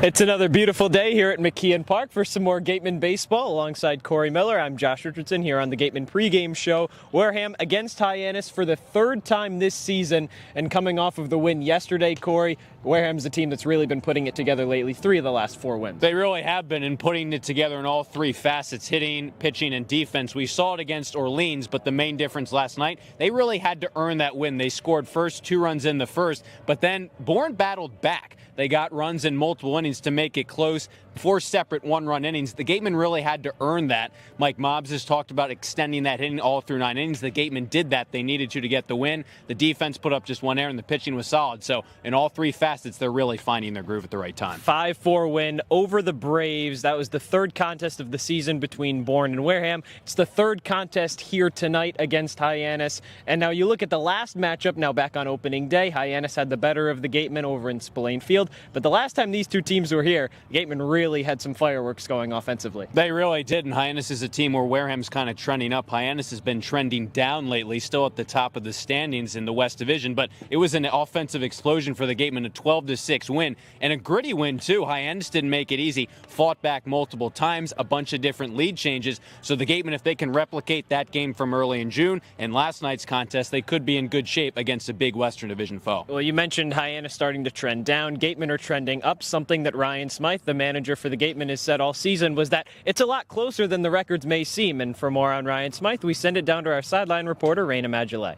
It's another beautiful day here at McKeon Park for some more Gatemen baseball alongside Cory Miller. I'm Josh Richardson here on the Gatemen pregame show. Wareham against Hyannis for the third time this season, and coming off of the win yesterday, Cory, Wareham's a team that's really been putting it together lately. 3 of the last 4 wins. They really have been in putting it together in all 3 facets, hitting, pitching, and defense. We saw it against Orleans, but the main difference last night, they really had to earn that win. They scored first, 2 runs in the first, but then Bourne battled back. They got runs in multiple innings to make it close. 4 separate 1-run innings. The Gatemen really had to earn that. Mike Mobbs has talked about extending that hitting all through 9 innings. The Gatemen did that. They needed to get the win. The defense put up just 1 error, and the pitching was solid. So in all 3 facets, they're really finding their groove at the right time. 5-4 win over the Braves. That was the 3rd contest of the season between Bourne and Wareham. It's the 3rd contest here tonight against Hyannis. And now you look at the last matchup, now back on opening day. Hyannis had the better of the Gatemen over in Spillane Field. But the last time these 2 teams were here, the Gatemen really had some fireworks going offensively. They really did, and Hyannis is a team where Wareham's kind of trending up. Hyannis has been trending down lately, still at the top of the standings in the West Division, but it was an offensive explosion for the Gatemen, a 12-6 win, and a gritty win too. Hyannis didn't make it easy, fought back multiple times, a bunch of different lead changes, so the Gatemen, if they can replicate that game from early in June and last night's contest, they could be in good shape against a big Western Division foe. Well, you mentioned Hyannis starting to trend down. Gatemen are trending up. Something that Ryan Smythe, the manager for the Gatemen, has said all season was that it's a lot closer than the records may seem. And for more on Ryan Smythe, we send it down to our sideline reporter, Rayna Maggelet.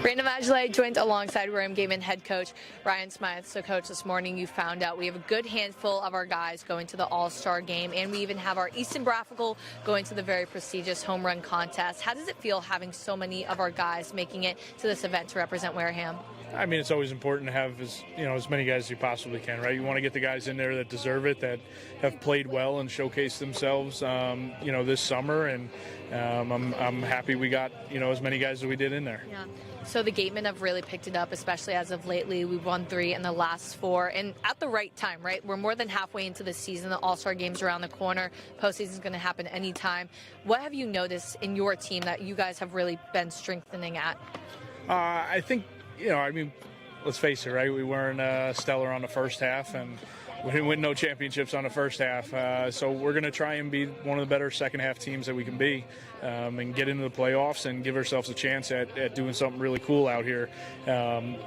Rayna Maggelet joined alongside Wareham Gatemen head coach Ryan Smythe. So, Coach, this morning you found out we have a good handful of our guys going to the All-Star game, and we even have our Easton Braffical going to the very prestigious home run contest. How does it feel having so many of our guys making it to this event to represent Wareham? I mean, it's always important to have as many guys as you possibly can, right? You want to get the guys in there that deserve it, that have played well and showcased themselves, this summer. And I'm happy we got as many guys as we did in there. Yeah. So the Gatemen have really picked it up, especially as of lately. We've won 3 in the last 4, and at the right time, right? We're more than halfway into the season. The All-Star game's around the corner. Postseason's going to happen anytime. What have you noticed in your team that you guys have really been strengthening at? I think. Let's face it, right? We weren't stellar on the first half, and we didn't win no championships on the first half. So we're going to try and be one of the better second half teams that we can be, and get into the playoffs and give ourselves a chance at doing something really cool out here.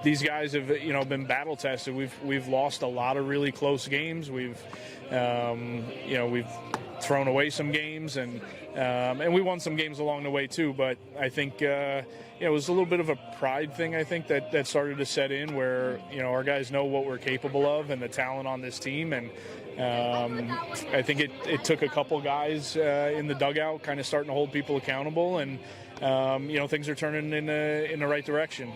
These guys have been battle tested. We've lost a lot of really close games. We've thrown away some games, and we won some games along the way too. But I think it was a little bit of a pride thing, I think, that started to set in, where our guys know what we're capable of and the talent on this team. And I think it took a couple guys in the dugout kind of starting to hold people accountable, and things are turning in the right direction.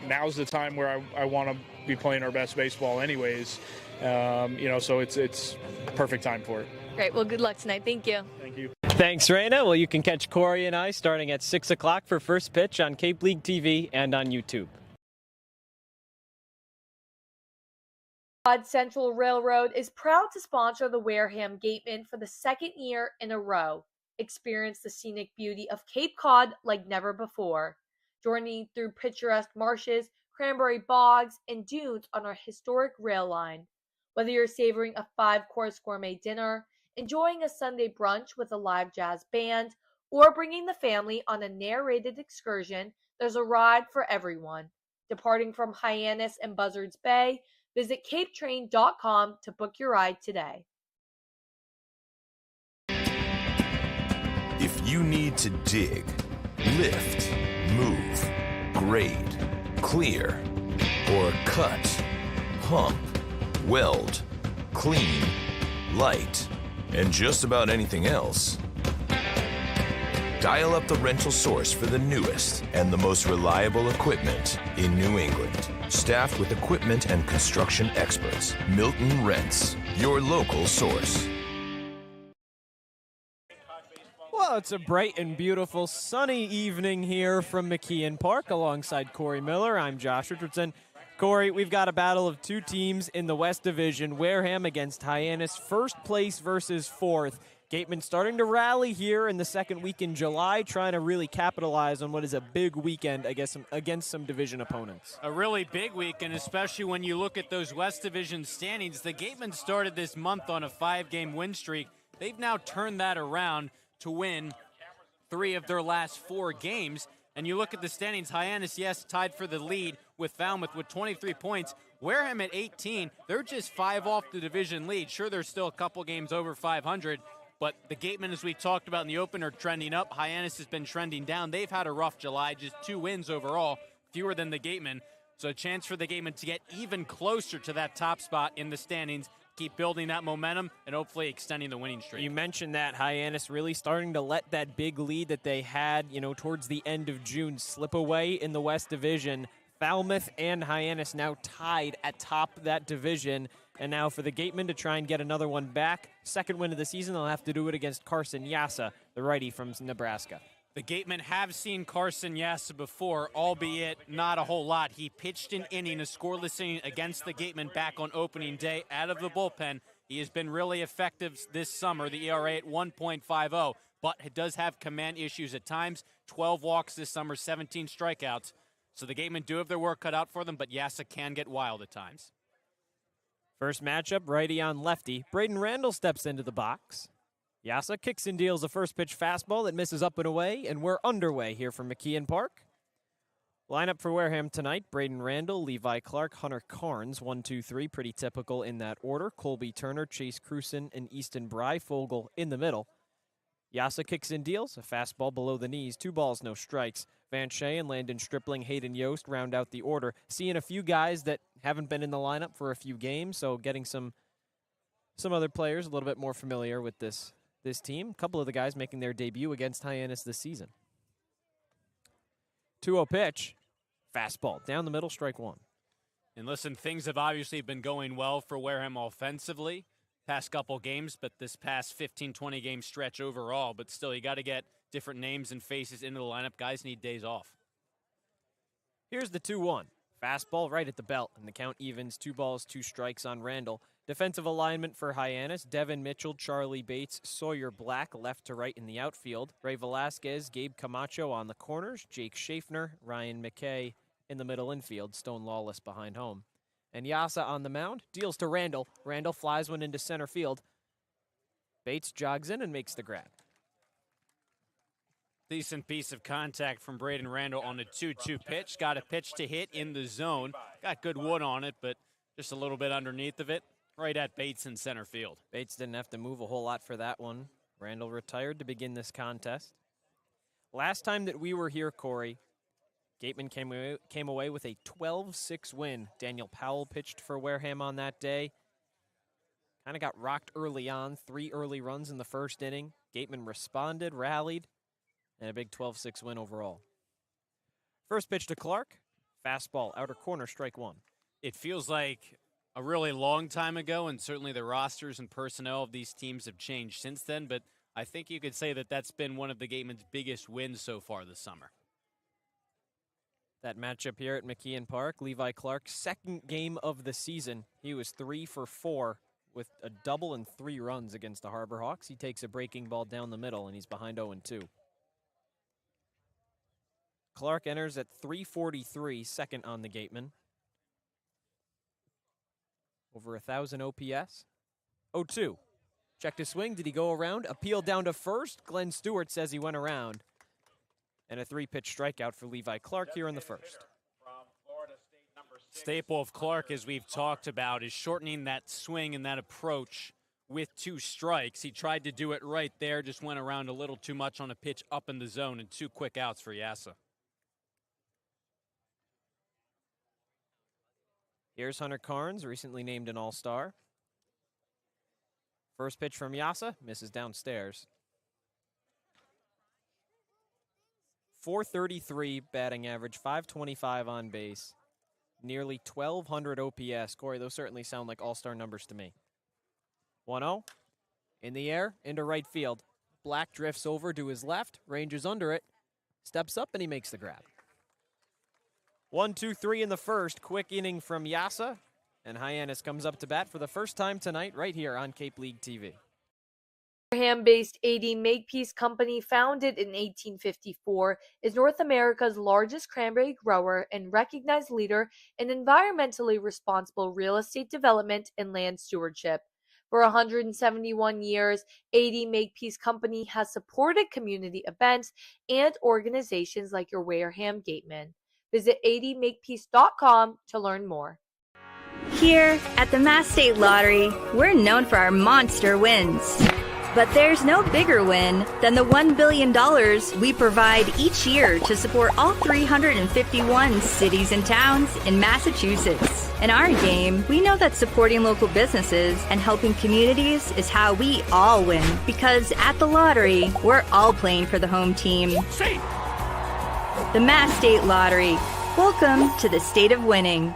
Now's the time where I want to be playing our best baseball anyways. So it's perfect time for it. Great. Well, good luck tonight. Thank you. Thank you. Thanks, Rayna. Well, you can catch Cory and I starting at 6 o'clock for First Pitch on Cape League TV and on YouTube. Central Railroad is proud to sponsor the Wareham Gatemen for the 2nd year in a row. Experience the scenic beauty of Cape Cod like never before. Journey through picturesque marshes, cranberry bogs, and dunes on our historic rail line. Whether you're savoring a 5-course gourmet dinner, enjoying a Sunday brunch with a live jazz band, or bringing the family on a narrated excursion, there's a ride for everyone. Departing from Hyannis and Buzzards Bay, visit capetrain.com to book your ride today. If you need to dig, lift, move, grade, clear, or cut, pump, weld, clean, light, and just about anything else, dial up the rental source for the newest and the most reliable equipment in New England. Staffed with equipment and construction experts, Milton Rents, your local source. Well, it's a bright and beautiful sunny evening here from McKeon Park alongside Cory Miller. I'm Josh Richardson. Cory, we've got a battle of 2 teams in the West Division. Wareham against Hyannis, 1st place versus 4th. Gatemen starting to rally here in the second week in July, trying to really capitalize on what is a big weekend against some division opponents. A really big weekend, especially when you look at those West Division standings. The Gatemen started this month on a 5-game win streak. They've now turned that around to win 3 of their last 4 games. And you look at the standings, Hyannis, yes, tied for the lead with Falmouth with 23 points. Wareham at 18, they're just 5 off the division lead. Sure, they're still a couple games over 500, but the Gatemen, as we talked about in the open, are trending up. Hyannis has been trending down. They've had a rough July, just 2 wins overall, fewer than the Gatemen. So a chance for the Gatemen to get even closer to that top spot in the standings, keep building that momentum, and hopefully extending the winning streak. You mentioned that Hyannis really starting to let that big lead that they had, towards the end of June slip away in the West Division. Falmouth and Hyannis now tied at top that division. And now for the Gatemen to try and get another one back. Second win of the season, they'll have to do it against Carson Yassa, the righty from Nebraska. The Gatemen have seen Carson Yassa before, albeit not a whole lot. He pitched an inning, a scoreless inning against the Gatemen back on opening day out of the bullpen. He has been really effective this summer, the ERA at 1.50, but it does have command issues at times. 12 walks this summer, 17 strikeouts. So the Gatemen do have their work cut out for them, but Yassa can get wild at times. First matchup, righty on lefty. Braden Randall steps into the box. Yassa kicks and deals a first pitch fastball that misses up and away, and we're underway here from McKeon Park. Lineup for Wareham tonight, Braden Randall, Levi Clark, Hunter Carnes, 1, 2, 3, pretty typical in that order. Colby Turner, Chase Cruson, and Easton Breifogel in the middle. Yassa kicks and deals, a fastball below the knees, 2 balls, no strikes. Van Shea and Landon Stripling, Hayden Yost round out the order. Seeing a few guys that haven't been in the lineup for a few games, so getting some other players a little bit more familiar with this team. A couple of the guys making their debut against Hyannis this season. 2-0 pitch, fastball, down the middle, strike 1. And listen, things have obviously been going well for Wareham offensively past couple games, but this past 15-20 game stretch overall. But still, you got to get different names and faces into the lineup. Guys need days off. Here's the 2-1. Fastball right at the belt, and the count evens 2 balls, 2 strikes on Randall. Defensive alignment for Hyannis, Devin Mitchell, Charlie Bates, Sawyer Black, left to right in the outfield. Ray Velasquez, Gabe Camacho on the corners, Jake Schaffner, Ryan McKay in the middle infield, Stone Lawless behind home. And Yassa on the mound, deals to Randall. Randall flies one into center field. Bates jogs in and makes the grab. Decent piece of contact from Braden Randall on a 2-2 pitch. Got a pitch to hit in the zone. Got good wood on it, but just a little bit underneath of it. Right at Bates in center field. Bates didn't have to move a whole lot for that one. Randall retired to begin this contest. Last time that we were here, Cory, Gatemen came away with a 12-6 win. Daniel Powell pitched for Wareham on that day. Kind of got rocked early on, 3 early runs in the first inning. Gatemen responded, rallied, and a big 12-6 win overall. First pitch to Clark, fastball, outer corner, strike 1. It feels like a really long time ago, and certainly the rosters and personnel of these teams have changed since then, but I think you could say that that's been one of the Gatemen's biggest wins so far this summer. That matchup here at McKeon Park, Levi Clark's second game of the season. He was 3 for 4 with a double and 3 runs against the Harbor Hawks. He takes a breaking ball down the middle, and he's behind 0-2. Clark enters at 343, second on the Gatemen. Over 1,000 OPS. 0-2. Checked his swing. Did he go around? Appeal down to first. Glenn Stewart says he went around. And a 3-pitch strikeout for Levi Clark here in the first. Staple of Clark, as we've talked about, is shortening that swing and that approach with 2 strikes. He tried to do it right there, just went around a little too much on a pitch up in the zone, and 2 quick outs for Yassa. Here's Hunter Carnes, recently named an All-Star. First pitch from Yassa, misses downstairs. .433 batting average, .525 on base, nearly 1,200 OPS. Cory, those certainly sound like all-star numbers to me. 1-0, in the air, into right field. Black drifts over to his left, ranges under it, steps up, and he makes the grab. 1-2-3 in the first, quick inning from Yassa, and Hyannis comes up to bat for the first time tonight right here on Cape League TV. Wareham-based AD Makepeace Company, founded in 1854, is North America's largest cranberry grower and recognized leader in environmentally responsible real estate development and land stewardship. For 171 years, AD Makepeace Company has supported community events and organizations like your Wareham Gatemen. Visit admakepeace.com to learn more. Here at the Mass State Lottery, we're known for our monster wins. But there's no bigger win than the $1 billion we provide each year to support all 351 cities and towns in Massachusetts. In our game, we know that supporting local businesses and helping communities is how we all win. Because at the lottery, we're all playing for the home team. Safe. The Mass State Lottery. Welcome to the state of winning.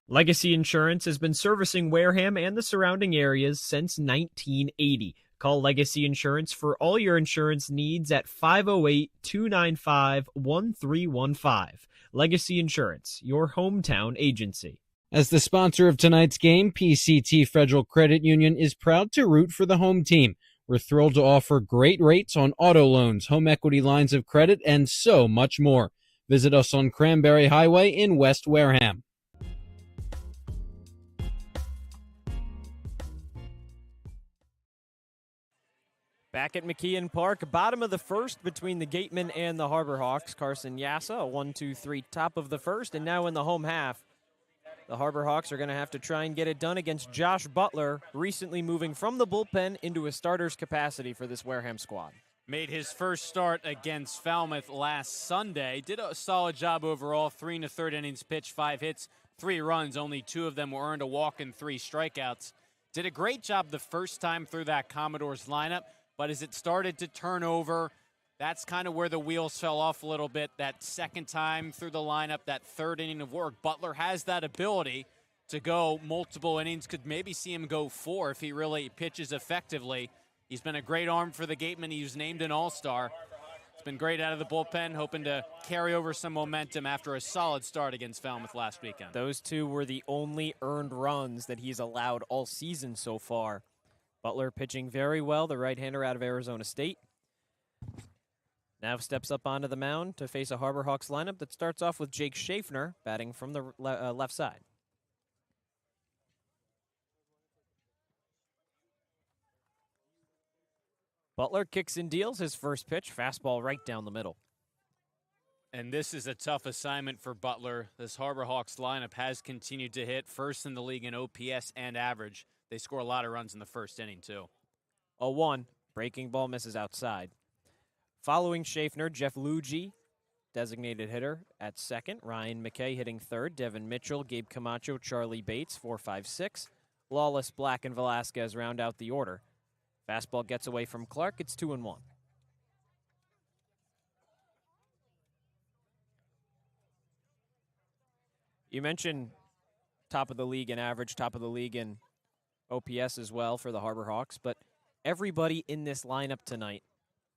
Legacy Insurance has been servicing Wareham and the surrounding areas since 1980. Call Legacy Insurance for all your insurance needs at 508-295-1315. Legacy Insurance, your hometown agency. As the sponsor of tonight's game, PCT Federal Credit Union is proud to root for the home team. We're thrilled to offer great rates on auto loans, home equity lines of credit, and so much more. Visit us on Cranberry Highway in West Wareham. Back at McKeon Park, bottom of the first between the Gatemen and the Harbor Hawks. Carson Yassa, a 1-2-3 top of the first, and now in the home half, the Harbor Hawks are going to have to try and get it done against Josh Butler, recently moving from the bullpen into a starter's capacity for this Wareham squad. Made his first start against Falmouth last Sunday. Did a solid job overall. 3 1/3 innings pitched, 5 hits, 3 runs. Only 2 of them were earned, a walk and 3 strikeouts. Did a great job the first time through that Commodores lineup. But as it started to turn over, that's kind of where the wheels fell off a little bit. That second time through the lineup, that third inning of work, Butler has that ability to go multiple innings. Could maybe see him go 4 if he really pitches effectively. He's been a great arm for the Gatemen. He was named an All-Star. It's been great out of the bullpen, hoping to carry over some momentum after a solid start against Falmouth last weekend. Those 2 were the only earned runs that he's allowed all season so far. Butler pitching very well, the right-hander out of Arizona State. Now steps up onto the mound to face a Harbor Hawks lineup that starts off with Jake Schaffner batting from the left side. Butler kicks and deals his first pitch, fastball right down the middle. And this is a tough assignment for Butler. This Harbor Hawks lineup has continued to hit, first in the league in OPS and average. They score a lot of runs in the first inning, too. 0-1. Breaking ball misses outside. Following Schaffner, Jeff Luigi, designated hitter at second. Ryan McKay hitting third. Devin Mitchell, Gabe Camacho, Charlie Bates, 4, 5, 6. Lawless, Black, and Velasquez round out the order. Fastball gets away from Clark. It's 2-1. You mentioned top of the league in average, top of the league in OPS as well for the Harbor Hawks, but everybody in this lineup tonight,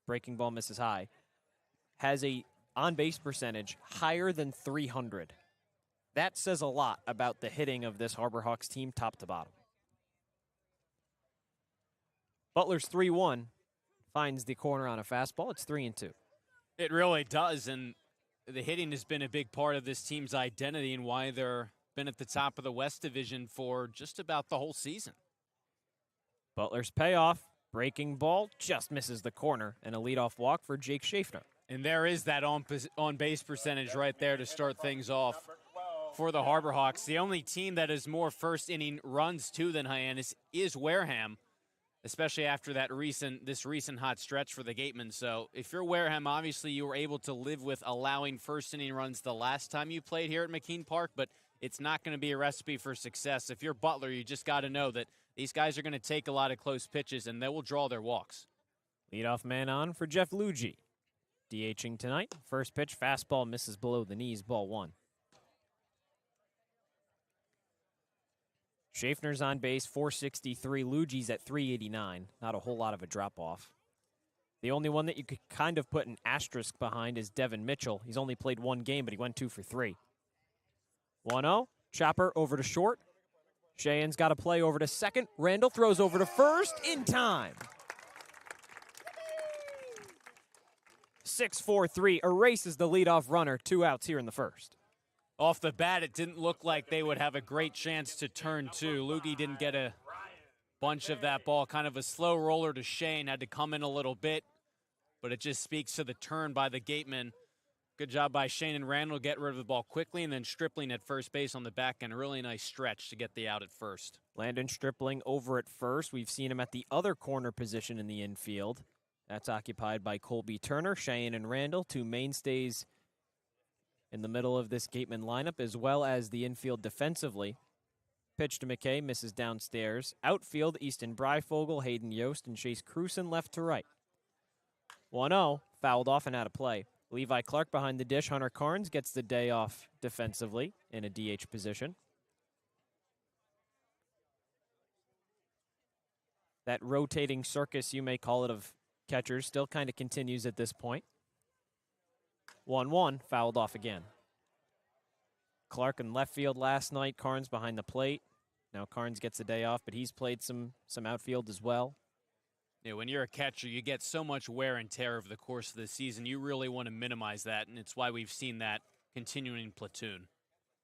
breaking ball misses high, has a on-base percentage higher than 300. That says a lot about the hitting of this Harbor Hawks team top to bottom. Butler's 3-1 finds the corner on a fastball. It's 3-2. It really does, and the hitting has been a big part of this team's identity and why they're been at the top of the West Division for just about the whole season. Butler's payoff, breaking ball, just misses the corner, and a leadoff walk for Jake Schaffner. And there is that on-base percentage right there to start things off for the Harbor Hawks. The only team that has more first-inning runs, too, than Hyannis is Wareham, especially after this recent hot stretch for the Gatemen. So if you're Wareham, obviously you were able to live with allowing first-inning runs the last time you played here at McKeon Park, but it's not going to be a recipe for success. If you're Butler, you just got to know that these guys are going to take a lot of close pitches, and they will draw their walks. Leadoff man on for Jeff Luigi. DHing tonight. First pitch, fastball misses below the knees, ball 1. Schaffner's on base, 463. Luigi's at 389. Not a whole lot of a drop-off. The only one that you could kind of put an asterisk behind is Devin Mitchell. He's only played 1 game, but he went 2 for 3. 1-0. Chopper over to short. Cheyenne's got a play over to second. Randall throws over to first in time. 6-4-3 erases the leadoff runner. 2 outs here in the first. Off the bat, it didn't look like they would have a great chance to turn 2. Loogie didn't get a bunch of that ball. Kind of a slow roller to Shane. Had to come in a little bit, but it just speaks to the turn by the Gatemen. Good job by Shane and Randall. Get rid of the ball quickly, and then Stripling at first base on the back end. A really nice stretch to get the out at first. Landon Stripling over at first. We've seen him at the other corner position in the infield. That's occupied by Colby Turner, Cheyenne, and Randall, 2 mainstays in the middle of this Gateman lineup, as well as the infield defensively. Pitch to McKay, misses downstairs. Outfield, Easton Breifogel, Hayden Yost, and Chase Cruson left to right. 1-0, fouled off and out of play. Levi Clark behind the dish. Hunter Carnes gets the day off defensively in a DH position. That rotating circus, you may call it, of catchers still kind of continues at this point. 1-1, fouled off again. Clark in left field last night. Carnes behind the plate. Now Carnes gets a day off, but he's played some outfield as well. Yeah, when you're a catcher, you get so much wear and tear over the course of the season. You really want to minimize that, and it's why we've seen that continuing in platoon.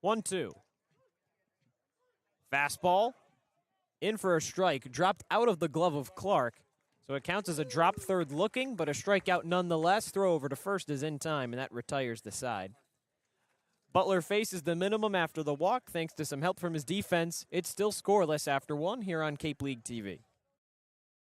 1-2. Fastball. In for a strike. Dropped out of the glove of Clark. So it counts as a drop third looking, but a strikeout nonetheless. Throw over to first is in time, and that retires the side. Butler faces the minimum after the walk. Thanks to some help from his defense, it's still scoreless after 1 here on Cape League TV.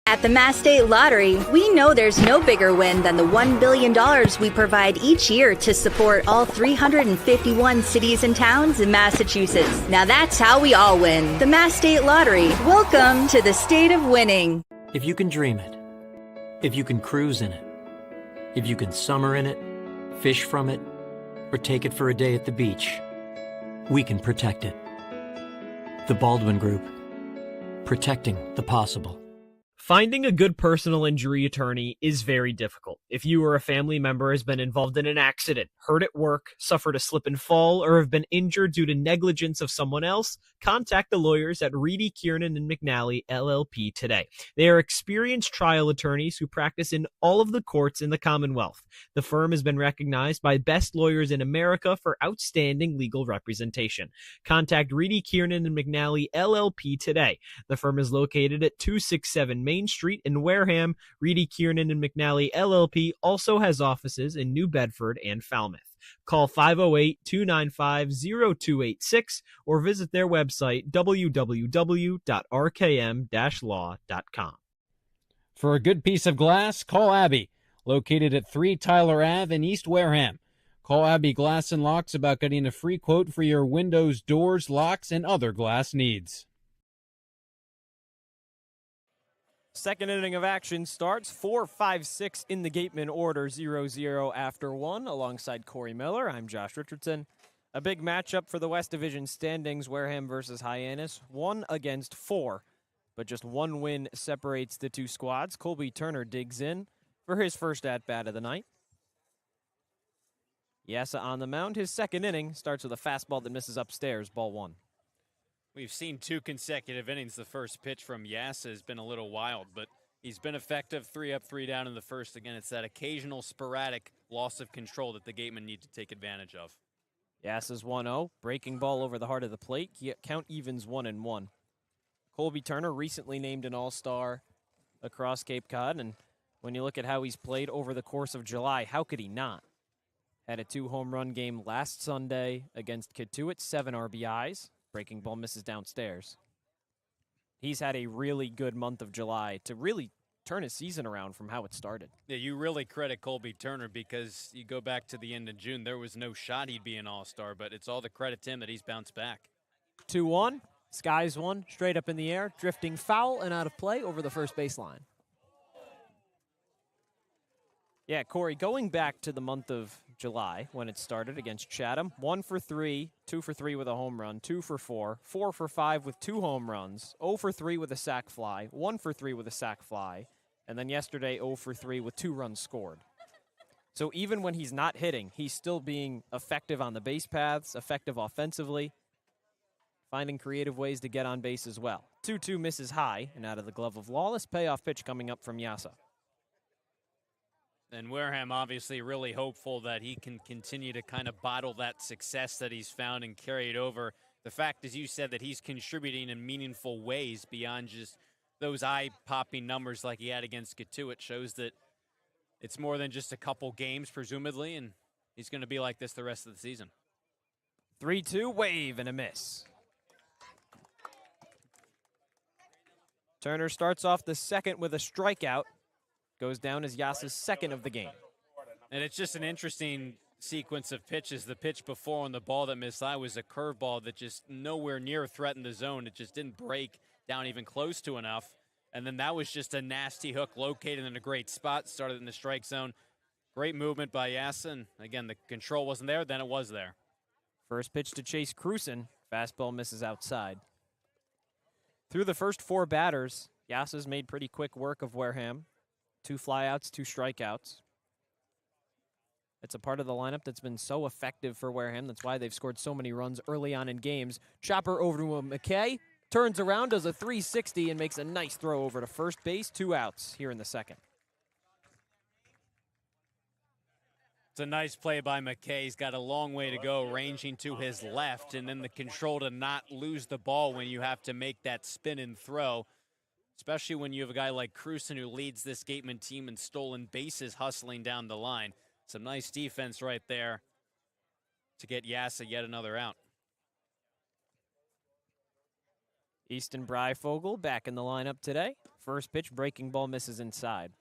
At the Mass State Lottery, we know there's no bigger win than the $1 billion we provide each year to support all 351 cities and towns in Massachusetts. Now that's how we all win. The Mass State Lottery. Welcome to the state of winning. If you can dream it, if you can cruise in it, if you can summer in it, fish from it, or take it for a day at the beach, we can protect it. The Baldwin Group. Protecting the possible. Finding a good personal injury attorney is very difficult. If you or a family member has been involved in an accident, hurt at work, suffered a slip and fall, or have been injured due to negligence of someone else, contact the lawyers at Reedy, Kiernan, and McNally, LLP today. They are experienced trial attorneys who practice in all of the courts in the Commonwealth. The firm has been recognized by Best Lawyers in America for outstanding legal representation. Contact Reedy, Kiernan, and McNally, LLP today. The firm is located at 267 Main Street in Wareham. Reedy, Kiernan, and McNally, LLP also has offices in New Bedford and Falmouth. Call 508-295-0286 or visit their website, www.rkm-law.com. For a good piece of glass, call Abby, located at 3 Tyler Ave in East Wareham. Call Abby Glass and Locks about getting a free quote for your windows, doors, locks, and other glass needs. Second inning of action starts 4-5-6 in the Gateman order, 0-0 after 1. Alongside Cory Miller, I'm Josh Richardson. A big matchup for the West Division standings, Wareham versus Hyannis, 1 against 4. But just 1 win separates the 2 squads. Colby Turner digs in for his first at-bat of the night. Yassa on the mound. His second inning starts with a fastball that misses upstairs, ball 1. We've seen 2 consecutive innings. The first pitch from Yassa has been a little wild, but he's been effective. 3 up, 3 down in the first. Again, it's that occasional sporadic loss of control that the Gatemen need to take advantage of. Yassa's 1-0. Breaking ball over the heart of the plate. Count evens 1-1. Colby Turner recently named an all-star across Cape Cod, and when you look at how he's played over the course of July, how could he not? Had a 2-home run game last Sunday against Kituitt, 7 RBIs. Breaking ball misses downstairs. He's had a really good month of July to really turn his season around from how it started. Yeah, you really credit Colby Turner because you go back to the end of June, there was no shot he'd be an all-star, but it's all the credit to him that he's bounced back. 2-1, skies 1, straight up in the air, drifting foul and out of play over the first baseline. Yeah, Cory, going back to the month of July when it started against Chatham, 1 for 3, 2 for 3 with a home run, 2 for 4, 4 for 5 with 2 home runs, 0 for 3 with a sac fly, 1 for 3 with a sac fly, and then yesterday 0 for 3 with 2 runs scored. So even when he's not hitting, he's still being effective on the base paths, effective offensively, finding creative ways to get on base as well. 2-2 misses high and out of the glove of Lawless. Payoff pitch coming up from Yassa. And Wareham obviously really hopeful that he can continue to kind of bottle that success that he's found and carry it over. The fact, as you said, that he's contributing in meaningful ways beyond just those eye-popping numbers like he had against Gatuit shows that it's more than just a couple games, presumably, and he's going to be like this the rest of the season. 3-2, wave and a miss. Turner starts off the second with a strikeout. Goes down as Yas's second of the game. And it's just an interesting sequence of pitches. The pitch before on the ball that missed eye was a curveball that just nowhere near threatened the zone. It just didn't break down even close to enough. And then that was just a nasty hook located in a great spot, started in the strike zone. Great movement by Yasa, and again, the control wasn't there, then it was there. First pitch to Chase Cruson. Fastball misses outside. Through the first 4 batters, Yasa's made pretty quick work of Wareham. 2 flyouts, 2 strikeouts. It's a part of the lineup that's been so effective for Wareham. That's why they've scored so many runs early on in games. Chopper over to McKay. Turns around, does a 360, and makes a nice throw over to first base. 2 outs here in the second. It's a nice play by McKay. He's got a long way to go, ranging to his left, and then the control to not lose the ball when you have to make that spin and throw, especially when you have a guy like Cruson who leads this Gatemen team in stolen bases hustling down the line. Some nice defense right there to get Yasa yet another out. Easton Breifogel back in the lineup today. First pitch, breaking ball misses inside.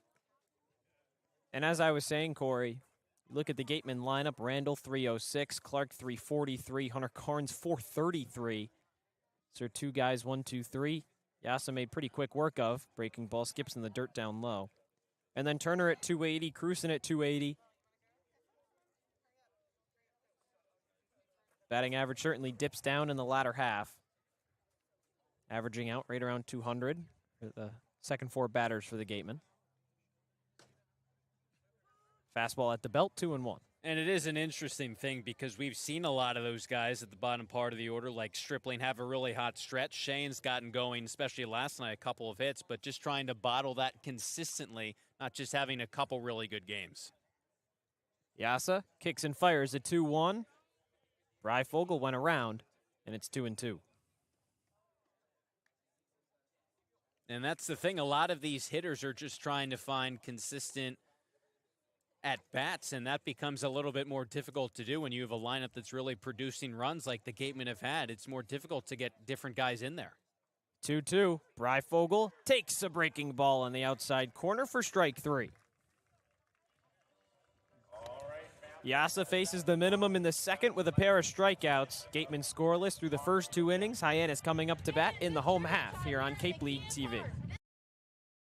And as I was saying, Cory, look at the Gatemen lineup. Randall, 306. Clark, 343. Hunter Carnes, 433. So 2 guys, 1, 2, 3. Yasa made pretty quick work of. Breaking ball skips in the dirt down low. And then Turner at 280. Cruson at 280. Batting average certainly dips down in the latter half. Averaging out right around 200 for the second 4 batters for the Gatemen. Fastball at the belt, 2-1. And it is an interesting thing because we've seen a lot of those guys at the bottom part of the order, like Stripling, have a really hot stretch. Shane's gotten going, especially last night, a couple of hits, but just trying to bottle that consistently, not just having a couple really good games. Yasa kicks and fires at 2-1. Breifogel went around, and it's 2-2. And that's the thing. A lot of these hitters are just trying to find consistent at-bats, and that becomes a little bit more difficult to do when you have a lineup that's really producing runs like the Gatemen have had. It's more difficult to get different guys in there. 2-2. Breifogel takes a breaking ball on the outside corner for strike 3. Yasa faces the minimum in the second with a pair of strikeouts. Gatemen scoreless through the first 2 innings. Hyannis coming up to bat in the home half here on Cape League TV.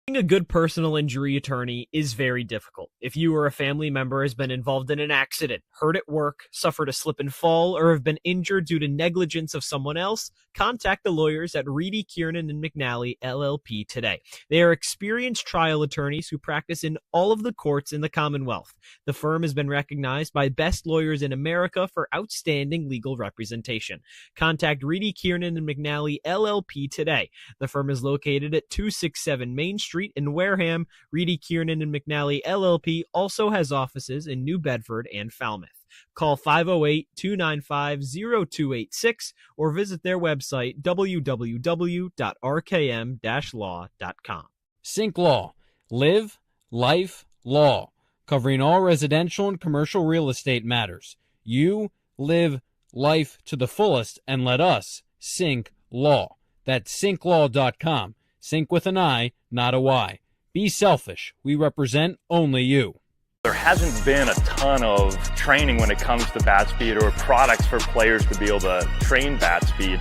Being a good personal injury attorney is very difficult. If you or a family member has been involved in an accident, hurt at work, suffered a slip and fall, or have been injured due to negligence of someone else, contact the lawyers at Reedy, Kiernan, and McNally, LLP today. They are experienced trial attorneys who practice in all of the courts in the Commonwealth. The firm has been recognized by Best Lawyers in America for outstanding legal representation. Contact Reedy, Kiernan, and McNally, LLP today. The firm is located at 267 Main Street in Wareham. Reedy, Kiernan, and McNally, LLP also has offices in New Bedford and Falmouth. Call 508-295-0286 or visit their website, www.rkm-law.com. Sync Law. Live, life, law. Covering all residential and commercial real estate matters. You live life to the fullest and let us Sync Law. That's synclaw.com. Sync with an I, not a Y. Be selfish. We represent only you. There hasn't been a ton of training when it comes to bat speed or products for players to be able to train bat speed.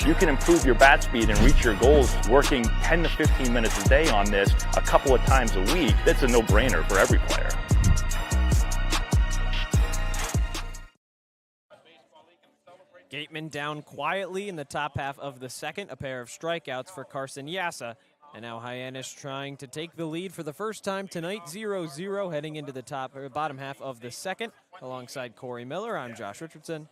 You can improve your bat speed and reach your goals working 10 to 15 minutes a day on this a couple of times a week. That's a no-brainer for every player. Gatemen down quietly in the top half of the second. A pair of strikeouts for Carson Yasa. And now Hyannis trying to take the lead for the first time tonight, 0-0, heading into the bottom half of the second. Alongside Cory Miller, I'm Josh Richardson.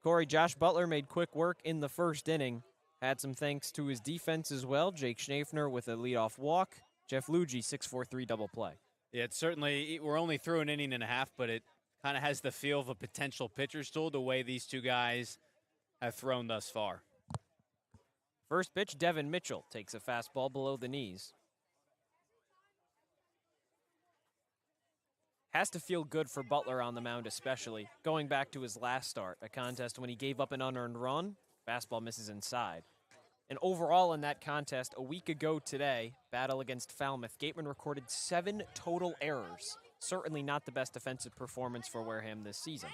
Cory, Josh Butler made quick work in the first inning. had some thanks to his defense as well. Jake Schnafner with a leadoff walk. Jeff Luigi, 6-4-3 double play. Yeah, it's certainly, we're only through an inning and a half, but it kind of has the feel of a potential pitcher's duel the way these two guys have thrown thus far. First pitch, Devin Mitchell takes a fastball below the knees. Has to feel good for Butler on the mound especially. Going back to his last start, a contest when he gave up an unearned run, fastball misses inside. And overall in that contest, a week ago today, battle against Falmouth, Gatemen recorded 7 total errors. Certainly not the best defensive performance for Wareham this season.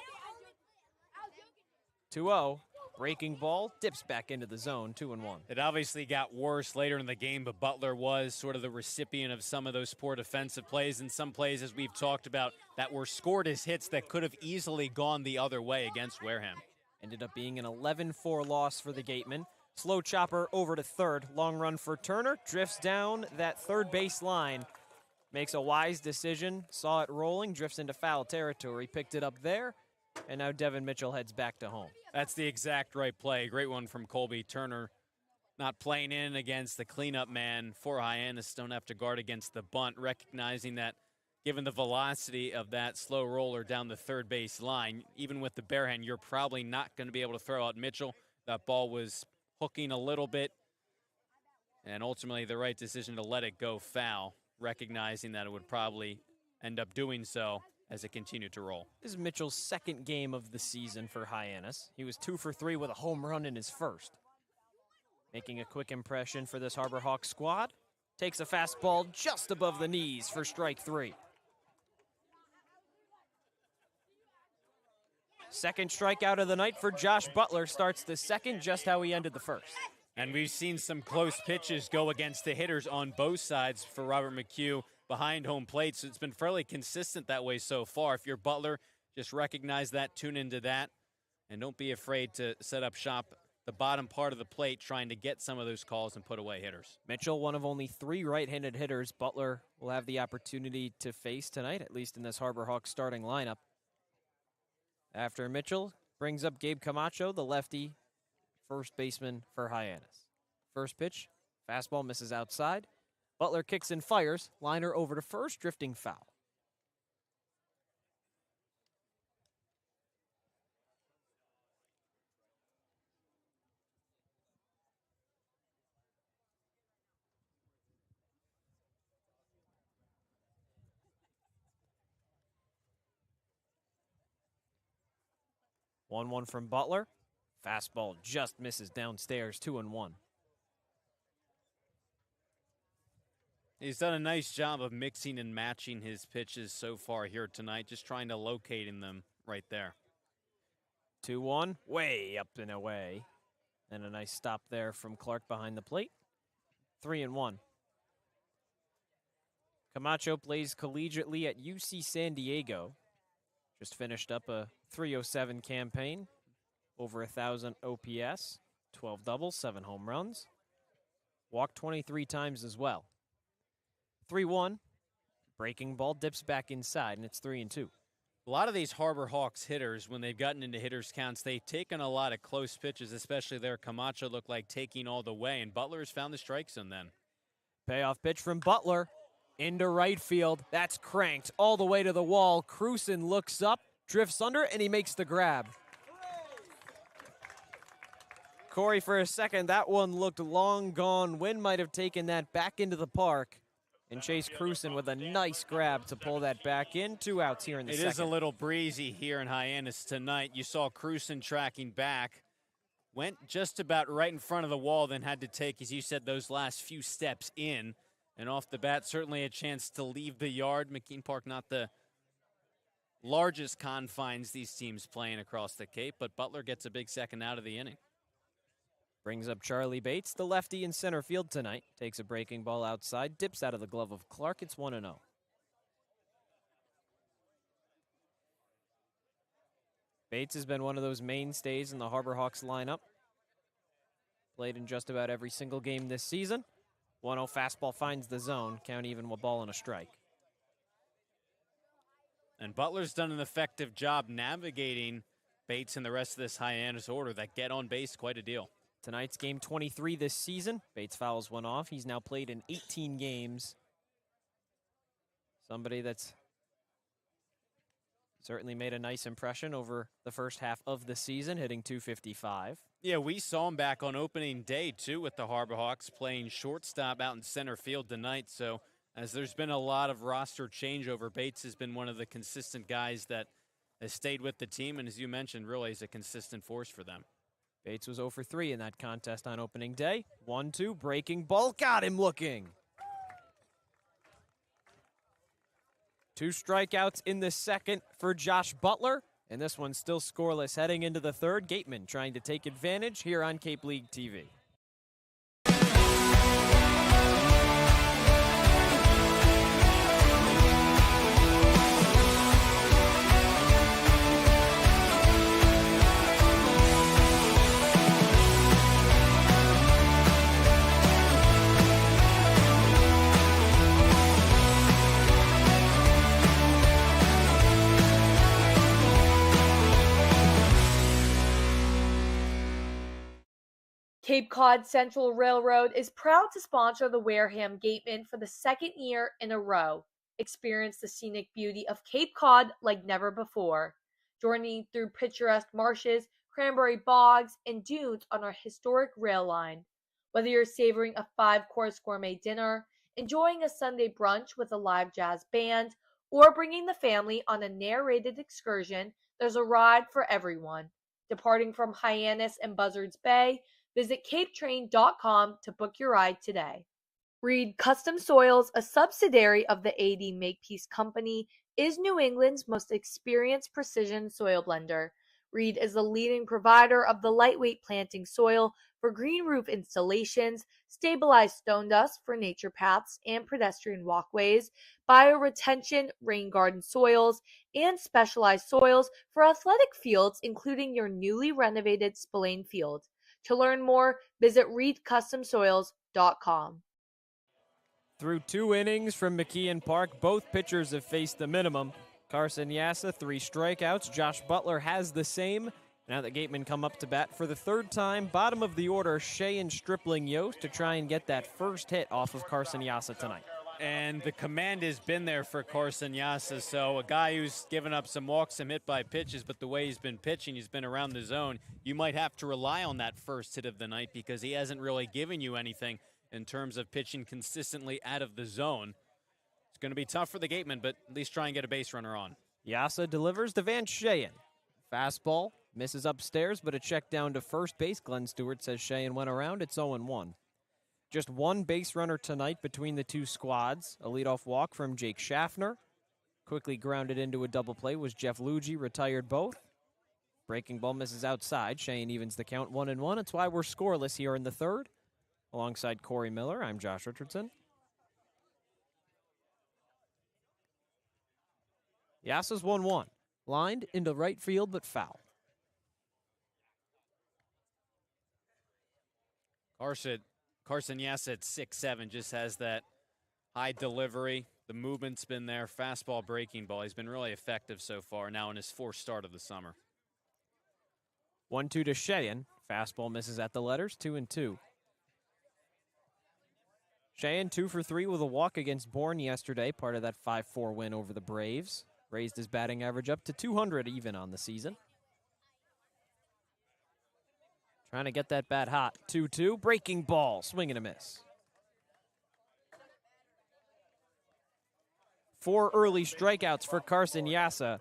2-0, breaking ball, dips back into the zone, 2-1. It obviously got worse later in the game, but Butler was sort of the recipient of some of those poor defensive plays, and some plays, as we've talked about, that were scored as hits that could have easily gone the other way against Wareham. Ended up being an 11-4 loss for the Gatemen. Slow chopper over to third. Long run for Turner. Drifts down that third base line. Makes a wise decision. Saw it rolling. Drifts into foul territory. Picked it up there. And now Devin Mitchell heads back to home. That's the exact right play. Great one from Colby. Turner not playing in against the cleanup man for Hyannis. Don't have to guard against the bunt. Recognizing that given the velocity of that slow roller down the third base line, even with the bare hand, you're probably not going to be able to throw out Mitchell. That ball was hooking a little bit, and ultimately the right decision to let it go foul, recognizing that it would probably end up doing so as it continued to roll. This is Mitchell's second game of the season for Hyannis. He was 2 for 3 with a home run in his first. Making a quick impression for this Harbor Hawks squad. Takes a fastball just above the knees for strike 3. Second strikeout of the night for Josh Butler. Starts the second just how he ended the first. And we've seen some close pitches go against the hitters on both sides for Robert McHugh behind home plate. So it's been fairly consistent that way so far. If you're Butler, just recognize that, tune into that, and don't be afraid to set up shop the bottom part of the plate trying to get some of those calls and put away hitters. Mitchell, one of only 3 right-handed hitters Butler will have the opportunity to face tonight, at least in this Harbor Hawks starting lineup. After Mitchell, brings up Gabe Camacho, the lefty, first baseman for Hyannis. First pitch, fastball misses outside. Butler kicks and fires, liner over to first, drifting foul. One from Butler. Fastball just misses downstairs, 2-1. He's done a nice job of mixing and matching his pitches so far here tonight, just trying to locate them right there. 2-1, way up and away. And a nice stop there from Clark behind the plate. 3-1. Camacho plays collegiately at UC San Diego. Just finished up a .307 campaign, over 1,000 OPS, 12 doubles, 7 home runs. Walked 23 times as well. 3-1, breaking ball dips back inside, and it's 3-2. A lot of these Harbor Hawks hitters, when they've gotten into hitters' counts, they've taken a lot of close pitches, especially there. Camacho looked like taking all the way, and Butler has found the strike zone then. Payoff pitch from Butler into right field. That's cranked all the way to the wall. Cruson looks up, drifts under, and he makes the grab. Cory, for a second, that one looked long gone. Wind might have taken that back into the park. And Chase Cruson with a nice grab to pull that back in. 2 outs here in the second. It is a little breezy here in Hyannis tonight. You saw Cruson tracking back. Went just about right in front of the wall, then had to take, as you said, those last few steps in. And off the bat, certainly a chance to leave the yard. McKeon Park, not the largest confines these teams playing across the Cape, but Butler gets a big second out of the inning. Brings up Charlie Bates, the lefty in center field tonight. Takes a breaking ball outside, dips out of the glove of Clark. It's 1-0. Bates has been one of those mainstays in the Harbor Hawks lineup. Played in just about every single game this season. 1-0 fastball finds the zone. Count even with ball and a strike. And Butler's done an effective job navigating Bates and the rest of this Hyannis order that get on base quite a deal. Tonight's game 23 this season. Bates fouls one off. He's now played in 18 games. Somebody that's certainly made a nice impression over the first half of the season, hitting .255. Yeah, we saw him back on opening day, too, with the Harbor Hawks playing shortstop out in center field tonight. So as there's been a lot of roster changeover, Bates has been one of the consistent guys that has stayed with the team, and as you mentioned, really is a consistent force for them. Bates was 0 for 3 in that contest on opening day. 1-2, breaking ball, got him looking. 2 strikeouts in the second for Josh Butler, and this one's still scoreless heading into the third. Gatemen trying to take advantage here on Cape League TV. Cape Cod Central Railroad is proud to sponsor the Wareham Gatemen for the second year in a row. Experience the scenic beauty of Cape Cod like never before. Journey through picturesque marshes, cranberry bogs, and dunes on our historic rail line. Whether you're savoring a 5-course gourmet dinner, enjoying a Sunday brunch with a live jazz band, or bringing the family on a narrated excursion, there's a ride for everyone. Departing from Hyannis and Buzzards Bay, visit capetrain.com to book your ride today. Reed Custom Soils, a subsidiary of the AD Makepeace Company, is New England's most experienced precision soil blender. Reed is the leading provider of the lightweight planting soil for green roof installations, stabilized stone dust for nature paths and pedestrian walkways, bioretention rain garden soils, and specialized soils for athletic fields, including your newly renovated Spillane Field. To learn more, visit reedcustomsoils.com. Through 2 innings from McKeon Park, both pitchers have faced the minimum. Carson Yassa, 3 strikeouts. Josh Butler has the same. Now the Gatemen come up to bat for the 3rd time. Bottom of the order, Shea and Stripling Yost to try and get that first hit off of Carson Yassa tonight. And the command has been there for Carson Yassa, so a guy who's given up some walks, some hit by pitches, but the way he's been pitching, he's been around the zone. You might have to rely on that first hit of the night because he hasn't really given you anything in terms of pitching consistently out of the zone. It's going to be tough for the Gatemen, but at least try and get a base runner on. Yassa delivers to Van Sheyen. Fastball, misses upstairs, but a check down to first base. Glenn Stewart says Sheyen went around. It's 0-1. Just 1 base runner tonight between the 2 squads. A leadoff walk from Jake Schaffner. Quickly grounded into a double play was Jeff Luigi, retired both. Breaking ball misses outside. Sheyen evens the count 1-1. It's why we're scoreless here in the 3rd. Alongside Cory Miller, I'm Josh Richardson. Yassa's 1-1. Lined into right field, but foul. Carson Yassa at 6'7", just has that high delivery. The movement's been there. Fastball, breaking ball. He's been really effective so far now in his 4th start of the summer. 1-2 to Sheyen. Fastball misses at the letters, 2-2. Sheyen 2 for 3 with a walk against Bourne yesterday, part of that 5-4 win over the Braves. Raised his batting average up to 200 even on the season. Trying to get that bat hot. 2-2, breaking ball, swing and a miss. 4 early strikeouts for Carson Yassa.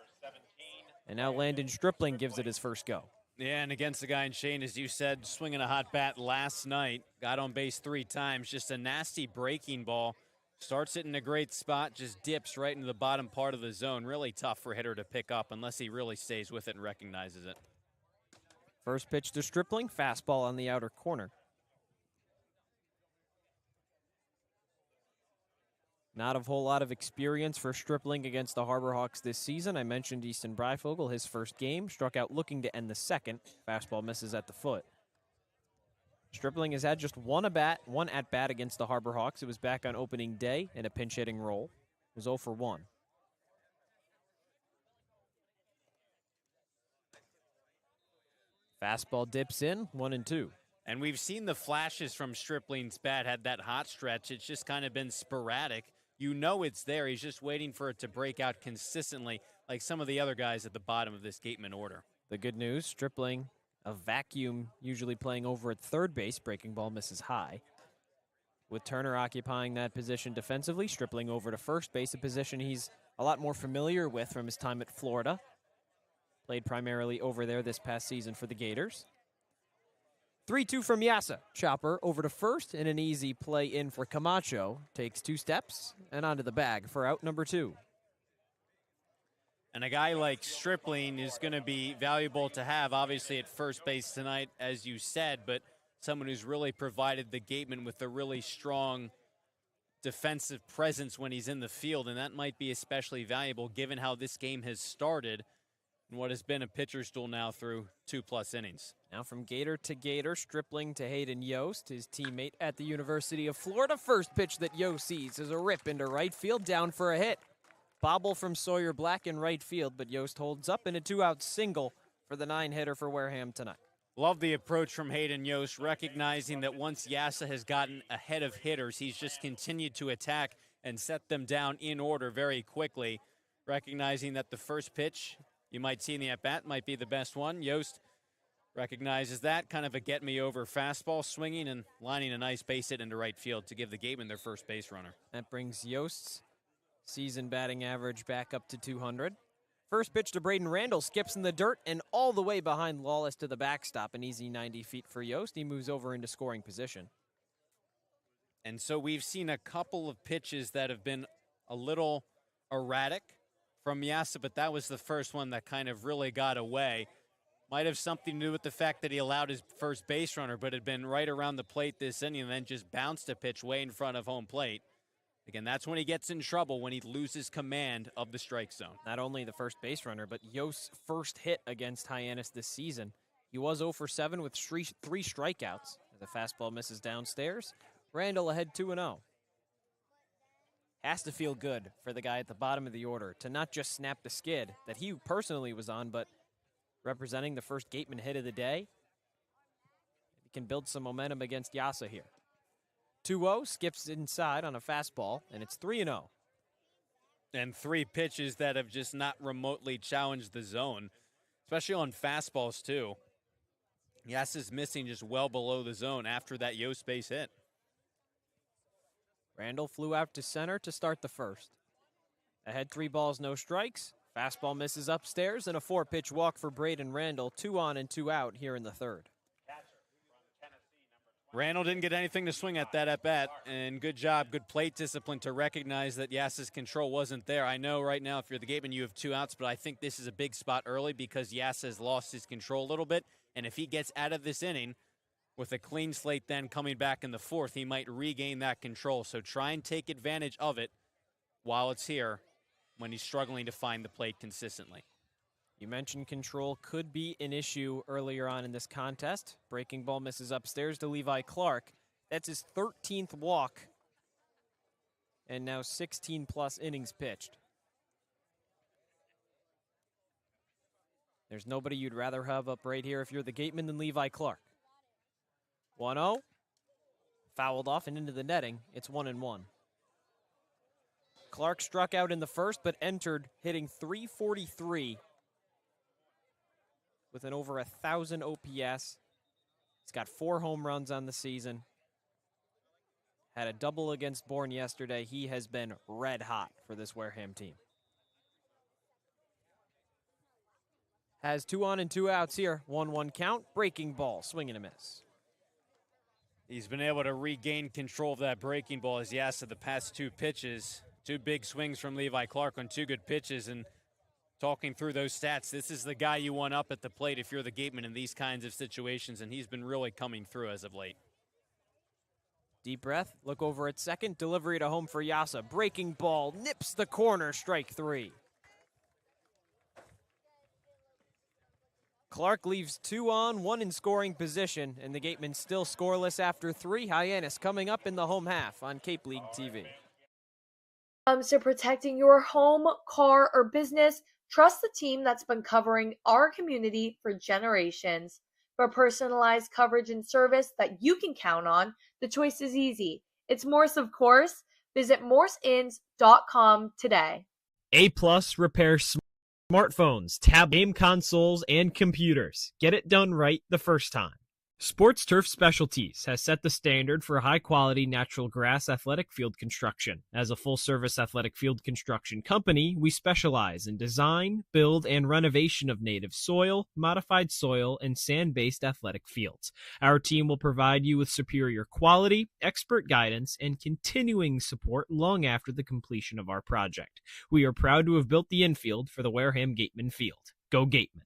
And now Landon Stripling gives it his first go. Yeah, and against the guy in Shane, as you said, swinging a hot bat last night. Got on base 3 times. Just a nasty breaking ball. Starts it in a great spot, just dips right into the bottom part of the zone. Really tough for a hitter to pick up unless he really stays with it and recognizes it. First pitch to Stripling, fastball on the outer corner. Not a whole lot of experience for Stripling against the Harbor Hawks this season. I mentioned Easton Breifogel, his first game, struck out looking to end the second. Fastball misses at the foot. Stripling has had just one at-bat against the Harbor Hawks. It was back on opening day in a pinch-hitting role. It was 0 for 1. Fastball dips in, 1-2. And we've seen the flashes from Stripling's bat, had that hot stretch. It's just kind of been sporadic. You know it's there. He's just waiting for it to break out consistently like some of the other guys at the bottom of this Gatemen order. The good news, Stripling, a vacuum, usually playing over at third base. Breaking ball misses high. With Turner occupying that position defensively, Stripling over to first base, a position he's a lot more familiar with from his time at Florida. Played primarily over there this past season for the Gators. 3-2 from Yassa. Chopper over to first and an easy play in for Camacho. Takes 2 steps and onto the bag for out number 2. And a guy like Stripling is going to be valuable to have, obviously, at first base tonight, as you said, but someone who's really provided the Gatemen with a really strong defensive presence when he's in the field, and that might be especially valuable given how this game has started and what has been a pitcher's duel now through 2+ innings. Now from Gator to Gator, Stripling to Hayden Yost, his teammate at the University of Florida. First pitch that Yost sees is a rip into right field, down for a hit. Bobble from Sawyer Black in right field, but Yost holds up in a 2-out single for the 9-hitter for Wareham tonight. Love the approach from Hayden Yost, recognizing that once Yassa has gotten ahead of hitters, he's just continued to attack and set them down in order very quickly, recognizing that the first pitch you might see in the at-bat might be the best one. Yost recognizes that, kind of a get-me-over fastball, swinging and lining a nice base hit into right field to give the Gatemen their first base runner. That brings Yost's season batting average back up to 200. First pitch to Braden Randall, skips in the dirt and all the way behind Lawless to the backstop. An easy 90 feet for Yost. He moves over into scoring position. And so we've seen a couple of pitches that have been a little erratic from Yassa, but that was the first one that kind of really got away. Might have something to do with the fact that he allowed his first base runner, but had been right around the plate this inning and then just bounced a pitch way in front of home plate. Again, that's when he gets in trouble, when he loses command of the strike zone. Not only the first base runner, but Yost's first hit against Hyannis this season. He was 0 for 7 with 3 strikeouts. The fastball misses downstairs. Randall ahead 2-0. Has to feel good for the guy at the bottom of the order to not just snap the skid that he personally was on, but representing the first Gateman hit of the day. He can build some momentum against Yassa here. 2-0, skips inside on a fastball, and it's 3-0. And 3 pitches that have just not remotely challenged the zone, especially on fastballs, too. Yassa's missing just well below the zone after that Yost base hit. Randall flew out to center to start the first. Ahead 3 balls, no strikes. Fastball misses upstairs, and a 4-pitch walk for Braden Randall. 2 on and 2 out here in the third. Randall didn't get anything to swing at that at-bat, and good job, good plate discipline to recognize that Yassa's control wasn't there. I know right now if you're the Gateman you have 2 outs, but I think this is a big spot early because Yassa has lost his control a little bit, and if he gets out of this inning with a clean slate then coming back in the 4th, he might regain that control. So try and take advantage of it while it's here when he's struggling to find the plate consistently. You mentioned control could be an issue earlier on in this contest. Breaking ball misses upstairs to Levi Clark. That's his 13th walk and now 16+ innings pitched. There's nobody you'd rather have up right here if you're the Gateman than Levi Clark. 1-0. Fouled off and into the netting. It's 1-1. Clark struck out in the first, but entered hitting .343 with an over 1,000 OPS. He's got 4 home runs on the season. Had a double against Bourne yesterday. He has been red hot for this Wareham team. Has 2 on and 2 outs here. 1-1 count. Breaking ball. Swing and a miss. He's been able to regain control of that breaking ball as Yassa the past 2 pitches. 2 big swings from Levi Clark on 2 good pitches. And talking through those stats, this is the guy you want up at the plate if you're the Gateman in these kinds of situations, and he's been really coming through as of late. Deep breath, look over at second, delivery to home for Yassa. Breaking ball, nips the corner, strike 3. Clark leaves 2 on, 1 in scoring position, and the Gatemen still scoreless after 3. Hyannis coming up in the home half on Cape League TV. Comes to protecting your home, car, or business, trust the team that's been covering our community for generations. For personalized coverage and service that you can count on, the choice is easy. It's Morse, of course. Visit morseins.com today. A-Plus repairs smartphones, game consoles, and computers. Get it done right the first time. Sports Turf Specialties has set the standard for high-quality natural grass athletic field construction. As a full-service athletic field construction company, we specialize in design, build, and renovation of native soil, modified soil, and sand-based athletic fields. Our team will provide you with superior quality, expert guidance, and continuing support long after the completion of our project. We are proud to have built the infield for the Wareham Gatemen field. Go Gatemen!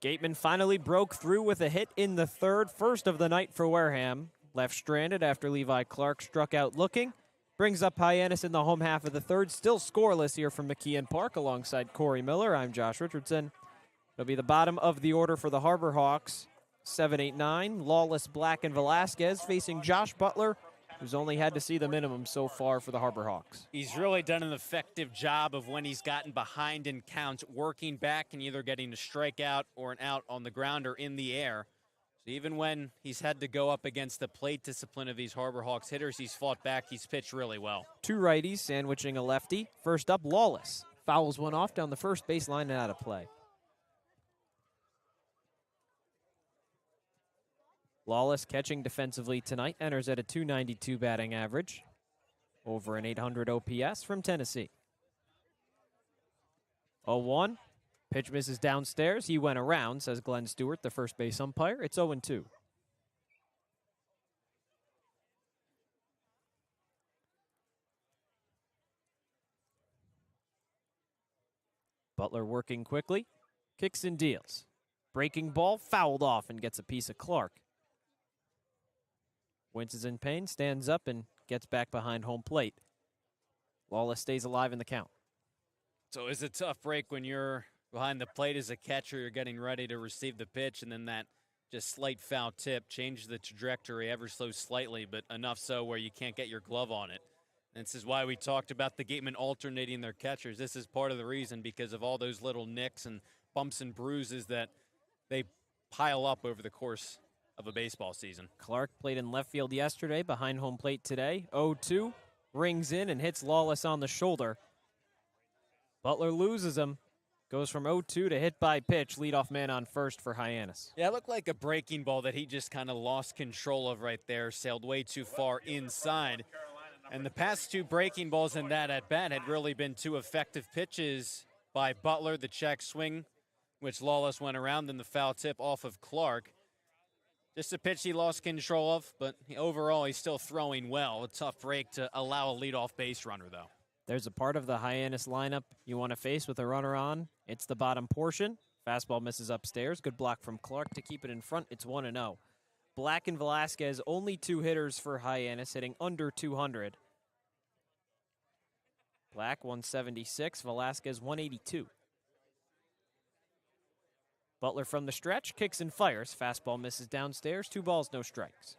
Gatemen finally broke through with a hit in the third, first of the night for Wareham. Left stranded after Levi Clark struck out looking. Brings up Hyannis in the home half of the third. Still scoreless here from McKeon Park alongside Cory Miller. I'm Josh Richardson. It'll be the bottom of the order for the Harbor Hawks. 7-8-9. Lawless, Black, and Velasquez facing Josh Butler, who's only had to see the minimum so far for the Harbor Hawks. He's really done an effective job of when he's gotten behind in counts, working back and either getting a strikeout or an out on the ground or in the air. So even when he's had to go up against the plate discipline of these Harbor Hawks hitters, he's fought back, he's pitched really well. Two righties sandwiching a lefty. First up, Lawless. Fouls one off down the first baseline and out of play. Lawless catching defensively tonight, enters at a .292 batting average, over an .800 OPS from Tennessee. 0-1, pitch misses downstairs. He went around, says Glenn Stewart, the first base umpire. It's 0-2. Butler working quickly, kicks and deals. Breaking ball, fouled off and gets a piece of Clark. Wentz is in pain, stands up, and gets back behind home plate. Lawless stays alive in the count. So it's a tough break when you're behind the plate as a catcher. You're getting ready to receive the pitch, and then that just slight foul tip changes the trajectory ever so slightly, but enough so where you can't get your glove on it. And this is why we talked about the Gatemen alternating their catchers. This is part of the reason, because of all those little nicks and bumps and bruises that they pile up over the course of a baseball season. Clark played in left field yesterday, behind home plate today. 0-2, rings in and hits Lawless on the shoulder. Butler loses him. Goes from 0-2 to hit by pitch. Leadoff man on first for Hyannis. Yeah, it looked like a breaking ball that he just kind of lost control of right there. Sailed way too far inside. And the past two breaking balls in that at-bat had really been two effective pitches by Butler. The check swing, which Lawless went around, and the foul tip off of Clark. Just a pitch he lost control of, but overall he's still throwing well. A tough break to allow a leadoff base runner, though. There's a part of the Hyannis lineup you want to face with a runner on. It's the bottom portion. Fastball misses upstairs. Good block from Clark to keep it in front. It's 1-0. Black and Velasquez, only two hitters for Hyannis, hitting under 200. Black, 176. Velasquez, 182. Butler from the stretch, kicks and fires. Fastball misses downstairs. 2 balls, no strikes.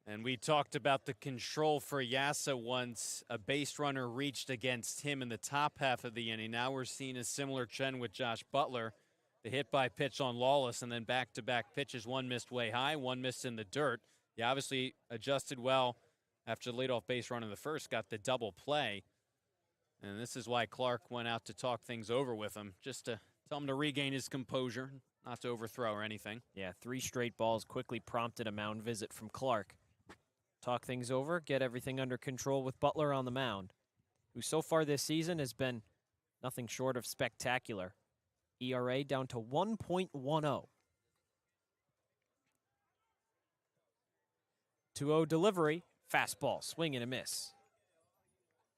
And we talked about the control for Yassa once a base runner reached against him in the top half of the inning. Now we're seeing a similar trend with Josh Butler. The hit by pitch on Lawless, and then back-to-back pitches. One missed way high, one missed in the dirt. He obviously adjusted well after the leadoff base run in the first, got the double play. And this is why Clark went out to talk things over with him, just to tell him to regain his composure, not to overthrow or anything. Yeah, 3 straight balls quickly prompted a mound visit from Clark. Talk things over, get everything under control with Butler on the mound, who so far this season has been nothing short of spectacular. ERA down to 1.10. 2-0 delivery, fastball, swing and a miss.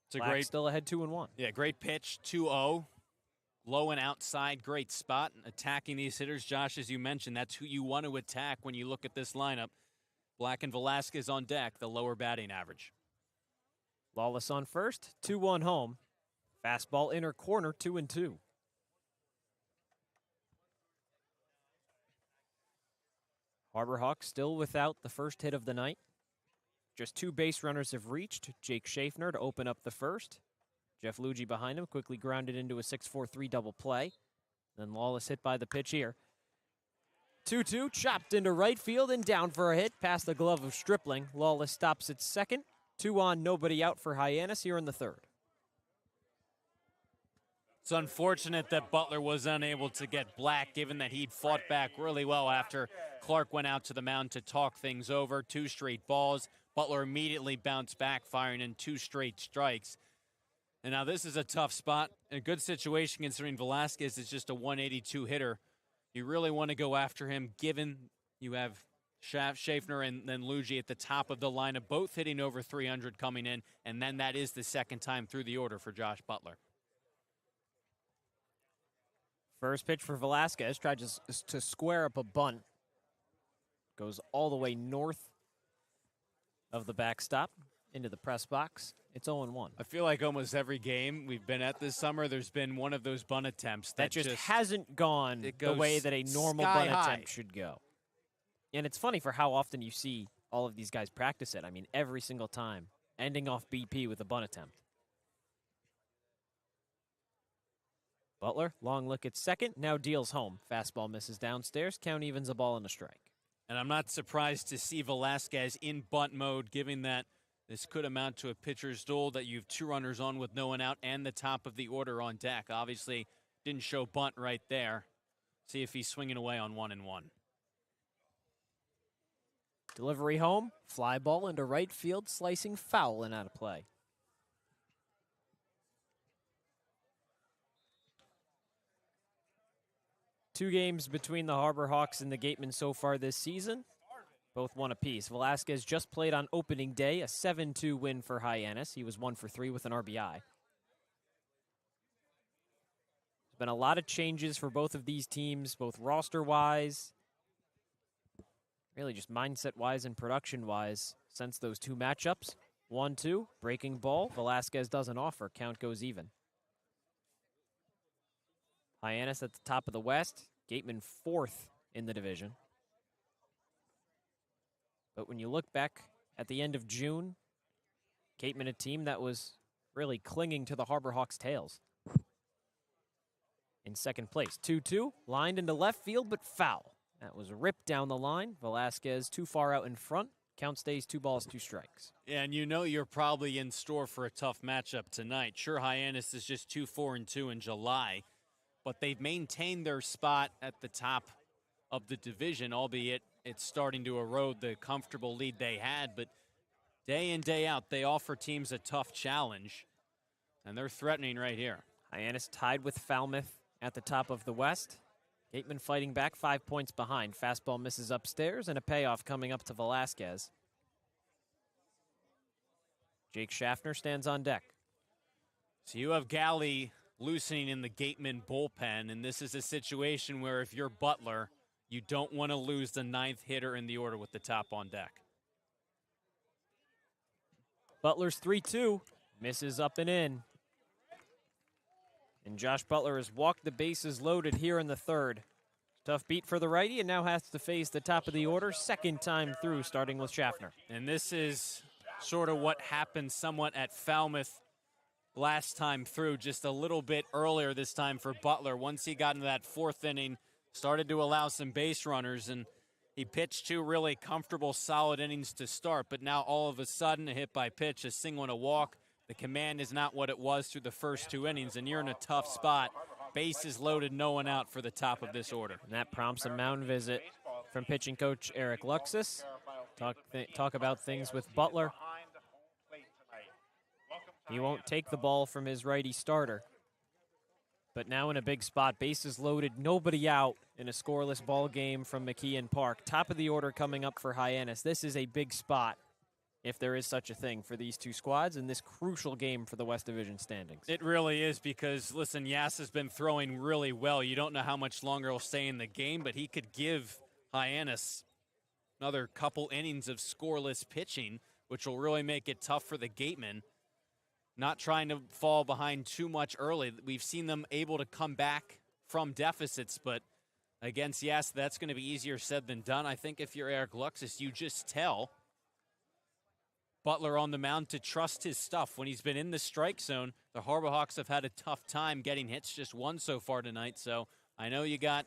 It's a Black great, still ahead 2-1. Yeah, great pitch, 2-0. Low and outside, great spot. Attacking these hitters, Josh, as you mentioned, that's who you want to attack when you look at this lineup. Black and Velasquez on deck, the lower batting average. Lawless on first, 2-1 home. Fastball inner corner, 2-2. Harbor Hawks still without the first hit of the night. Just 2 base runners have reached. Jake Schaffner to open up the first. Jeff Luigi behind him, quickly grounded into a 6-4-3 double play. Then Lawless hit by the pitch here. 2-2, chopped into right field and down for a hit past the glove of Stripling. Lawless stops at second. 2 on, nobody out for Hyannis here in the third. It's unfortunate that Butler was unable to get Black, given that he'd fought back really well after Clark went out to the mound to talk things over. 2 straight balls. Butler immediately bounced back, firing in 2 straight strikes. And now this is a tough spot. A good situation considering Velasquez is just a 182 hitter. You really want to go after him, given you have Schaffner and then Luigi at the top of the lineup, both hitting over 300 coming in, and then that is the second time through the order for Josh Butler. First pitch for Velasquez, tried to square up a bunt. Goes all the way north of the backstop into the press box. It's 0-1. I feel like almost every game we've been at this summer, there's been one of those bunt attempts that just hasn't gone the way that a normal bunt attempt should go. And it's funny for how often you see all of these guys practice it. I mean, every single time, ending off BP with a bunt attempt. Butler, long look at second, now deals home. Fastball misses downstairs, count evens a ball and a strike. And I'm not surprised to see Velasquez in bunt mode, given that this could amount to a pitcher's duel, that you have 2 runners on with no one out and the top of the order on deck. Obviously, didn't show bunt right there. See if he's swinging away on 1-1. Delivery home, fly ball into right field, slicing foul and out of play. Two games between the Harbor Hawks and the Gatemen so far this season. Both one apiece. Velasquez just played on opening day, a 7-2 win for Hyannis. He was 1 for 3 with an RBI. There's been a lot of changes for both of these teams, both roster-wise, really just mindset-wise and production-wise, since those 2 matchups. 1-2, breaking ball. Velasquez doesn't offer. Count goes even. Hyannis at the top of the West. Gatemen 4th in the division. But when you look back at the end of June, Gatemen a team that was really clinging to the Harbor Hawks' tails. In second place, 2-2, lined into left field, but foul. That was ripped down the line. Velasquez too far out in front. Count stays 2 balls, 2 strikes. Yeah, and you know you're probably in store for a tough matchup tonight. Sure, Hyannis is just 2-4-2 in July, but they've maintained their spot at the top of the division, albeit it's starting to erode the comfortable lead they had. But day in, day out, they offer teams a tough challenge, and they're threatening right here. Hyannis tied with Falmouth at the top of the West. Gatemen fighting back 5 points behind. Fastball misses upstairs, and a payoff coming up to Velasquez. Jake Schaffner stands on deck. So you have Galley loosening in the Gatemen bullpen, and this is a situation where if you're Butler, you don't want to lose the 9th hitter in the order with the top on deck. Butler's 3-2, misses up and in. And Josh Butler has walked the bases loaded here in the third. Tough beat for the righty, and now has to face the top of the order, second time through, starting with Schaffner. And this is sort of what happened somewhat at Falmouth last time through, just a little bit earlier this time for Butler. Once he got into that 4th inning, started to allow some base runners, and he pitched 2 really comfortable, solid innings to start. But now all of a sudden, a hit by pitch, a single and a walk. The command is not what it was through the first 2 innings, and you're in a tough spot. Bases loaded, no one out for the top of this order. And that prompts a mound visit from pitching coach Eric Luxus. Talk about things with Butler. He won't take the ball from his righty starter. But now in a big spot, bases loaded, nobody out in a scoreless ball game from McKeon Park. Top of the order coming up for Hyannis. This is a big spot if there is such a thing for these two squads in this crucial game for the West Division standings. It really is because, listen, Yass has been throwing really well. You don't know how much longer he'll stay in the game, but he could give Hyannis another couple innings of scoreless pitching, which will really make it tough for the Gatemen. Not trying to fall behind too much early. We've seen them able to come back from deficits, but against Yass, that's going to be easier said than done. I think if you're Eric Luxus, you just tell Butler on the mound to trust his stuff. When he's been in the strike zone, the Harbor Hawks have had a tough time getting hits, just one so far tonight. So I know you got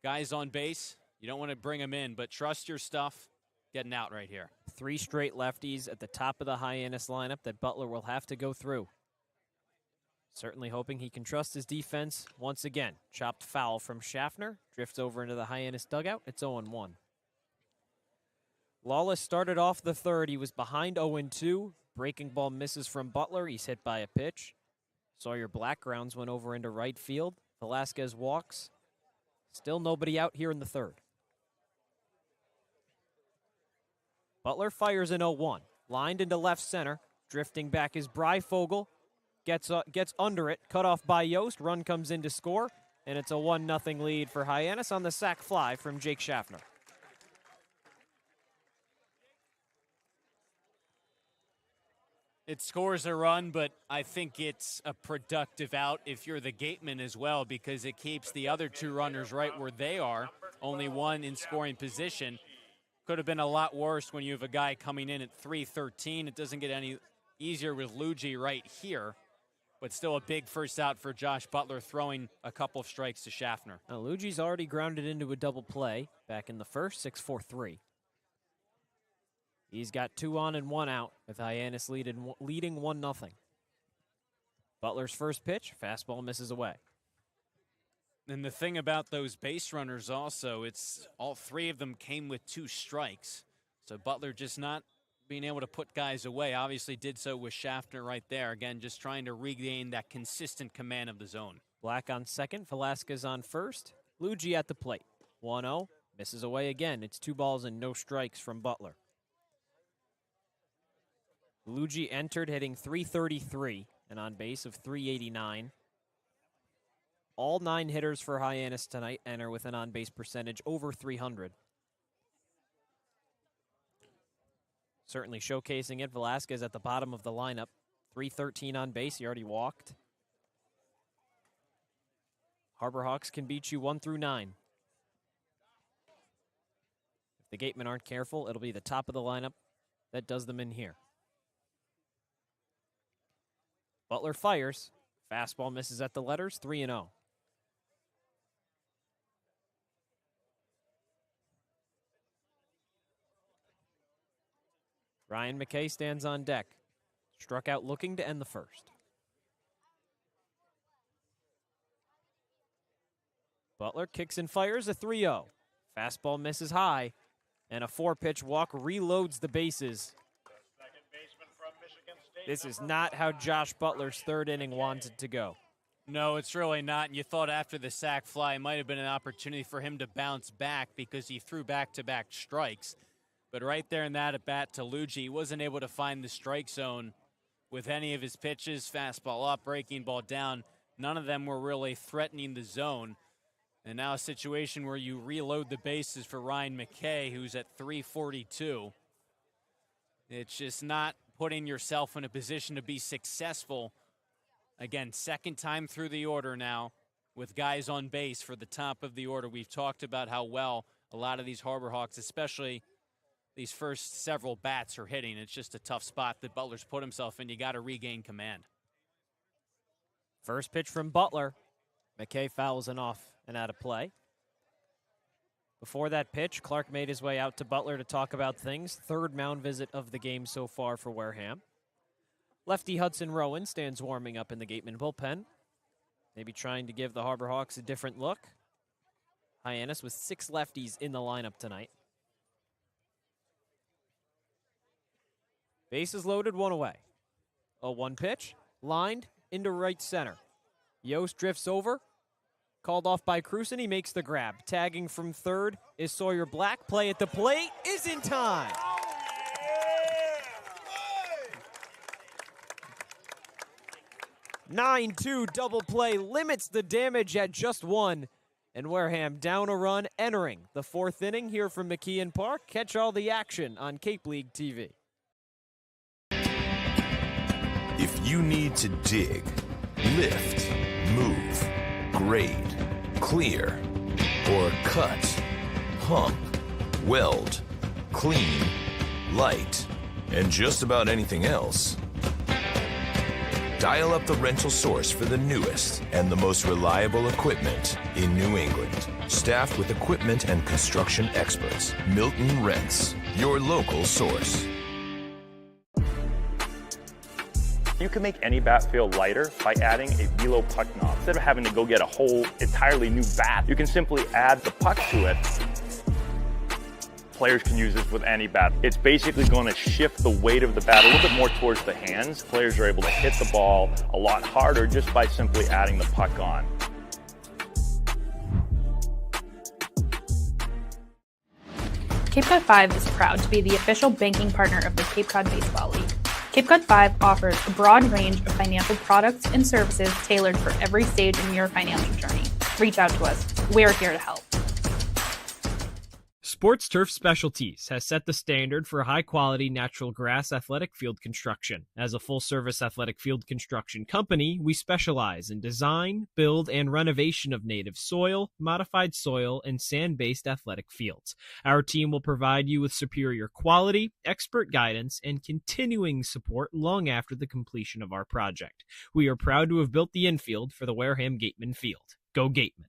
guys on base. You don't want to bring them in, but trust your stuff. Getting out right here. 3 straight lefties at the top of the Hyannis lineup that Butler will have to go through. Certainly hoping he can trust his defense once again. Chopped foul from Schaffner. Drifts over into the Hyannis dugout. It's 0-1. Lawless started off the third. He was behind 0-2. Breaking ball misses from Butler. He's hit by a pitch. Sawyer Black grounds went over into right field. Velasquez walks. Still nobody out here in the third. Butler fires in 0-1. Lined into left center. Drifting back is Breifogel. Gets under it. Cut off by Yost. Run comes in to score. And it's a 1-0 lead for Hyannis on the sac fly from Jake Schaffner. It scores a run, but I think it's a productive out if you're the Gatemen as well, because it keeps the other 2 runners right where they are. Only one in scoring position. Could have been a lot worse when you have a guy coming in at 3-13. It doesn't get any easier with Luigi right here, but still a big first out for Josh Butler, throwing a couple of strikes to Schaffner. Now, Luigi's already grounded into a double play back in the first, 6-4-3. He's got 2 on and 1 out with Hyannis leading 1-0. Butler's first pitch, fastball misses away. And the thing about those base runners also, it's all 3 of them came with 2 strikes. So Butler just not being able to put guys away. Obviously did so with Schaffner right there. Again, just trying to regain that consistent command of the zone. Black on second, Velasquez on first. Luigi at the plate. 1-0, misses away again. It's 2 balls and no strikes from Butler. Luigi entered hitting .333 and on base of .389. All 9 hitters for Hyannis tonight enter with an on-base percentage over 300. Certainly showcasing it. Velasquez at the bottom of the lineup. .313 on base. He already walked. Harbor Hawks can beat you 1 through 9. If the Gatemen aren't careful, it'll be the top of the lineup that does them in here. Butler fires. Fastball misses at the letters, 3-0. Ryan McKay stands on deck. Struck out looking to end the first. Butler kicks and fires a 3-0. Fastball misses high, and a 4-pitch walk reloads the bases. This is not how Josh Butler's third inning wanted to go. No, it's really not. And you thought after the sac fly, it might have been an opportunity for him to bounce back because he threw back-to-back strikes. But right there in that at-bat to Luigi, he wasn't able to find the strike zone with any of his pitches. Fastball up, breaking ball down. None of them were really threatening the zone. And now a situation where you reload the bases for Ryan McKay, who's at .342. It's just not putting yourself in a position to be successful. Again, second time through the order now with guys on base for the top of the order. We've talked about how well a lot of these Harbor Hawks, especially these first several bats, are hitting. It's just a tough spot that Butler's put himself in. You got to regain command. First pitch from Butler. McKay fouls it off and out of play. Before that pitch, Clark made his way out to Butler to talk about things. Third mound visit of the game so far for Wareham. Lefty Hudson Rowan stands warming up in the Gatemen bullpen. Maybe trying to give the Harbor Hawks a different look. Hyannis with 6 lefties in the lineup tonight. Bases loaded, 1 away. A 1 pitch, lined into right center. Yost drifts over. Called off by Cruson, he makes the grab. Tagging from third is Sawyer Black. Play at the plate is in time. 9-2 double play limits the damage at just 1. And Wareham down a run entering the 4th inning here from McKeon Park. Catch all the action on Cape League TV. If you need to dig, lift, move, grade, clear, or cut, pump, weld, clean, light, and just about anything else, dial up the rental source for the newest and the most reliable equipment in New England. Staffed with equipment and construction experts. Milton Rents, your local source. You can make any bat feel lighter by adding a velo puck knob. Instead of having to go get a whole entirely new bat, you can simply add the puck to it. Players can use this with any bat. It's basically going to shift the weight of the bat a little bit more towards the hands. Players are able to hit the ball a lot harder just by simply adding the puck on. Cape Cod 5 is proud to be the official banking partner of the Cape Cod Baseball League. Cape Cod 5 offers a broad range of financial products and services tailored for every stage in your financial journey. Reach out to us. We're here to help. Sports Turf Specialties has set the standard for high-quality natural grass athletic field construction. As a full-service athletic field construction company, we specialize in design, build, and renovation of native soil, modified soil, and sand-based athletic fields. Our team will provide you with superior quality, expert guidance, and continuing support long after the completion of our project. We are proud to have built the infield for the Wareham Gatemen field. Go Gatemen!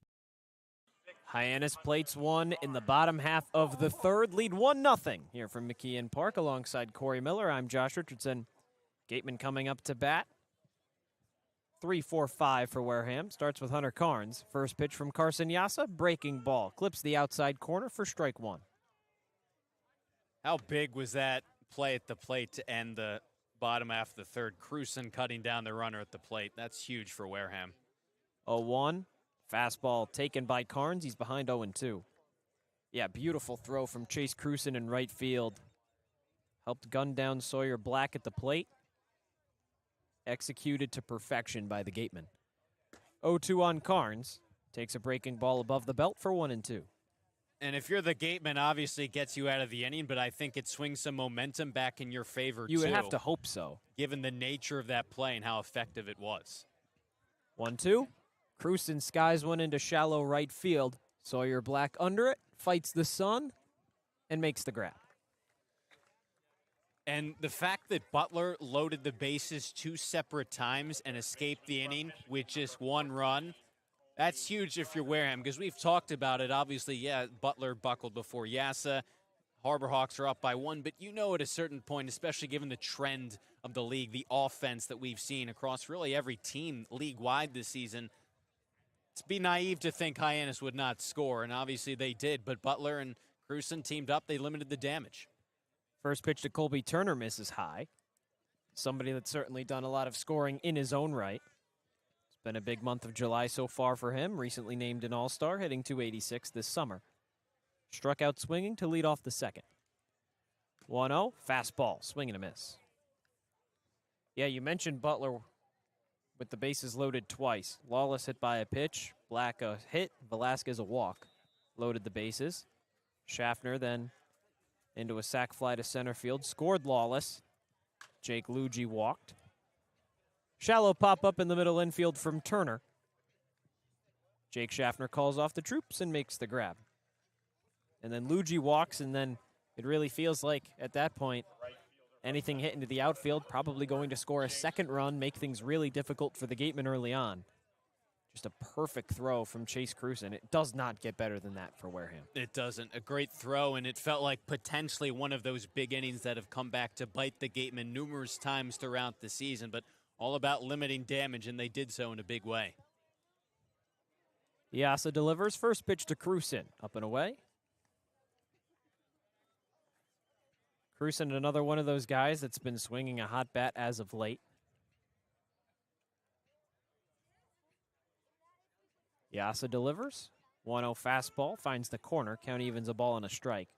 Hyannis plates one in the bottom half of the 3rd, lead 1-0 here from McKeon Park alongside Cory Miller. I'm Josh Richardson. Gateman coming up to bat. 3-4-5 for Wareham. Starts with Hunter Carnes. First pitch from Carson Yassa. Breaking ball. Clips the outside corner for strike 1. How big was that play at the plate to end the bottom half of the 3rd? Cruson cutting down the runner at the plate. That's huge for Wareham. 0-1. Fastball taken by Carnes. He's behind 0-2. Yeah, beautiful throw from Chase Cruson in right field. Helped gun down Sawyer Black at the plate. Executed to perfection by the Gatemen. 0-2 on Carnes. Takes a breaking ball above the belt for 1-2. And if you're the Gateman, obviously it gets you out of the inning, but I think it swings some momentum back in your favor, You would have to hope so. Given the nature of that play and how effective it was. 1-2. Cruson skies one into shallow right field. Sawyer Black under it, fights the sun, and makes the grab. And the fact that Butler loaded the bases 2 separate times and escaped the inning with just 1 run, that's huge if you're Wareham, because we've talked about it. Obviously, yeah, Butler buckled before Yassa. Harbor Hawks are up by 1, but you know at a certain point, especially given the trend of the league, the offense that we've seen across really every team league-wide this season, it'd be naive to think Hyannis would not score, and obviously they did, but Butler and Cruson teamed up. They limited the damage. First pitch to Colby Turner misses high. Somebody that's certainly done a lot of scoring in his own right. It's been a big month of July so far for him. Recently named an All-Star, hitting .286 this summer. Struck out swinging to lead off the 2nd. 1-0, fastball, swing and a miss. Yeah, you mentioned Butler with the bases loaded twice. Lawless hit by a pitch, Black a hit, Velasquez a walk. Loaded the bases. Schaffner then into a sac fly to center field. Scored Lawless. Jake Luigi walked. Shallow pop-up in the middle infield from Turner. Jake Schaffner calls off the troops and makes the grab. And then Luigi walks, and then it really feels like, at that point, anything hit into the outfield, probably going to score a 2nd run, make things really difficult for the Gatemen early on. Just a perfect throw from Chase Cruson. It does not get better than that for Wareham. It doesn't. A great throw, and it felt like potentially one of those big innings that have come back to bite the Gatemen numerous times throughout the season, but all about limiting damage, and they did so in a big way. Yassa delivers. First pitch to Cruson. Up and away. Cruson, another one of those guys that's been swinging a hot bat as of late. Yassa delivers. 1-0 fastball, finds the corner. Count evens a ball and a strike.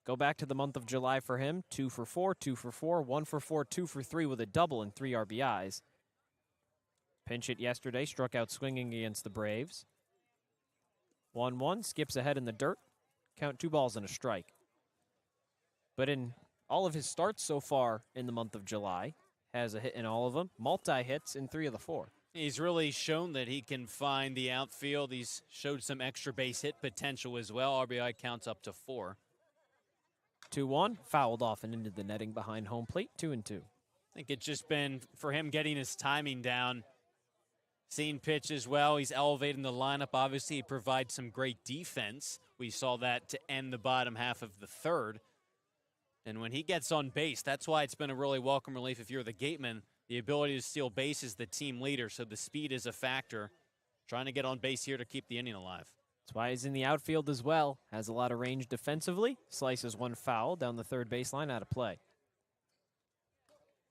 Go back to the month of July for him. 2 for 4, 2 for 4, 1 for 4, 2 for 3 with a double and 3 RBIs. Pinch hit yesterday, struck out swinging against the Braves. 1-1, skips ahead in the dirt. Count 2 balls and a strike. But in all of his starts so far in the month of July, has a hit in all of them, multi-hits in 3 of the 4. He's really shown that he can find the outfield. He's showed some extra base hit potential as well. RBI counts up to 4. 2-1, fouled off and into the netting behind home plate, 2-2. I think it's just been for him getting his timing down. Seeing pitch as well. He's elevating the lineup. Obviously, he provides some great defense. We saw that to end the bottom half of the third. And when he gets on base, that's why it's been a really welcome relief if you're the Gatemen. The ability to steal base is the team leader, so the speed is a factor. Trying to get on base here to keep the inning alive. That's why he's in the outfield as well. Has a lot of range defensively. Slices one foul down the third baseline out of play.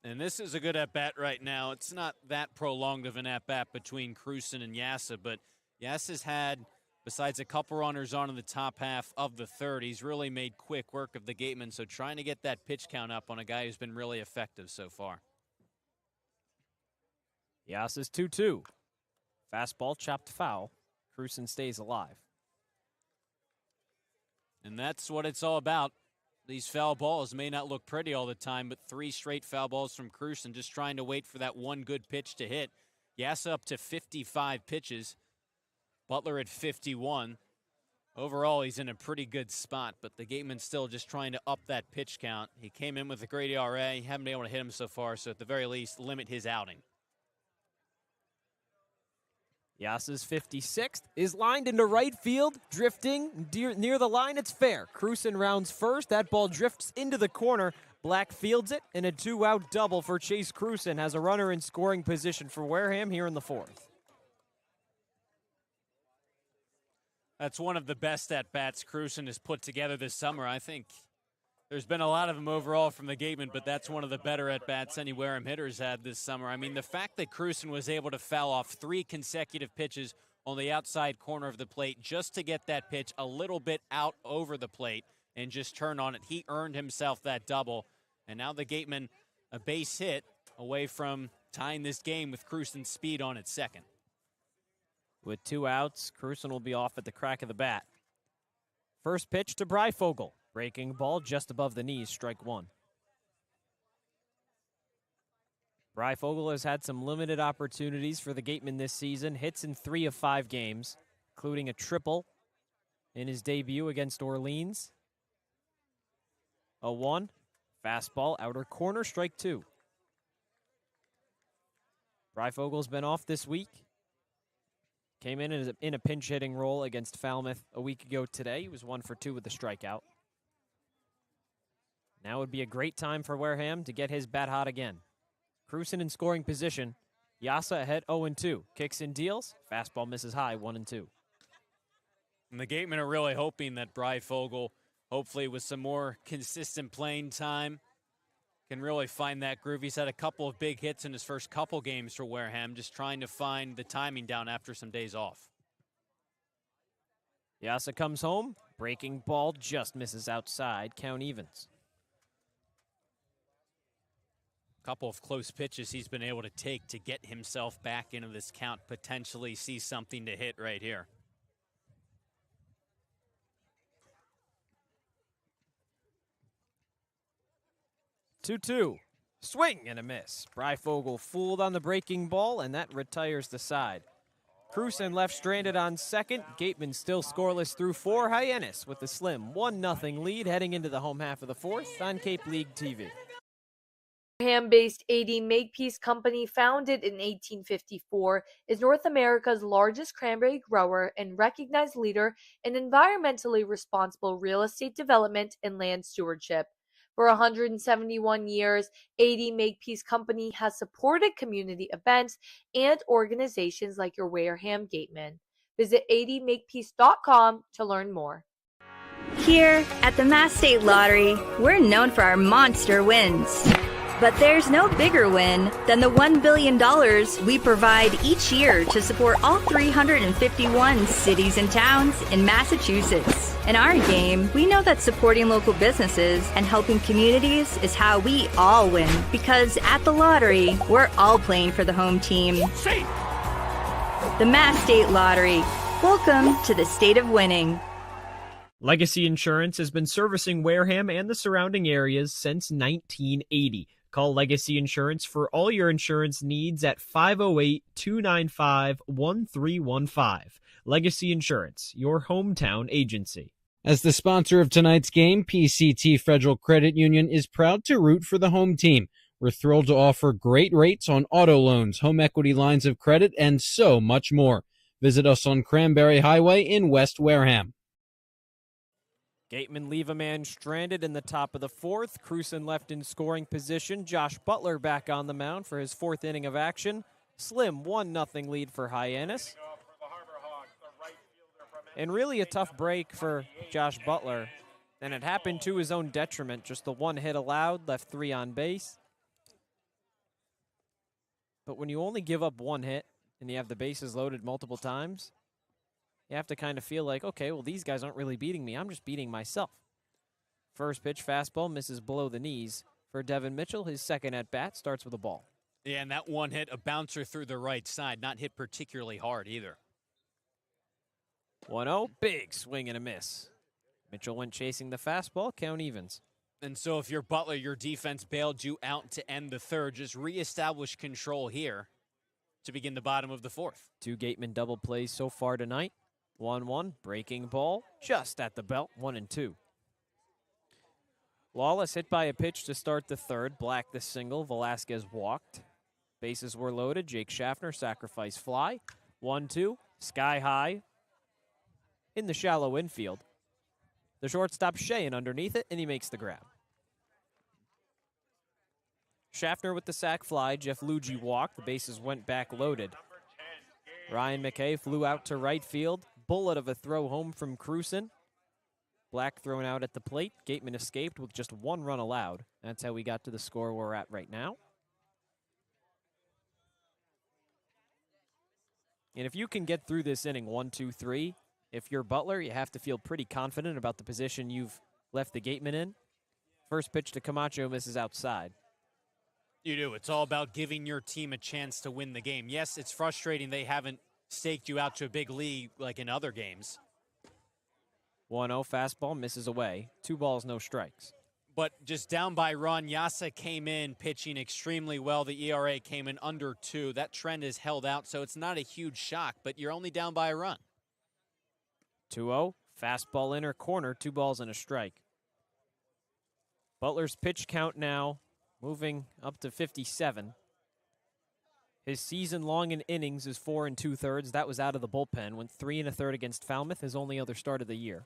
And this is a good at-bat right now. It's not that prolonged of an at-bat between Cruson and Yassa, but Yassa's had, besides a couple runners on in the top half of the third, he's really made quick work of the Gatemen, so trying to get that pitch count up on a guy who's been really effective so far. Yassa's 2-2. Fastball chopped foul. Cruson stays alive. And that's what it's all about. These foul balls may not look pretty all the time, but 3 straight foul balls from Cruson, just trying to wait for that one good pitch to hit. Yassa up to 55 pitches. Butler at 51. Overall, he's in a pretty good spot, but the Gatemen still just trying to up that pitch count. He came in with a great ERA. Haven't been able to hit him so far, so at the very least, limit his outing. Yassa's 56th is lined into right field, drifting near the line. It's fair. Cruson rounds first. That ball drifts into the corner. Black fields it, and a 2-out double for Chase Cruson has a runner in scoring position for Wareham here in the 4th. That's one of the best at-bats Cruson has put together this summer. I think there's been a lot of them overall from the Gatemen, but that's one of the better at-bats any Wareham hitters had this summer. I mean, the fact that Cruson was able to foul off 3 consecutive pitches on the outside corner of the plate just to get that pitch a little bit out over the plate and just turn on it, he earned himself that double. And now the Gatemen a base hit away from tying this game with Cruson's speed on its second. With 2 outs, Cruson will be off at the crack of the bat. First pitch to Breyfogle. Breaking ball just above the knees, strike 1. Breyfogle has had some limited opportunities for the Gatemen this season. Hits in 3 of 5 games, including a triple in his debut against Orleans. 0-1. Fastball, outer corner, strike 2. Breyfogle's been off this week. Came in a pinch-hitting role against Falmouth a week ago today. He was 1 for 2 with a strikeout. Now would be a great time for Wareham to get his bat hot again. Cruson in scoring position. Yassa ahead 0-2. Kicks and deals. Fastball misses high, 1-2. And the Gatemen are really hoping that Breyfogle, hopefully with some more consistent playing time, can really find that groove. He's had a couple of big hits in his first couple games for Wareham, just trying to find the timing down after some days off. Yassa comes home. Breaking ball just misses outside. Count evens. Couple of close pitches he's been able to take to get himself back into this count, potentially see something to hit right here. Two. Swing and a miss. Breyfogle fooled on the breaking ball, and that retires the side. Cruson left stranded on second. Gatemen still scoreless through 4. Hyannis with a slim 1-0 lead heading into the home half of the 4th on Cape League TV. Wareham-based AD Makepeace Company, founded in 1854, is North America's largest cranberry grower and recognized leader in environmentally responsible real estate development and land stewardship. For 171 years, AD Makepeace Company has supported community events and organizations like your Wareham Gatemen. Visit admakepeace.com to learn more. Here at the Mass State Lottery, we're known for our monster wins. But there's no bigger win than the $1 billion we provide each year to support all 351 cities and towns in Massachusetts. In our game, we know that supporting local businesses and helping communities is how we all win. Because at the lottery, we're all playing for the home team. Safe! The Mass State Lottery. Welcome to the state of winning. Legacy Insurance has been servicing Wareham and the surrounding areas since 1980. Call Legacy Insurance for all your insurance needs at 508-295-1315. Legacy Insurance, your hometown agency. As the sponsor of tonight's game, PCT Federal Credit Union is proud to root for the home team. We're thrilled to offer great rates on auto loans, home equity lines of credit, and so much more. Visit us on Cranberry Highway in West Wareham. Gatemen leave a man stranded in the top of the fourth. Cruson left in scoring position. Josh Butler back on the mound for his fourth inning of action. Slim 1-0 lead for Hyannis. And really a tough break for Josh Butler. And it happened to his own detriment. Just the one hit allowed, left 3 on base. But when you only give up one hit and you have the bases loaded multiple times, you have to kind of feel like, okay, well, these guys aren't really beating me. I'm just beating myself. First pitch, fastball, misses below the knees. For Devin Mitchell, his second at-bat starts with a ball. Yeah, and that one hit, a bouncer through the right side, not hit particularly hard either. 1-0, big swing and a miss. Mitchell went chasing the fastball, count evens. And so if you're Butler, your defense bailed you out to end the third. Just reestablish control here to begin the bottom of the fourth. 2 Gatemen double plays so far tonight. 1-1, breaking ball, just at the belt, 1-2. Lawless hit by a pitch to start the third. Black the single, Velasquez walked. Bases were loaded, Jake Schaffner sacrifice fly. 1-2, sky high in the shallow infield. The shortstop Sheehan underneath it, and he makes the grab. Schaffner with the sac fly, Jeff Luigi walked. The bases went back loaded. Ryan McKay flew out to right field. Bullet of a throw home from Cruson. Black thrown out at the plate. Gateman escaped with just 1 run allowed. That's how we got to the score we're at right now. And if you can get through this inning 1-2-3, if you're Butler, you have to feel pretty confident about the position you've left the Gatemen in. First pitch to Camacho misses outside. You do. It's all about giving your team a chance to win the game. Yes, it's frustrating they haven't staked you out to a big lead like in other games. 1-0 fastball misses away. 2 balls, no strikes. But just down by run, Yasa came in pitching extremely well. The ERA came in under 2. That trend is held out, so it's not a huge shock, but you're only down by a run. 2-0, fastball inner corner, 2 balls and a strike. Butler's pitch count now moving up to 57. His season-long in innings is 4 2/3. That was out of the bullpen. Went 3 1/3 against Falmouth, his only other start of the year.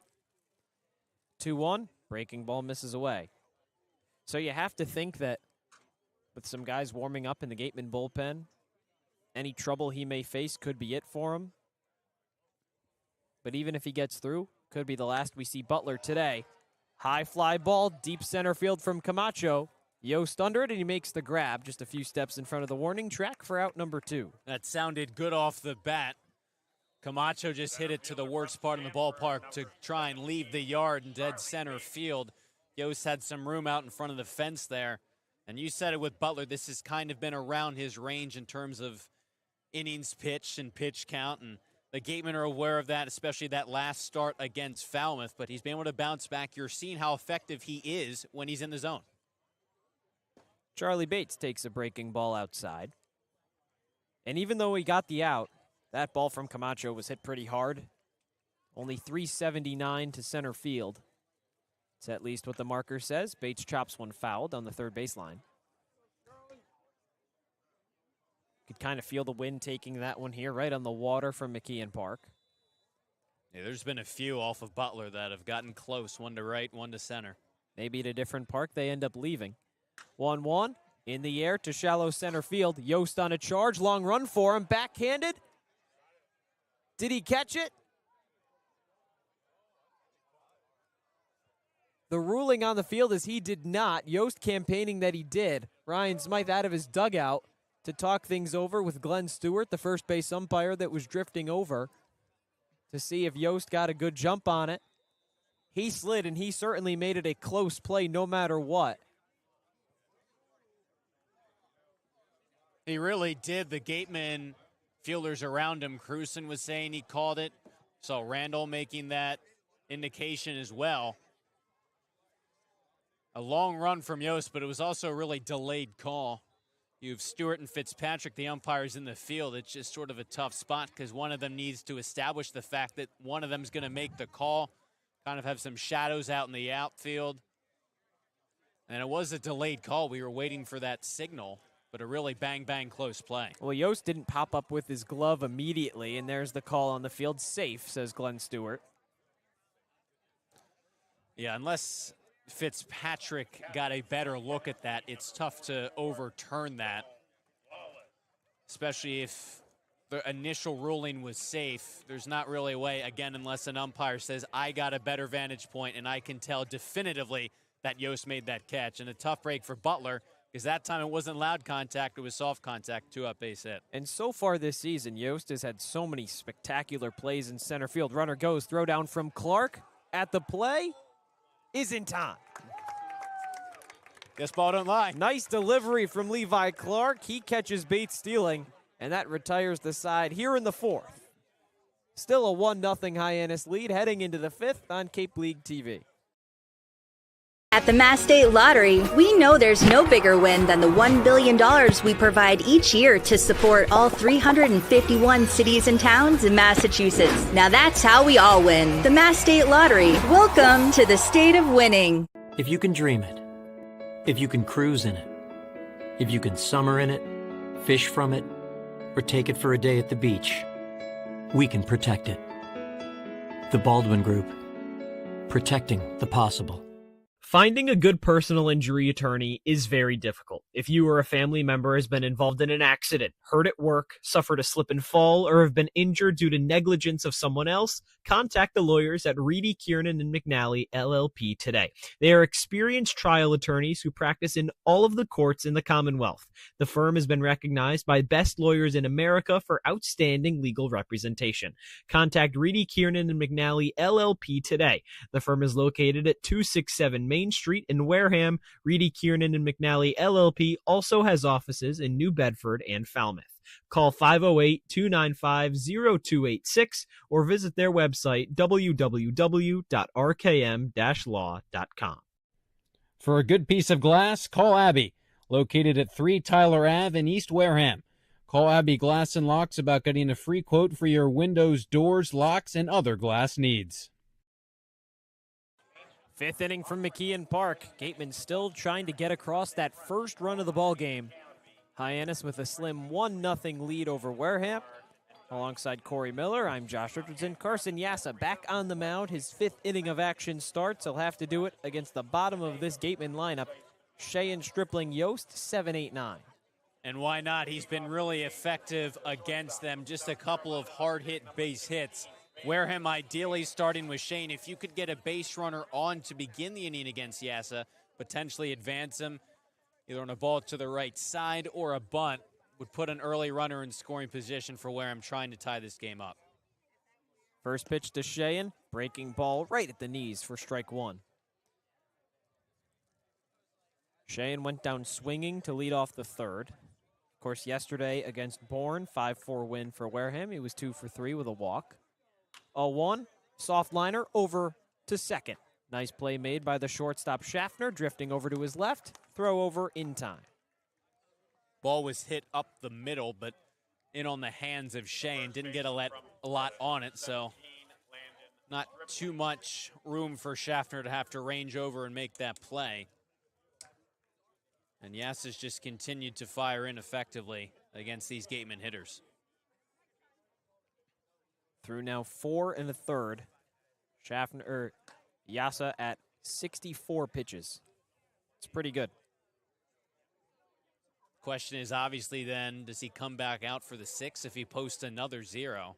2-1, breaking ball misses away. So you have to think that with some guys warming up in the Gateman bullpen, any trouble he may face could be it for him. But even if he gets through, could be the last we see Butler today. High fly ball, deep center field from Camacho. Yost under it, and he makes the grab just a few steps in front of the warning track for out number 2. That sounded good off the bat. Camacho just hit it to the worst part in the ballpark to try and leave the yard in dead center field. Yost had some room out in front of the fence there. And you said it with Butler, this has kind of been around his range in terms of innings pitched and pitch count. And the Gatemen are aware of that, especially that last start against Falmouth. But he's been able to bounce back. You're seeing how effective he is when he's in the zone. Charlie Bates takes a breaking ball outside. And even though he got the out, that ball from Camacho was hit pretty hard. Only 379 to center field. It's at least what the marker says. Bates chops one foul down the third baseline. Could kind of feel the wind taking that one here right on the water from McKeon Park. Yeah, there's been a few off of Butler that have gotten close, one to right, one to center. Maybe at a different park they end up leaving. 1-1 in the air to shallow center field. Yost on a charge. Long run for him. Backhanded. Did he catch it? The ruling on the field is he did not. Yost campaigning that he did. Ryan Smythe out of his dugout to talk things over with Glenn Stewart, the first base umpire that was drifting over to see if Yost got a good jump on it. He slid, and he certainly made it a close play no matter what. He really did. The Gatemen fielders around him. Cruson was saying he called it. So Randall making that indication as well. A long run from Yost, but it was also a really delayed call. You have Stewart and Fitzpatrick, the umpires in the field. It's just sort of a tough spot because one of them needs to establish the fact that one of them is going to make the call. Kind of have some shadows out in the outfield. And it was a delayed call. We were waiting for that signal, but a really bang close play. Well, Yost didn't pop up with his glove immediately, and there's the call on the field. Safe, says Glenn Stewart. Yeah, unless Fitzpatrick got a better look at that, it's tough to overturn that, especially if the initial ruling was safe. There's not really a way, again, unless an umpire says, I got a better vantage point and I can tell definitively that Yost made that catch. And a tough break for Butler, because that time it wasn't loud contact, it was soft contact, 2-out base hit. And so far this season, Yost has had so many spectacular plays in center field. Runner goes, throw down from Clark at the play. Is in time. Guess ball don't lie. Nice delivery from Levi Clark. He catches Bates stealing, and that retires the side here in the fourth. Still a 1-0 Hyannis lead heading into the fifth on Cape League TV. At the Mass State Lottery, we know there's no bigger win than the $1 billion we provide each year to support all 351 cities and towns in Massachusetts. Now that's how we all win. The Mass State Lottery. Welcome to the state of winning. If you can dream it, if you can cruise in it, if you can summer in it, fish from it, or take it for a day at the beach, we can protect it. The Baldwin Group. Protecting the possible. Finding a good personal injury attorney is very difficult. If you or a family member has been involved in an accident, hurt at work, suffered a slip and fall, or have been injured due to negligence of someone else, contact the lawyers at Reedy, Kiernan, and McNally, LLP today. They are experienced trial attorneys who practice in all of the courts in the Commonwealth. The firm has been recognized by Best Lawyers in America for outstanding legal representation. Contact Reedy, Kiernan, and McNally, LLP today. The firm is located at 267 Main Street in Wareham. Reedy, Kiernan, and McNally, LLP also has offices in New Bedford and Falmouth. Call 508-295-0286 or visit their website, www.rkm-law.com. For a good piece of glass, call Abby, located at 3 Tyler Ave in East Wareham. Call Abby Glass and Locks about getting a free quote for your windows, doors, locks, and other glass needs. Fifth inning from McKeon Park. Gatemen still trying to get across that first run of the ball game. Hyannis with a slim 1-0 lead over Wareham. Alongside Cory Miller, I'm Josh Richardson. Carson Yassa back on the mound. His fifth inning of action starts. He'll have to do it against the bottom of this Gateman lineup. Cheyenne Stripling Yost, 7-8-9. And why not? He's been really effective against them. Just a couple of hard-hit base hits. Wareham ideally starting with Shane. If you could get a base runner on to begin the inning against Yassa, potentially advance him either on a ball to the right side or a bunt, would put an early runner in scoring position for Wareham trying to tie this game up. First pitch to Cheyenne, breaking ball right at the knees for strike one. Cheyenne went down swinging to lead off the third. Of course, yesterday against Bourne, 5-4 win for Wareham. He was 2 for 3 with a walk. 0-1, soft liner over to second. Nice play made by the shortstop Schaffner, drifting over to his left. Throw over in time. Ball was hit up the middle, but in on the hands of Shane. Didn't get a lot on it, so not too much room for Schaffner to have to range over and make that play. And Yassa's just continued to fire in effectively against these Gatemen hitters. Through now 4 1/3. Yassa at 64 pitches. It's pretty good. Question is obviously then, does he come back out for the 6th if he posts another 0?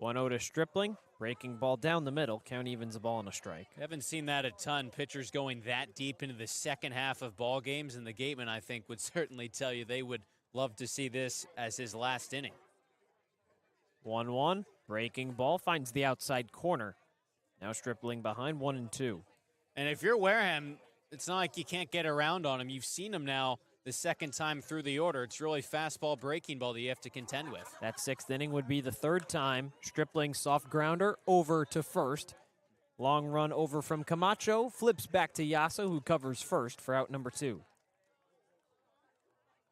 1-0 to Stripling. Breaking ball down the middle. Count evens a ball and a strike. Haven't seen that a ton. Pitchers going that deep into the second half of ball games, and the Gatemen, I think, would certainly tell you they would love to see this as his last inning. 1-1. Breaking ball finds the outside corner. Now Stripling behind 1-2. And if you're Wareham, it's not like you can't get around on him. You've seen him now the second time through the order. It's really fastball, breaking ball that you have to contend with. That sixth inning would be the third time. Stripling soft grounder over to first. Long run over from Camacho, flips back to Yasa, who covers first for out number 2.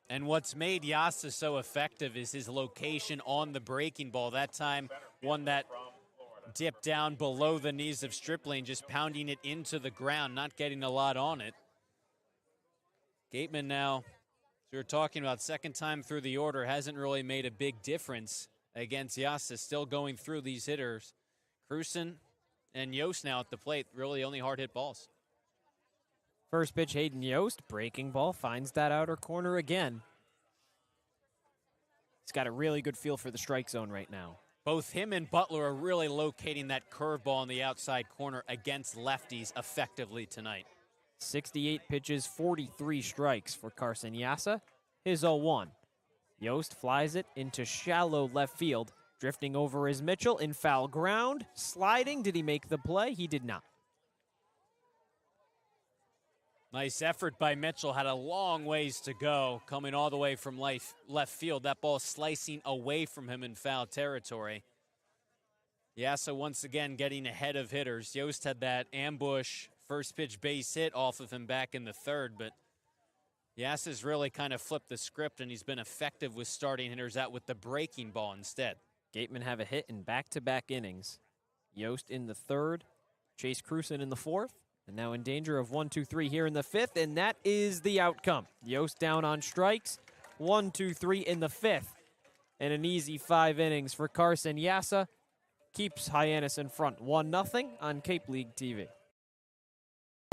And what's made Yasa so effective is his location on the breaking ball. That time, one that dipped down below the knees of Stripling, just pounding it into the ground, not getting a lot on it. Gatemen now, as we were talking about, second time through the order, hasn't really made a big difference against Yasa. Still going through these hitters. Cruson and Yost now at the plate, really only hard hit balls. First pitch, Hayden Yost, breaking ball, finds that outer corner again. He's got a really good feel for the strike zone right now. Both him and Butler are really locating that curveball on the outside corner against lefties effectively tonight. 68 pitches, 43 strikes for Carson Yasa. His 0-1. Yost flies it into shallow left field. Drifting over is Mitchell in foul ground. Sliding, did he make the play? He did not. Nice effort by Mitchell. Had a long ways to go, coming all the way from left field. That ball slicing away from him in foul territory. Yasa once again getting ahead of hitters. Yost had that ambush first pitch base hit off of him back in the third, but Yasa's really kind of flipped the script, and he's been effective with starting hitters out with the breaking ball instead. Gatemen have a hit in back-to-back innings. Yost in the third, Chase Cruson in the fourth, and now in danger of 1-2-3 here in the fifth, and that is the outcome. Yost down on strikes, 1-2-3 in the fifth, and an easy 5 innings for Carson Yasa. Keeps Hyannis in front, 1-0 on Cape League TV.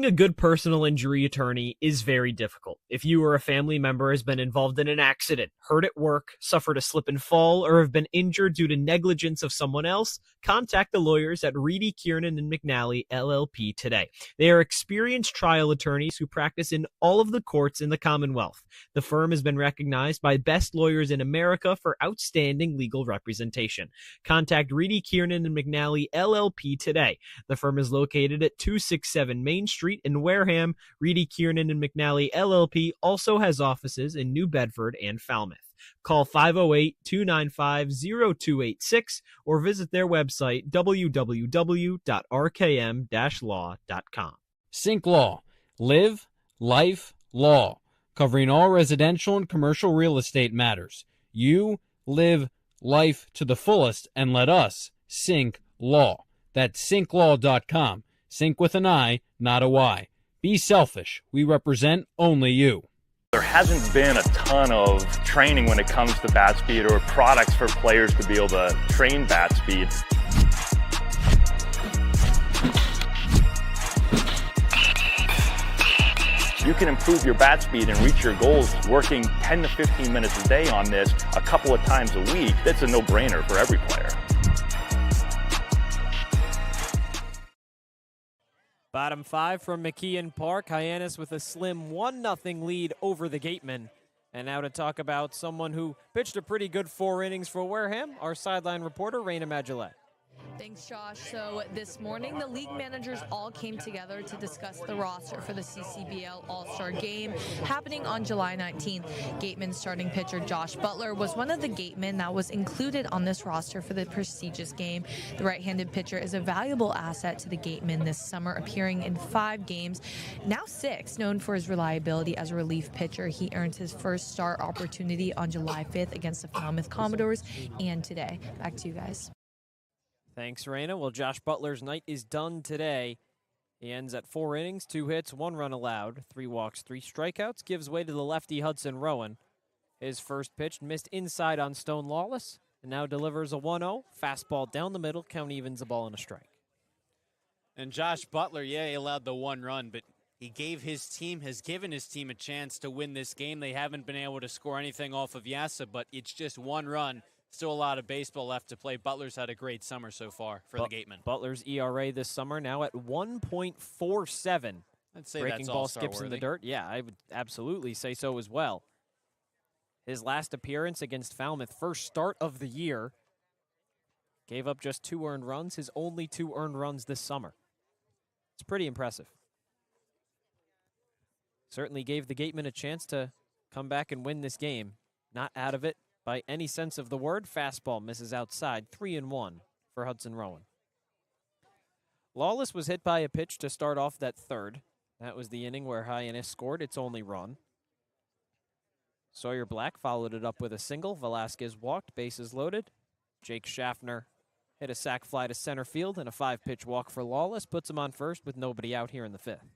A good personal injury attorney is very difficult. If you or a family member has been involved in an accident, hurt at work, suffered a slip and fall, or have been injured due to negligence of someone else, contact the lawyers at Reedy, Kiernan, and McNally, LLP today. They are experienced trial attorneys who practice in all of the courts in the Commonwealth. The firm has been recognized by Best Lawyers in America for outstanding legal representation. Contact Reedy, Kiernan, and McNally, LLP today. The firm is located at 267 Main Street in Wareham. Reedy, Kiernan, and McNally LLP also has offices in New Bedford and Falmouth. Call 508-295-0286 or visit their website www.rkm-law.com. Sync Law. Live, life, law. Covering all residential and commercial real estate matters. You live life to the fullest and let us Sync Law. That's synclaw.com. Sync with an I, not a Y. Be selfish. We represent only you. There hasn't been a ton of training when it comes to bat speed or products for players to be able to train bat speed. You can improve your bat speed and reach your goals working 10 to 15 minutes a day on this a couple of times a week. That's a no-brainer for every player. Bottom 5 from McKeon Park. Hyannis with a slim 1-0 lead over the Gatemen. And now to talk about someone who pitched a pretty good 4 innings for Wareham, our sideline reporter, Rayna Maggelet. Thanks, Josh. So this morning, the league managers all came together to discuss the roster for the CCBL All-Star Game happening on July 19th. Gateman starting pitcher Josh Butler was one of the Gatemen that was included on this roster for the prestigious game. The right-handed pitcher is a valuable asset to the Gatemen this summer, appearing in 5 games, now 6. Known for his reliability as a relief pitcher, he earned his first start opportunity on July 5th against the Falmouth Commodores and today. Back to you guys. Thanks, Rayna. Well, Josh Butler's night is done today. He ends at 4 innings, 2 hits, 1 run allowed, 3 walks, 3 strikeouts, gives way to the lefty Hudson Rowan. His first pitch missed inside on Stone Lawless, and now delivers a 1-0. Fastball down the middle, count evens a ball and a strike. And Josh Butler, yeah, he allowed the 1 run, but he has given his team a chance to win this game. They haven't been able to score anything off of Yasa, but it's just 1 run. Still a lot of baseball left to play. Butler's had a great summer so far for the Gatemen. Butler's ERA this summer now at 1.47. I'd say breaking that's ball skips in the dirt. Yeah, I would absolutely say so as well. His last appearance against Falmouth, first start of the year, gave up just 2 earned runs. His only 2 earned runs this summer. It's pretty impressive. Certainly gave the Gatemen a chance to come back and win this game. Not out of it by any sense of the word. Fastball misses outside. 3-1 for Hudson Rowan. Lawless was hit by a pitch to start off that third. That was the inning where Hyannis scored its only run. Sawyer Black followed it up with a single. Velasquez walked, bases loaded. Jake Schaffner hit a sac fly to center field, and a 5-pitch walk for Lawless puts him on first with nobody out here in the 5th.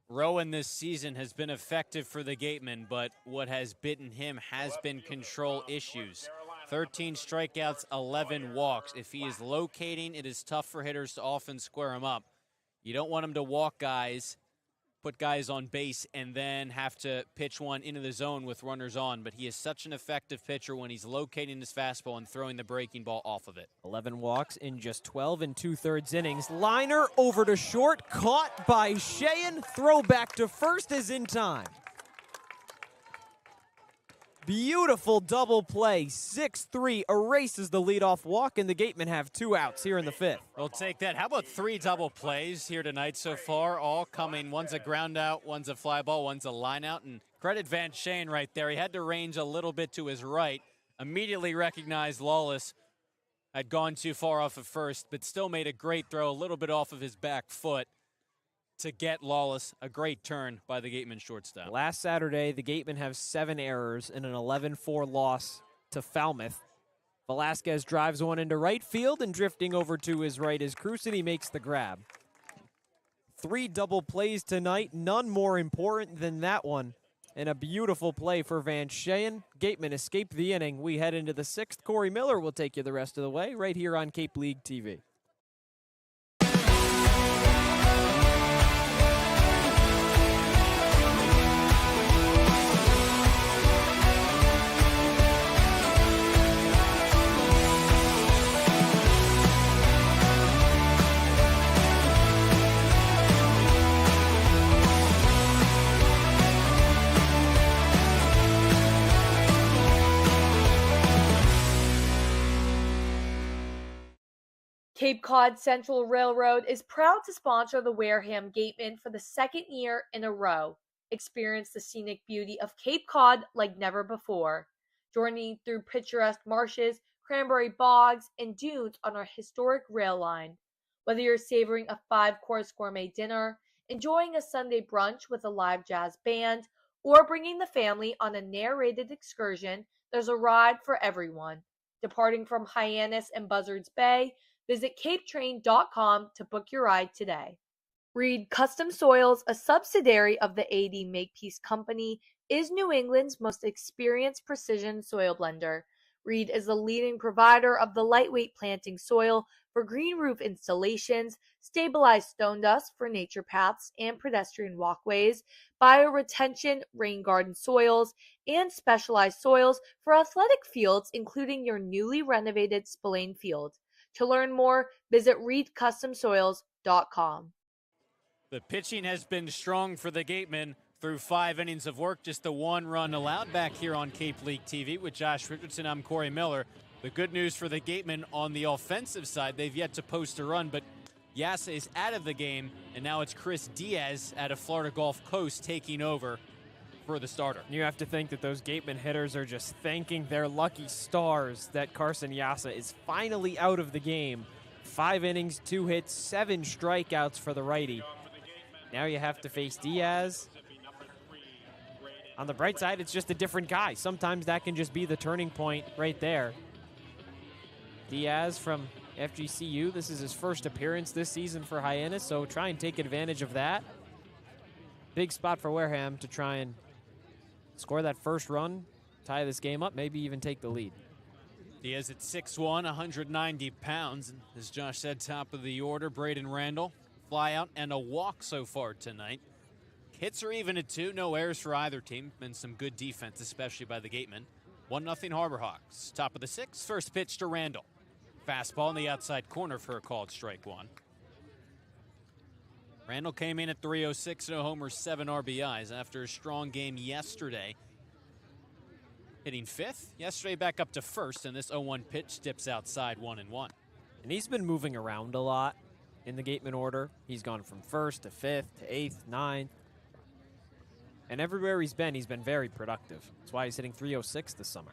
Rowan this season has been effective for the Gatemen, but what has bitten him has been control issues. 13 strikeouts, 11 walks. If he is locating, it is tough for hitters to often square him up. You don't want him to walk guys, put guys on base, and then have to pitch one into the zone with runners on. But he is such an effective pitcher when he's locating his fastball and throwing the breaking ball off of it. 11 walks in just 12 2/3 innings. Liner over to short, caught by Sheehan. Throw back to first is in time. Beautiful double play. 6-3 erases the leadoff walk, and the Gatemen have 2 outs here in the 5th. We'll take that. How about 3 double plays here tonight so far, all coming. One's a ground out, one's a fly ball, one's a line out. And credit Van Shane right there. He had to range a little bit to his right. Immediately recognized Lawless had gone too far off of first, but still made a great throw, a little bit off of his back foot to get Lawless. A great turn by the Gatemen shortstop. Last Saturday, the Gatemen have 7 errors in an 11-4 loss to Falmouth. Velasquez drives one into right field, and drifting over to his right is Cruz, and he makes the grab. 3 double plays tonight, none more important than that one. And a beautiful play for Van Sheen. Gatemen escape the inning. We head into the 6th. Cory Miller will take you the rest of the way right here on Cape League TV. Cape Cod Central Railroad is proud to sponsor the Wareham Gatemen for the 2nd year in a row. Experience the scenic beauty of Cape Cod like never before. Journey through picturesque marshes, cranberry bogs, and dunes on our historic rail line. Whether you're savoring a 5-course gourmet dinner, enjoying a Sunday brunch with a live jazz band, or bringing the family on a narrated excursion, there's a ride for everyone. Departing from Hyannis and Buzzards Bay, visit capetrain.com to book your ride today. Reed Custom Soils, a subsidiary of the AD Makepeace Company, is New England's most experienced precision soil blender. Reed is the leading provider of the lightweight planting soil for green roof installations, stabilized stone dust for nature paths and pedestrian walkways, bioretention rain garden soils, and specialized soils for athletic fields, including your newly renovated Spillane Field. To learn more, visit reedcustomsoils.com. The pitching has been strong for the Gatemen through 5 innings of work. Just the 1 run allowed back here on Cape League TV with Josh Richardson. I'm Cory Miller. The good news for the Gatemen on the offensive side, they've yet to post a run, but Yassa is out of the game, and now it's Chris Diaz out of Florida Gulf Coast taking over for the starter. You have to think that those Gatemen hitters are just thanking their lucky stars that Carson Yassa is finally out of the game. 5 innings, 2 hits, 7 strikeouts for the righty. Now you have to face Diaz. On the bright side, it's just a different guy. Sometimes that can just be the turning point right there. Diaz from FGCU. This is his first appearance this season for Hyannis, so try and take advantage of that. Big spot for Wareham to try and score that first run, tie this game up, maybe even take the lead. Diaz at 6'1", 190 pounds. And as Josh said, top of the order, Braden Randall. Fly out and a walk so far tonight. Hits are even at 2, no errors for either team. Been some good defense, especially by the Gatemen. 1-0 Harbor Hawks. Top of the 6th, first pitch to Randall. Fastball in the outside corner for a called strike 1. Randall came in at 306, no homers, 7 RBIs after a strong game yesterday. Hitting 5th, yesterday back up to 1st, and this 0-1 pitch dips outside 1-1. And he's been moving around a lot in the Gatemen order. He's gone from 1st to 5th to 8th, 9th. And everywhere he's been very productive. That's why he's hitting .306 this summer.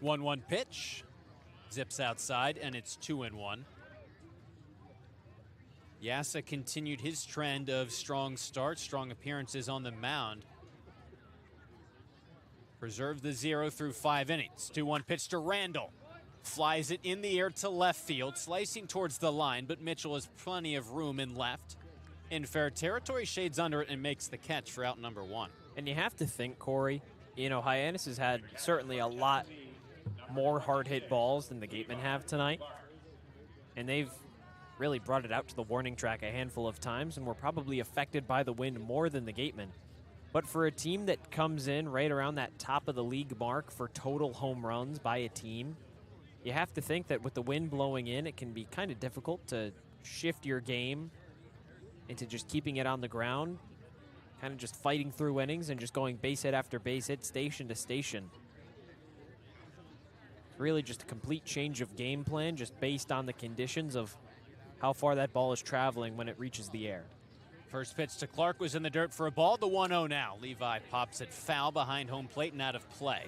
1-1 pitch. Zips outside, and it's 2-1. Yassa continued his trend of strong starts, strong appearances on the mound. Preserved the 0 through 5 innings. 2-1 pitch to Randall. Flies it in the air to left field, slicing towards the line, but Mitchell has plenty of room in left. In fair territory, shades under it and makes the catch for out number 1. And you have to think, Cory, Hyannis has had certainly a lot more hard-hit balls than the Gatemen have tonight. And they've really brought it out to the warning track a handful of times and were probably affected by the wind more than the Gatemen. But for a team that comes in right around that top of the league mark for total home runs by a team, you have to think that with the wind blowing in, it can be kind of difficult to shift your game into just keeping it on the ground, kind of just fighting through innings and just going base hit after base hit, station to station. Really just a complete change of game plan just based on the conditions of how far that ball is traveling when it reaches the air. First pitch to Clark was in the dirt for a ball. The 1-0 now. Levi pops it foul behind home plate and out of play.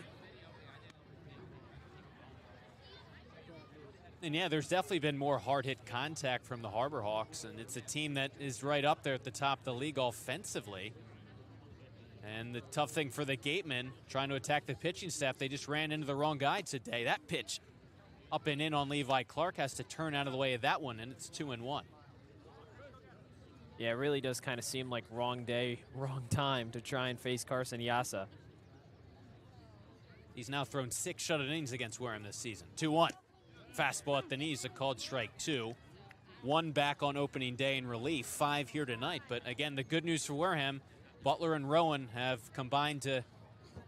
And yeah, there's definitely been more hard-hit contact from the Harbor Hawks, and it's a team that is right up there at the top of the league offensively. And the tough thing for the Gatemen, trying to attack the pitching staff, they just ran into the wrong guy today. That pitch up and in on Levi Clark has to turn out of the way of that one, and it's 2-1. Yeah, it really does kind of seem like wrong day, wrong time to try and face Carson Yassa. He's now thrown 6 shutout innings against Wareham this season. 2-1. Fastball at the knees, a called strike 2. 1 back on opening day in relief, 5 here tonight. But again, the good news for Wareham, Butler and Rowan have combined to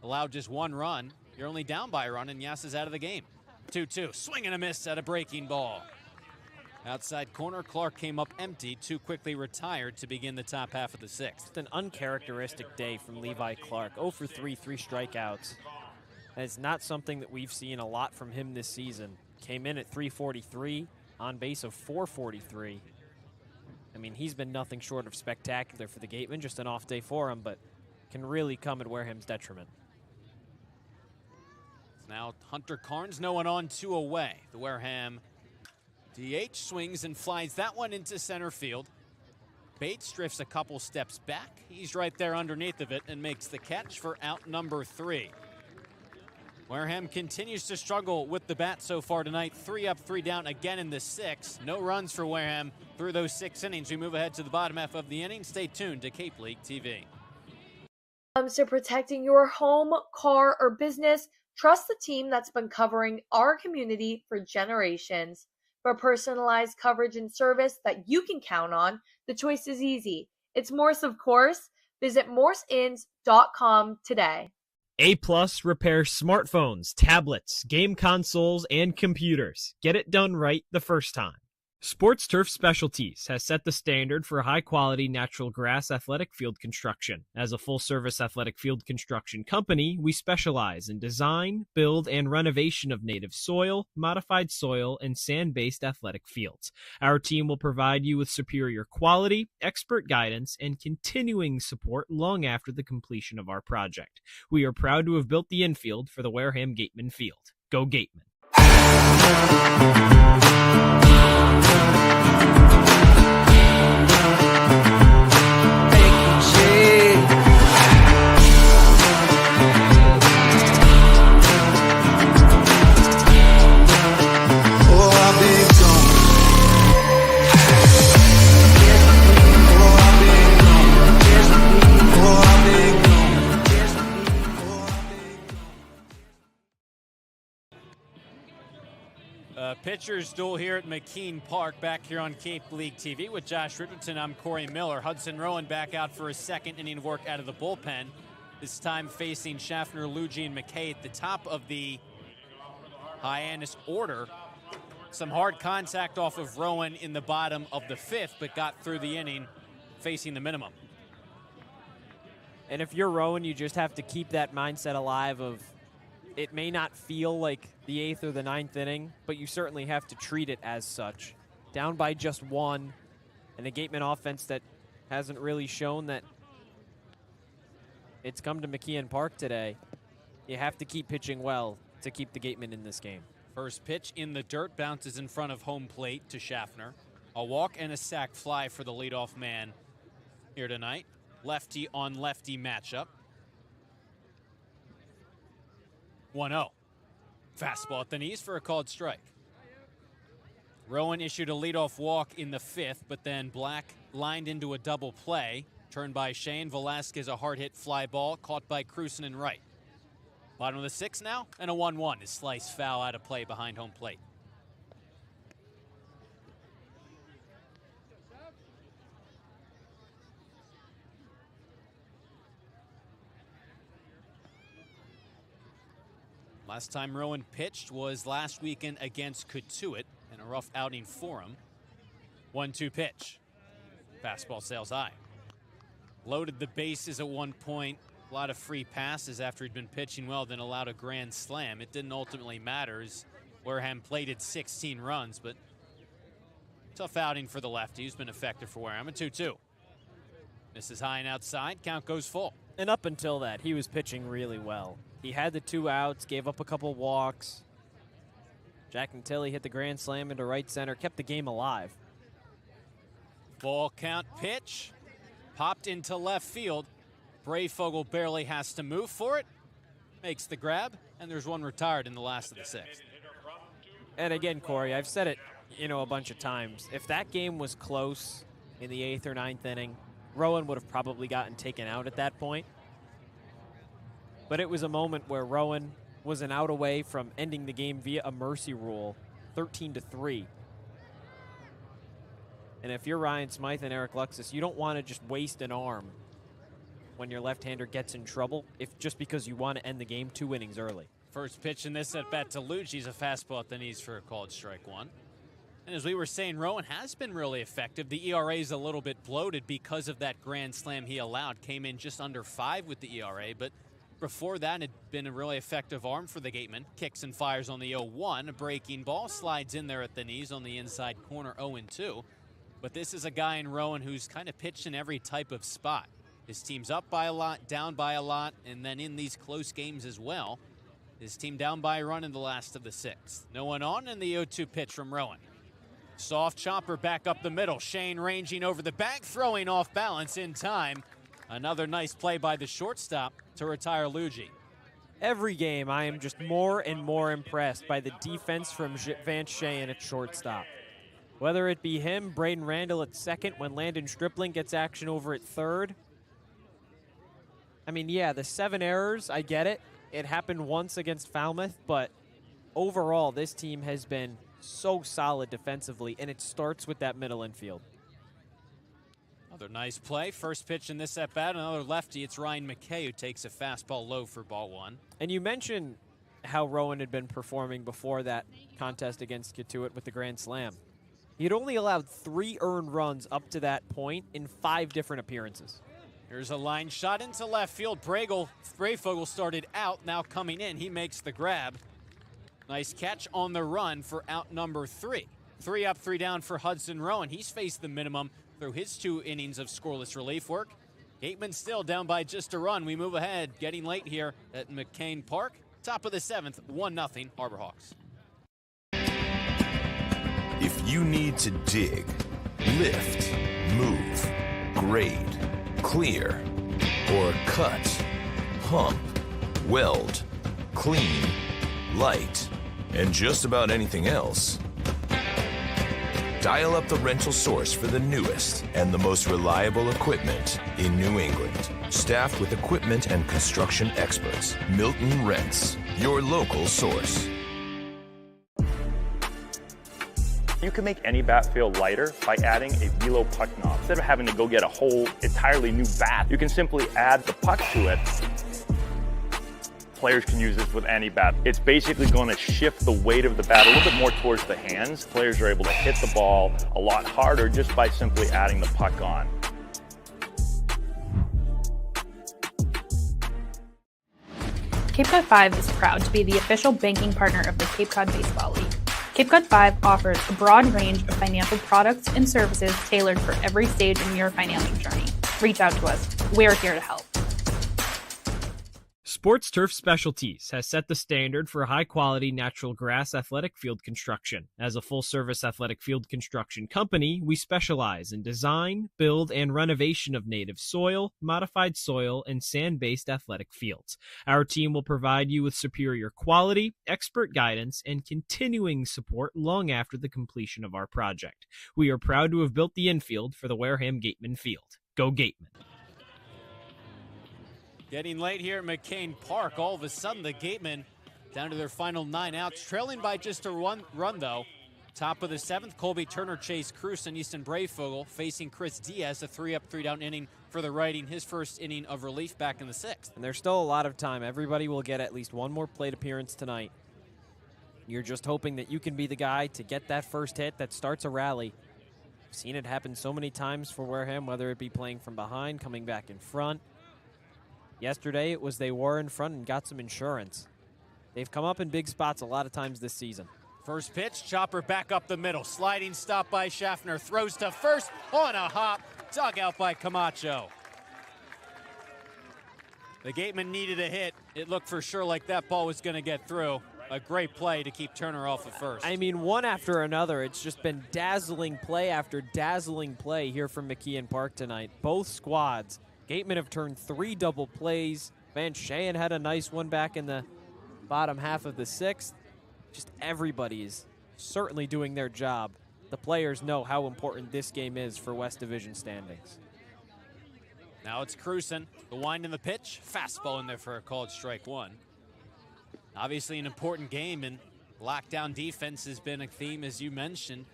allow just 1 run. You're only down by a run, and Yassa's out of the game. 2-2, swing and a miss at a breaking ball. Outside corner, Clark came up empty, too quickly retired to begin the top half of the 6th. It's an uncharacteristic day from Levi Clark. 0 for 3, 3 strikeouts. And it's not something that we've seen a lot from him this season. Came in at .343, on base of .443. I mean, he's been nothing short of spectacular for the Gatemen, just an off day for him, but can really come at Wareham's detriment. Now Hunter Carnes, no one on, 2 away. The Wareham DH swings and flies that one into center field. Bates drifts a couple steps back. He's right there underneath of it and makes the catch for out number 3. Wareham continues to struggle with the bat so far tonight. 3 up, 3 down again in the 6th. No runs for Wareham through those 6 innings. We move ahead to the bottom half of the inning. Stay tuned to Cape League TV. When it comes to protecting your home, car, or business, trust the team that's been covering our community for generations. For personalized coverage and service that you can count on, the choice is easy. It's Morse, of course. Visit morseins.com today. A+ repairs smartphones, tablets, game consoles, and computers. Get it done right the first time. Sports Turf Specialties has set the standard for high-quality natural grass athletic field construction. As a full-service athletic field construction company, we specialize in design, build, and renovation of native soil, modified soil, and sand-based athletic fields. Our team will provide you with superior quality, expert guidance, and continuing support long after the completion of our project. We are proud to have built the infield for the Wareham Gatemen field. Go Gatemen! Pitchers duel here at McKeon Park, back here on Cape League TV with Josh Richardson. I'm Cory Miller. Hudson Rowan back out for his 2nd inning of work out of the bullpen. This time facing Schaffner, Luigi, and McKay at the top of the Hyannis order. Some hard contact off of Rowan in the bottom of the 5th, but got through the inning facing the minimum. And if you're Rowan, you just have to keep that mindset alive of it may not feel like the 8th or the 9th inning, but you certainly have to treat it as such. Down by just 1, and a Gateman offense that hasn't really shown that It's come to McKeon Park today. You have to keep pitching well to keep the Gatemen in this game. First pitch in the dirt, bounces in front of home plate to Schaffner. A walk and a sac fly for the leadoff man here tonight. Lefty on lefty matchup. 1-0. Fastball at the knees for a called strike. Rowan issued a leadoff walk in the 5th, but then Black lined into a double play. Turned by Shane. Velasquez, a hard hit fly ball caught by Cruson and right. Bottom of the 6th now, and a 1-1 is sliced foul out of play behind home plate. Last time Rowan pitched was last weekend against Cotuit, and a rough outing for him. 1-2 pitch. Fastball sails high. Loaded the bases at one point. A lot of free passes after he'd been pitching well, then allowed a grand slam. It didn't ultimately matter as Wareham plated 16 runs, but tough outing for the lefty who's been effective for Wareham. A 2-2. Misses high and outside. Count goes full. And up until that, he was pitching really well. He had the 2 outs, gave up a couple walks. Jack and Tilly hit the grand slam into right center, kept the game alive. Ball count pitch. Popped into left field. Brayfogle barely has to move for it. Makes the grab, and there's one retired in the last of the 6th. And again, Cory, I've said it, a bunch of times. If that game was close in the 8th or 9th inning, Rowan would have probably gotten taken out at that point. But it was a moment where Rowan was an out away from ending the game via a mercy rule, 13-3. And if you're Ryan Smythe and Eric Luxus, you don't want to just waste an arm when your left-hander gets in trouble, just because you want to end the game 2 innings early. First pitch in this at bat to Lucci's a fastball at the knees for a called strike 1. And as we were saying, Rowan has been really effective. The ERA is a little bit bloated because of that grand slam he allowed. Came in just under 5 with the ERA, but before that, it had been a really effective arm for the Gatemen. Kicks and fires on the 0-1. A breaking ball slides in there at the knees on the inside corner, 0-2. But this is a guy in Rowan who's kind of pitched in every type of spot. His team's up by a lot, down by a lot, and then in these close games as well. His team down by a run in the last of the 6th. No one on, and the 0-2 pitch from Rowan. Soft chopper back up the middle. Shane ranging over the bag, throwing off balance in time. Another nice play by the shortstop to retire Luigi. Every game, I am just more and more impressed by the defense from Vance Shayen at shortstop. Whether it be him, Braden Randall at second when Landon Stripling gets action over at third. I mean, yeah, the 7 errors, I get it. It happened once against Falmouth, but overall, this team has been so solid defensively, and it starts with that middle infield. Another nice play. First pitch in this at-bat, another lefty. It's Ryan McKay who takes a fastball low for ball 1. And you mentioned how Rowan had been performing before that contest against Cotuit with the grand slam. He had only allowed 3 earned runs up to that point in 5 different appearances. Here's a line shot into left field. Brayfogle started out, now coming in. He makes the grab. Nice catch on the run for out number 3. 3 up, 3 down for Hudson Rowan. He's faced the minimum through his 2 innings of scoreless relief work. Gatemen still down by just a run. We move ahead, getting late here at McKeon Park. Top of the 7th, 1-0 Harbor Hawks. If you need to dig, lift, move, grade, clear, or cut, pump, weld, clean, light, and just about anything else, dial up the rental source for the newest and the most reliable equipment in New England. Staffed with equipment and construction experts, Milton Rents, your local source. You can make any bat feel lighter by adding a velo puck knob. Instead of having to go get a whole entirely new bat, you can simply add the puck to it. Players can use this with any bat. It's basically going to shift the weight of the bat a little bit more towards the hands. Players are able to hit the ball a lot harder just by simply adding the puck on. Cape Cod 5 is proud to be the official banking partner of the Cape Cod Baseball League. Cape Cod 5 offers a broad range of financial products and services tailored for every stage in your financial journey. Reach out to us. We're here to help. Sports Turf Specialties has set the standard for high-quality natural grass athletic field construction. As a full-service athletic field construction company, we specialize in design, build, and renovation of native soil, modified soil, and sand-based athletic fields. Our team will provide you with superior quality, expert guidance, and continuing support long after the completion of our project. We are proud to have built the infield for the Wareham Gatemen field. Go Gatemen. Getting late here at McKeon Park. All of a sudden, the Gatemen down to their final 9 outs, trailing by just a run though. Top of the 7th, Colby Turner, Chase Cruz, and Easton Brayfogle facing Chris Diaz, a 3-up, 3-down inning for the righty, his first inning of relief back in the 6th. And there's still a lot of time. Everybody will get at least one more plate appearance tonight. You're just hoping that you can be the guy to get that first hit that starts a rally. I've seen it happen so many times for Wareham, whether it be playing from behind, coming back in front. Yesterday, it was they were in front and got some insurance. They've come up in big spots a lot of times this season. First pitch, chopper back up the middle. Sliding stop by Schaffner. Throws to first on a hop. Dug out by Camacho. The Gatemen needed a hit. It looked for sure like that ball was going to get through. A great play to keep Turner off of first. I mean, one after another. It's just been dazzling play after dazzling play here from McKeon Park tonight. Both squads. Gatemen have turned 3 double plays. Van Shayen had a nice one back in the bottom half of the 6th. Just everybody is certainly doing their job. The players know how important this game is for West Division standings. Now it's Cruzen. The wind in the pitch. Fastball in there for a called strike 1. Obviously an important game, and lockdown defense has been a theme, as you mentioned.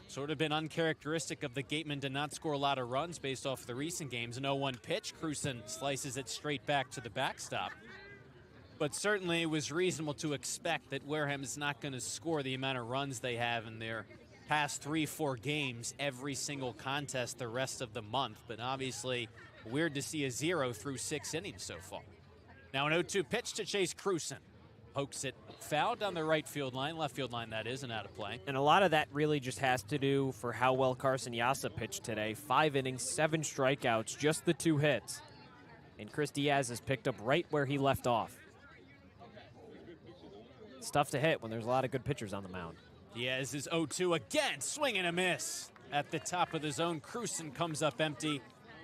Sort of been uncharacteristic of the Gatemen to not score a lot of runs based off the recent games. An 0-1 pitch. Cruzen slices it straight back to the backstop. But certainly it was reasonable to expect that Wareham is not going to score the amount of runs they have in their past 3-4 games every single contest the rest of the month. But obviously weird to see a 0 through 6 innings so far. Now an 0-2 pitch to Chase Cruzen. Pokes it foul down the right field line, left field line that is, and out of play. And a lot of that really just has to do for how well Carson Yassa pitched today. 5 innings, 7 strikeouts, just the 2 hits. And Chris Diaz has picked up right where he left off. It's tough to hit when there's a lot of good pitchers on the mound. Diaz is 0-2 again, swing and a miss. At the top of the zone, Cruzen comes up empty.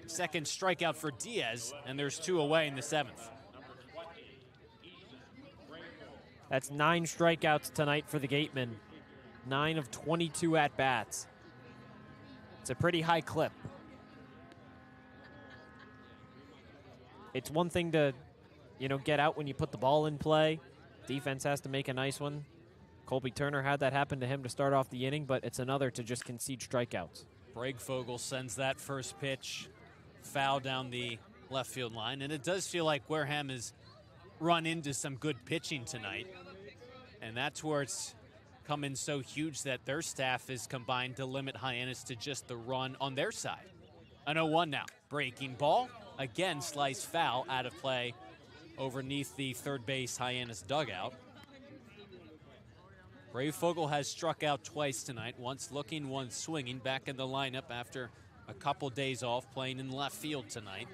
Second strikeout for Diaz, and there's 2 away in the 7th. That's 9 strikeouts tonight for the Gatemen. 9 of 22 at-bats. It's a pretty high clip. It's one thing to, get out when you put the ball in play. Defense has to make a nice one. Colby Turner had that happen to him to start off the inning, but it's another to just concede strikeouts. Brayfogle sends that first pitch foul down the left field line, and it does feel like Wareham has run into some good pitching tonight, and that's where it's come in so huge that their staff is combined to limit Hyannis to just the run on their side. An 0-1 now. Breaking ball. Again, slice foul out of play overneath the third base Hyannis dugout. Brayfogle has struck out twice tonight, once looking, once swinging, back in the lineup after a couple days off playing in left field tonight.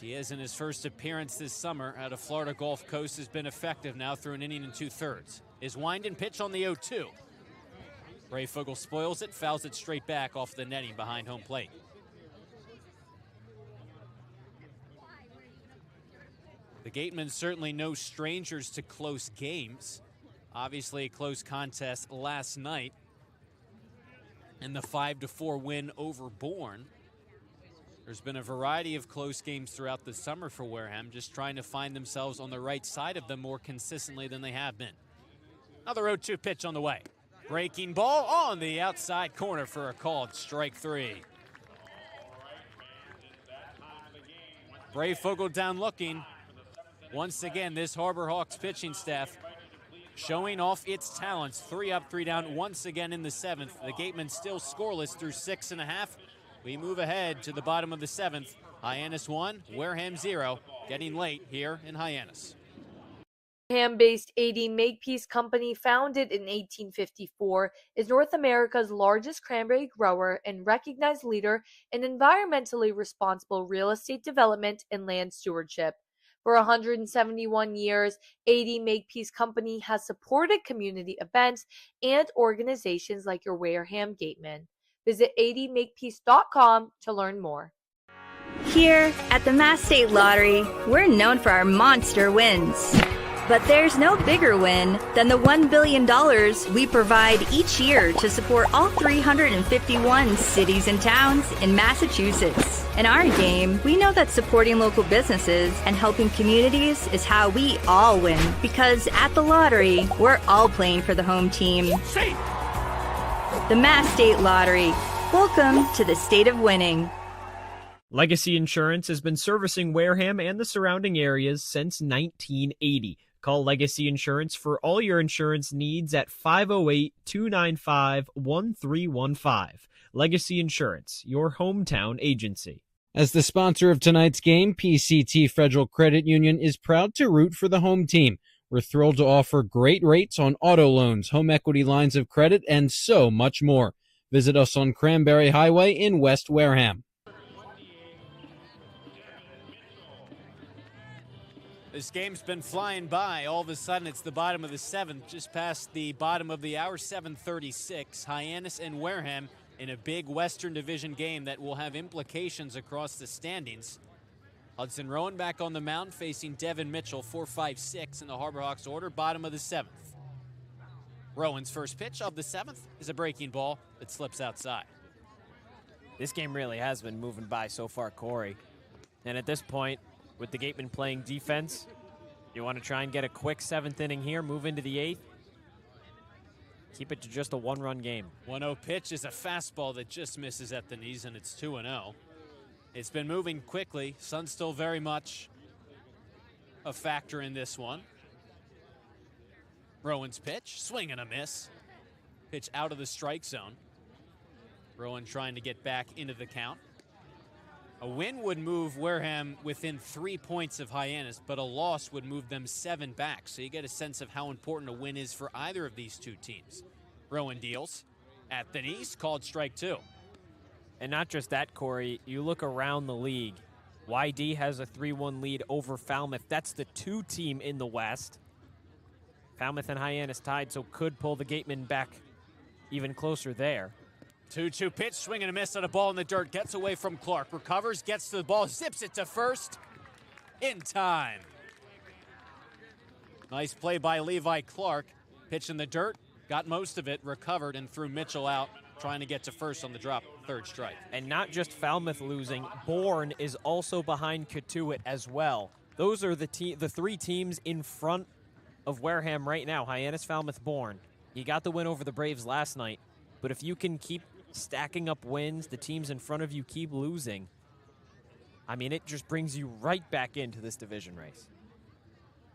Diaz, in his first appearance this summer out of Florida Gulf Coast, has been effective now through an inning and 2/3. His wind and pitch on the 0-2. Brayfogle spoils it, fouls it straight back off the netting behind home plate. The Gatemen certainly no strangers to close games. Obviously a close contest last night and the 5-4 win over Bourne. There's been a variety of close games throughout the summer for Wareham, just trying to find themselves on the right side of them more consistently than they have been. Another 0-2 pitch on the way. Breaking ball on the outside corner for a called strike 3. Brayfogle down looking. Once again, this Harbor Hawks pitching staff showing off its talents. 3 up, 3 down once again in the 7th. The Gatemen still scoreless through 6.5. We move ahead to the bottom of the 7th. Hyannis 1, Wareham 0. Getting late here in Hyannis. Wareham-based AD Makepeace Company, founded in 1854, is North America's largest cranberry grower and recognized leader in environmentally responsible real estate development and land stewardship. For 171 years, AD Makepeace Company has supported community events and organizations like your Wareham Gatemen. Visit admakepeace.com to learn more. Here at the Mass State Lottery, we're known for our monster wins. But there's no bigger win than the $1 billion we provide each year to support all 351 cities and towns in Massachusetts. In our game, we know that supporting local businesses and helping communities is how we all win. Because at the lottery, we're all playing for the home team. The Mass State Lottery. Welcome to the state of winning. Legacy Insurance has been servicing Wareham and the surrounding areas since 1980. Call Legacy Insurance for all your insurance needs at 508-295-1315. Legacy Insurance, your hometown agency. As the sponsor of tonight's game, PCT Federal Credit Union is proud to root for the home team. We're thrilled to offer great rates on auto loans, home equity lines of credit, and so much more. Visit us on Cranberry Highway in West Wareham. This game's been flying by. All of a sudden, it's the bottom of the seventh, just past the bottom of the hour, 7:36. Hyannis and Wareham in a big Western Division game that will have implications across the standings. Hudson Rowan back on the mound facing Devin Mitchell, 4-5-6 in the Harbor Hawks order, bottom of the seventh. Rowan's first pitch of the seventh is a breaking ball that slips outside. This game really has been moving by so far, Cory. And at this point, with the Gatemen playing defense, you want to try and get a quick seventh inning here, move into the eighth, keep it to just a one-run game. 1-0 pitch is a fastball that just misses at the knees, and it's 2-0. It's been moving quickly. Sun's still very much a factor in this one. Rowan's pitch, swing and a miss. Pitch out of the strike zone. Rowan trying to get back into the count. A win would move Wareham within 3 points of Hyannis, but a loss would move them 7 back. So you get a sense of how important a win is for either of these two teams. Rowan deals at the knees, called strike 2. And not just that, Cory, you look around the league. YD has a 3-1 lead over Falmouth. That's the 2 team in the West. Falmouth and Hyannis tied, so could pull the Gatemen back even closer there. 2-2 pitch, swing and a miss on a ball in the dirt. Gets away from Clark, recovers, gets to the ball, zips it to first. In time. Nice play by Levi Clark. Pitch in the dirt, got most of it, recovered, and threw Mitchell out, trying to get to first on the drop, third strike. And not just Falmouth losing, Bourne is also behind Katuitt as well. Those are the 3 teams in front of Wareham right now, Hyannis, Falmouth, Bourne. You got the win over the Braves last night, but if you can keep stacking up wins, the teams in front of you keep losing, I mean, it just brings you right back into this division race.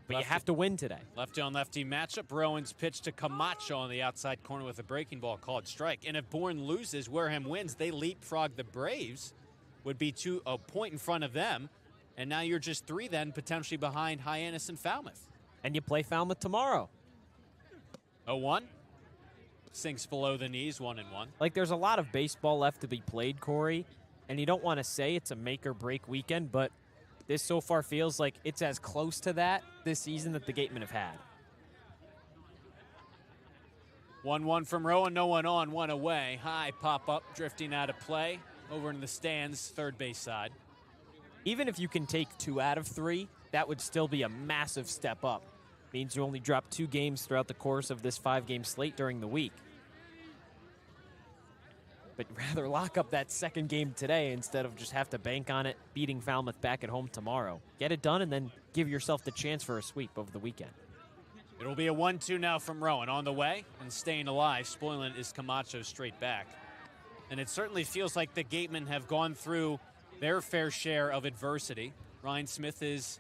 But you have to win today. Lefty on lefty matchup. Rowan's pitch to Camacho on the outside corner with a breaking ball, called strike. And if Bourne loses, Wareham wins, they leapfrog the Braves, would be a point in front of them. And now you're just 3 then, potentially behind Hyannis and Falmouth. And you play Falmouth tomorrow. 0-1. Sinks below the knees, 1-1. Like, there's a lot of baseball left to be played, Cory, and you don't want to say it's a make-or-break weekend, but this so far feels like it's as close to that this season that the Gatemen have had. 1-1 from Rowan, no one on, 1 away. High pop-up, drifting out of play, over in the stands, third base side. Even if you can take 2 out of 3, that would still be a massive step up. Means you only drop 2 games throughout the course of this 5-game slate during the week. But rather lock up that second game today instead of just have to bank on it beating Falmouth back at home tomorrow. Get it done and then give yourself the chance for a sweep over the weekend. It'll be a 1-2 now from Rowan. On the way and staying alive, spoiling is Camacho straight back. And it certainly feels like the Gatemen have gone through their fair share of adversity. Ryan Smythe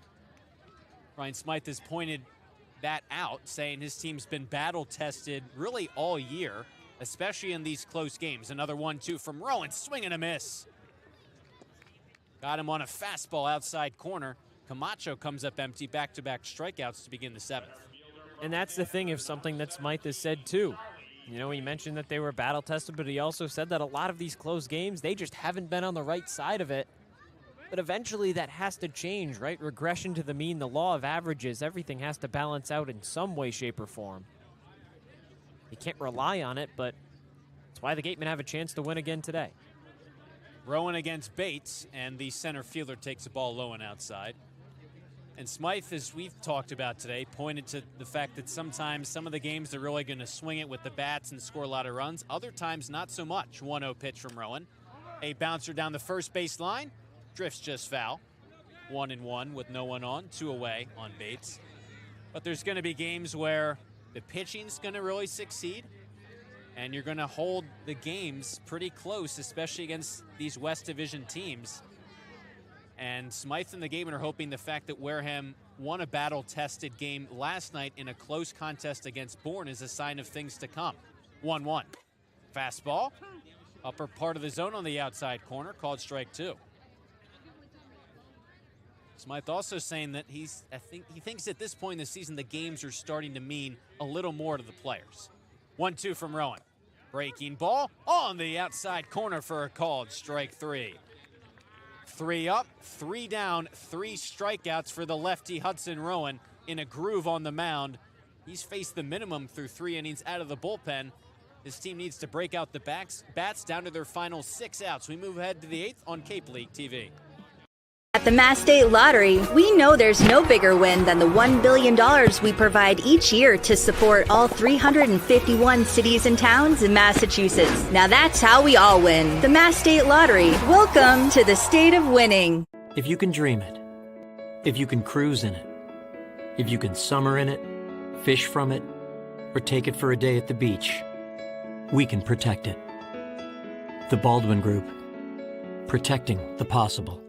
has pointed that out, saying his team's been battle-tested really all year, especially in these close games. Another 1-2 from Rowan, swing and a miss. Got him on a fastball outside corner. Camacho comes up empty, back-to-back strikeouts to begin the 7th. And that's the thing of something that Smythe has said too. You know, he mentioned that they were battle tested, but he also said that a lot of these close games, they just haven't been on the right side of it. But eventually that has to change, right? Regression to the mean, the law of averages, everything has to balance out in some way, shape, or form. You can't rely on it, but that's why the Gatemen have a chance to win again today. Rowan against Bates, and the center fielder takes the ball low and outside. And Smythe, as we've talked about today, pointed to the fact that sometimes some of the games they're really going to swing it with the bats and score a lot of runs. Other times, not so much. 1-0 pitch from Rowan. A bouncer down the first base line. Drifts just foul. 1-1 with no one on. 2 away on Bates. But there's going to be games where the pitching's going to really succeed. And you're going to hold the games pretty close, especially against these West Division teams. And Smythe and the Gatemen are hoping the fact that Wareham won a battle-tested game last night in a close contest against Bourne is a sign of things to come. 1-1. Fastball. Upper part of the zone on the outside corner, called strike 2. Smythe also saying that he thinks at this point in the season the games are starting to mean a little more to the players. 1-2 from Rowan. Breaking ball on the outside corner for a called strike 3. 3 up, 3 down, 3 strikeouts for the lefty Hudson Rowan in a groove on the mound. He's faced the minimum through 3 innings out of the bullpen. This team needs to break out the bats down to their final 6 outs. We move ahead to the 8th on Cape League TV. At the Mass State Lottery, we know there's no bigger win than the $1 billion we provide each year to support all 351 cities and towns in Massachusetts. Now that's how we all win. The Mass State Lottery. Welcome to the state of winning. If you can dream it, if you can cruise in it, if you can summer in it, fish from it, or take it for a day at the beach, we can protect it. The Baldwin Group. Protecting the possible.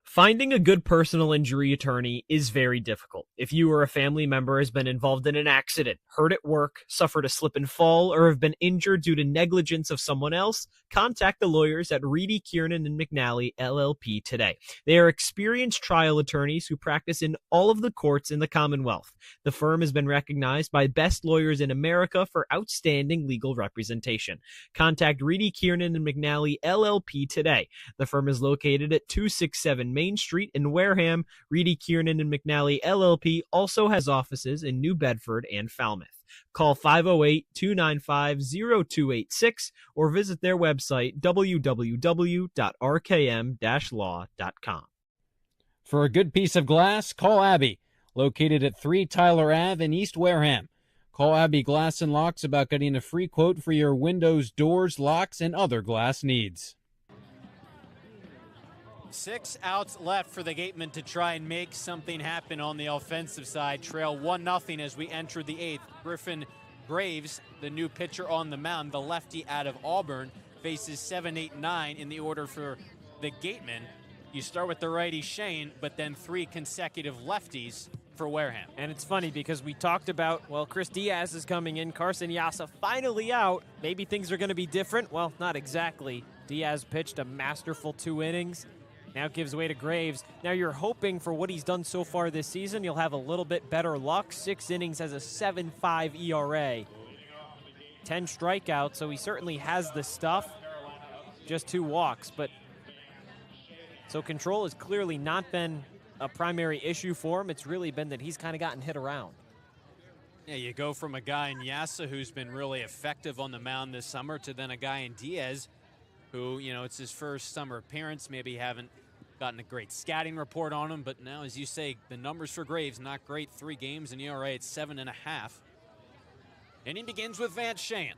Finding a good personal injury attorney is very difficult. If you or a family member has been involved in an accident, hurt at work, suffered a slip and fall, or have been injured due to negligence of someone else, contact the lawyers at Reedy, Kiernan, and McNally, LLP today. They are experienced trial attorneys who practice in all of the courts in the Commonwealth. The firm has been recognized by Best Lawyers in America for outstanding legal representation. Contact Reedy, Kiernan, and McNally, LLP today. The firm is located at 267 Main Street in Wareham. Reedy, Kiernan, and McNally, LLP also has offices in New Bedford and Falmouth. Call 508-295-0286 or visit their website, www.rkm-law.com. For a good piece of glass, call Abby, located at 3 Tyler Ave in East Wareham. Call Abby Glass and Locks about getting a free quote for your windows, doors, locks, and other glass needs. 6 outs left for the Gatemen to try and make something happen on the offensive side. Trail 1-0 as we enter the 8th. Griffin Graves, the new pitcher on the mound, the lefty out of Auburn, faces 7, 8, 9 in the order for the Gatemen. You start with the righty Shane, but then 3 consecutive lefties for Wareham. And it's funny because we talked about, well, Chris Diaz is coming in, Carson Yassa finally out. Maybe things are going to be different. Well, not exactly. Diaz pitched a masterful 2 innings. Now gives way to Graves. Now you're hoping for what he's done so far this season, you'll have a little bit better luck. 6 innings has a 7.5 ERA. 10 strikeouts, so he certainly has the stuff. Just 2 walks, but so control has clearly not been a primary issue for him. It's really been that he's kind of gotten hit around. Yeah, you go from a guy in Yassa who's been really effective on the mound this summer to then a guy in Diaz who, you know, it's his first summer appearance, maybe haven't gotten a great scouting report on him, but now, as you say, the numbers for Graves, not great. 3 games in ERA at 7.5. Inning begins with Vance Shane.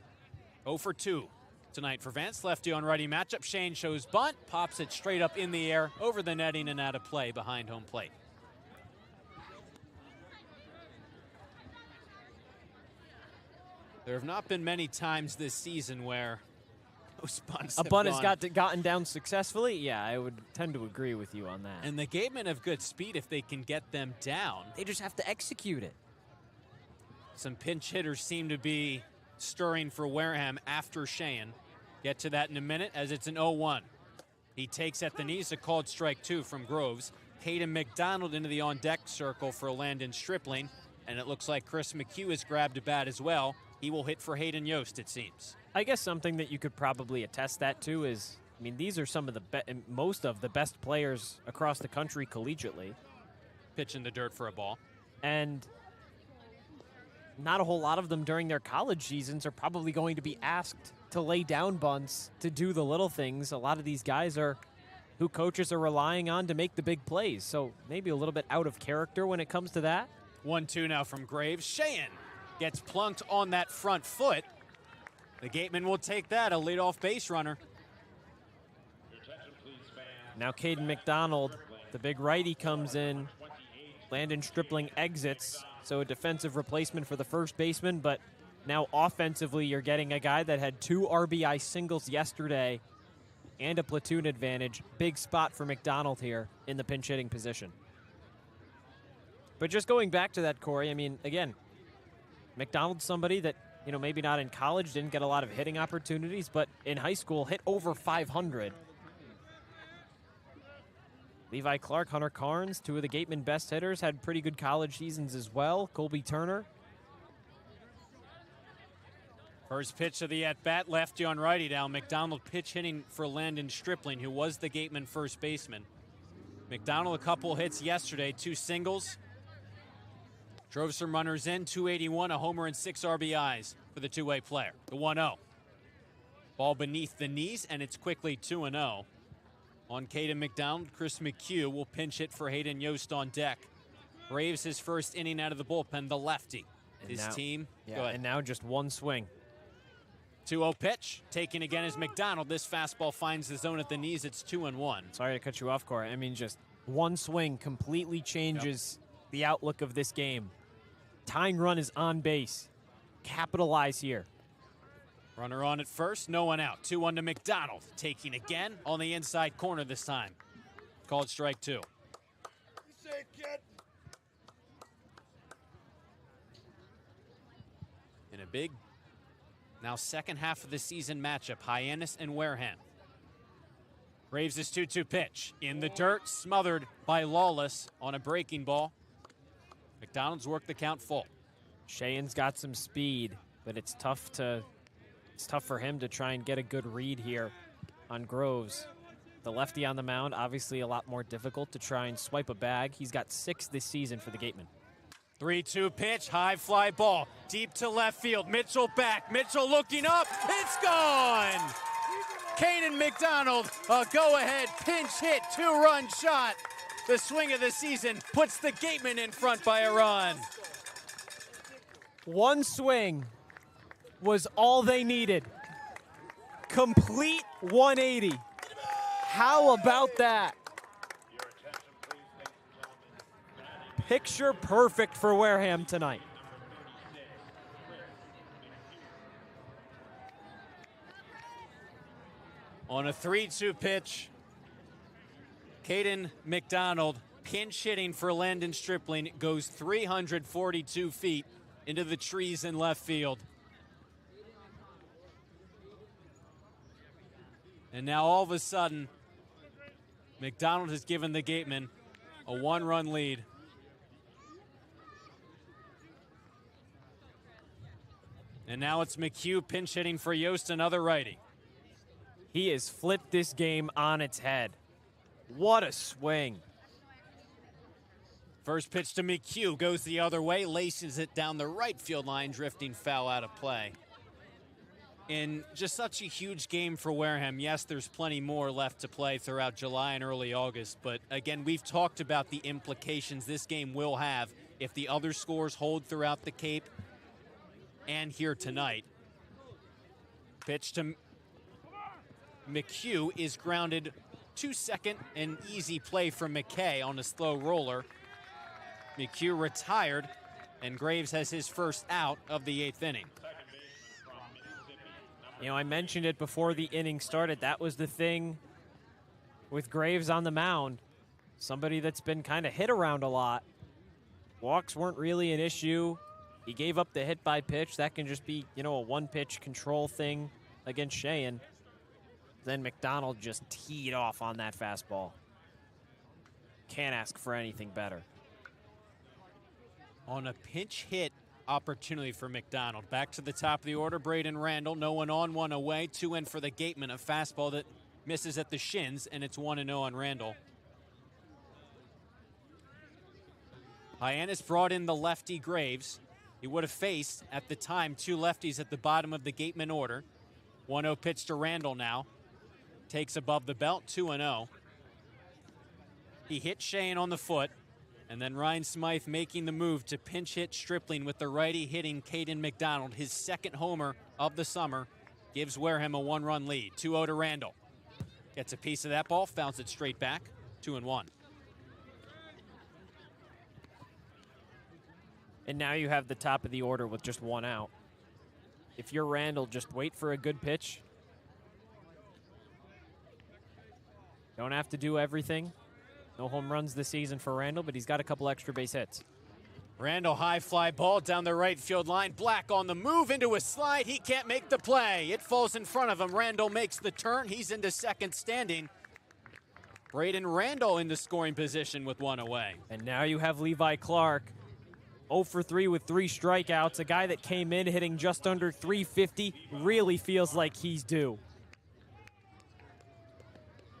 0 for 2 tonight for Vance. Lefty on righty matchup. Shane shows bunt, pops it straight up in the air, over the netting and out of play behind home plate. There have not been many times this season where those bunts a bunt has gotten down successfully. Yeah, I would tend to agree with you on that. And the Gatemen have good speed if they can get them down. They just have to execute it. Some pinch hitters seem to be stirring for Wareham after Shane. Get to that in a minute as it's an 0-1. He takes at the knees, a called strike 2 from Groves. Caden McDonald into the on-deck circle for Landon Stripling, and it looks like Chris McHugh has grabbed a bat as well. He will hit for Hayden Yost, it seems. I guess something that you could probably attest that to is, I mean, these are some of the most of the best players across the country collegiately. Pitch in the dirt for a ball. And not a whole lot of them during their college seasons are probably going to be asked to lay down bunts, to do the little things. A lot of these guys are who coaches are relying on to make the big plays. So maybe a little bit out of character when it comes to that. 1-2 now from Graves. Sheehan gets plunked on that front foot. The Gatemen will take that, a leadoff base runner. Now Caden McDonald, the big righty, comes in. Landon Stripling exits, so a defensive replacement for the first baseman, but now offensively you're getting a guy that had 2 RBI singles yesterday and a platoon advantage. Big spot for McDonald here in the pinch hitting position. But just going back to that, Cory, I mean, again, McDonald's somebody that, you know, maybe not in college, didn't get a lot of hitting opportunities, but in high school hit over 500. Levi Clark, Hunter Carnes, 2 of the Gatemen best hitters, had pretty good college seasons as well. Colby Turner. First pitch of the at-bat, lefty on righty down. McDonald pitch hitting for Landon Stripling, who was the Gatemen first baseman. McDonald, a couple hits yesterday, 2 singles. Drove some runners in, 281, a homer and 6 RBIs for the two-way player. The 1-0. Ball beneath the knees, and it's quickly 2-0. On Caden McDonald, Chris McHugh will pinch hit for Hayden Yost on deck. Braves his first inning out of the bullpen, the lefty. His team. Yeah, and now just 1 swing. 2-0 pitch, taken again is McDonald. This fastball finds the zone at the knees. It's 2-1. Sorry to cut you off, Cory. I mean, just 1 swing completely changes the outlook of this game. Tying run is on base. Capitalize here. Runner on at first, no one out. 2-1 to McDonald. Taking again on the inside corner this time. Called strike 2. In a big, now second half of the season matchup, Hyannis and Wareham. Braves' 2-2 pitch. In the dirt, smothered by Lawless on a breaking ball. McDonald's worked the count full. Sheehan's got some speed, but it's tough for him to try and get a good read here on Groves. The lefty on the mound, obviously a lot more difficult to try and swipe a bag. He's got 6 this season for the Gatemen. 3-2 pitch, high fly ball, deep to left field. Mitchell back, Mitchell looking up, it's gone! Caden McDonald, a go-ahead pinch hit, 2-run shot. The swing of the season puts the Gatemen in front by a run. 1 swing was all they needed. Complete 180. How about that? Picture perfect for Wareham tonight. On a 3-2 pitch, Caden McDonald pinch hitting for Landon Stripling goes 342 feet into the trees in left field. And now all of a sudden, McDonald has given the Gatemen a 1-run lead. And now it's McHugh pinch hitting for Yost, another righty. He has flipped this game on its head. What a swing. First pitch to McHugh goes the other way, laces it down the right field line, drifting foul out of play. In just such a huge game for Wareham, yes, there's plenty more left to play throughout July and early August, but again, we've talked about the implications this game will have if the other scores hold throughout the Cape and here tonight. Pitch to McHugh is grounded to second, an easy play from McKay on a slow roller. McHugh retired, and Graves has his first out of the 8th inning. You know, I mentioned it before the inning started. That was the thing with Graves on the mound. Somebody that's been kind of hit around a lot. Walks weren't really an issue. He gave up the hit by pitch. That can just be, you know, a 1-pitch control thing against Sheehan. Then McDonald just teed off on that fastball. Can't ask for anything better. On a pinch hit opportunity for McDonald. Back to the top of the order, Braden Randall. No one on, one away. 2 in for the Gatemen. A fastball that misses at the shins, and it's 1-0 on Randall. Hyannis brought in the lefty Graves. He would have faced, at the time, 2 lefties at the bottom of the Gatemen order. 1-0 pitch to Randall now. Takes above the belt, 2-0. He hit Shane on the foot, and then Ryan Smythe making the move to pinch hit Stripling with the righty hitting Caden McDonald. His second homer of the summer gives Wareham a 1-run lead. 2-0 to Randall. Gets a piece of that ball, fouls it straight back, 2-1. And now you have the top of the order with just 1 out. If you're Randall, just wait for a good pitch. Don't have to do everything. No home runs this season for Randall, but he's got a couple extra base hits. Randall high fly ball down the right field line. Black on the move into a slide. He can't make the play. It falls in front of him. Randall makes the turn. He's into second standing. Braden Randall in the scoring position with 1 away. And now you have Levi Clark. 0 for 3 with 3 strikeouts. A guy that came in hitting just under 350 really feels like he's due.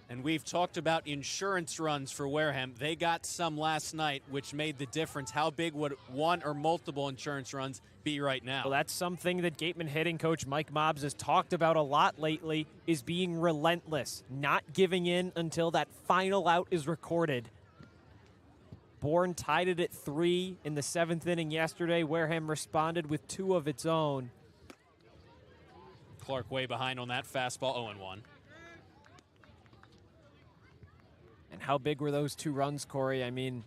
And we've talked about insurance runs for Wareham. They got some last night, which made the difference. How big would one or multiple insurance runs be right now? Well, that's something that Gateman hitting coach Mike Mobbs has talked about a lot lately, is being relentless, not giving in until that final out is recorded. Bourne tied it at 3 in the 7th inning yesterday. Wareham responded with 2 of its own. Clark way behind on that fastball, 0-1. And how big were those 2 runs, Cory? I mean,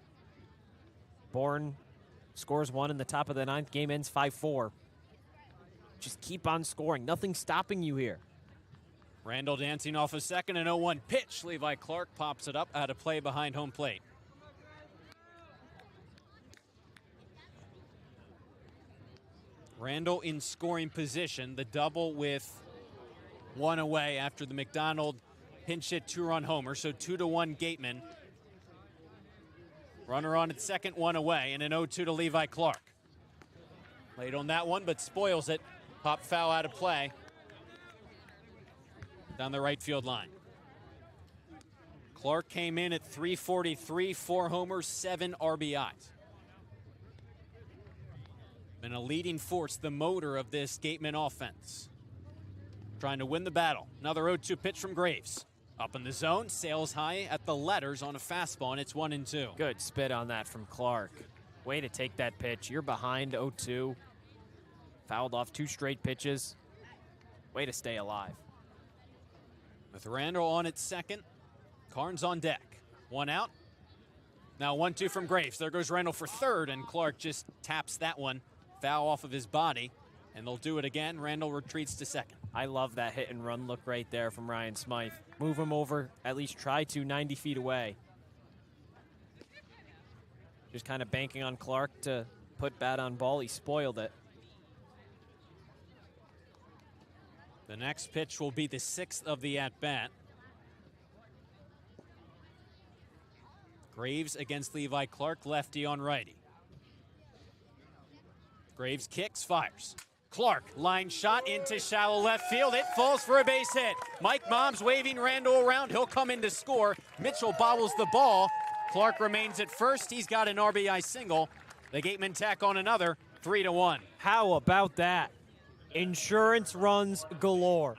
Bourne scores 1 in the top of the 9th. Game ends 5-4. Just keep on scoring. Nothing stopping you here. Randall dancing off a second, an 0-1 pitch. Levi Clark pops it up out of play behind home plate. Randall in scoring position. The double with 1 away after the McDonald pinch hit 2-run homer, so 2-1 Gatemen. Runner on at second, 1 away, and an 0-2 to Levi Clark. Late on that one, but spoils it. Pop foul out of play. Down the right field line. Clark came in at 343, 4 homers, 7 RBIs. Been a leading force, the motor of this Gateman offense. Trying to win the battle. Another 0-2 pitch from Graves. Up in the zone, sails high at the letters on a fastball, and it's 1-2. Good spit on that from Clark. Way to take that pitch. You're behind 0-2. Fouled off 2 straight pitches. Way to stay alive. With Randall on at second, Carnes on deck. 1 out. Now 1-2 from Graves. There goes Randall for third, and Clark just taps that one. Foul off of his body, and they'll do it again. Randall retreats to second. I love that hit and run look right there from Ryan Smythe. Move him over, at least try to 90 feet away. Just kind of banking on Clark to put bat on ball. He spoiled it. The next pitch will be the 6th of the at-bat. Graves against Levi Clark, lefty on righty. Graves kicks, fires. Clark, line shot into shallow left field. It falls for a base hit. Mike Mobbs waving Randall around. He'll come in to score. Mitchell bobbles the ball. Clark remains at first. He's got an RBI single. The Gatemen tack on another, 3-1. How about that? Insurance runs galore.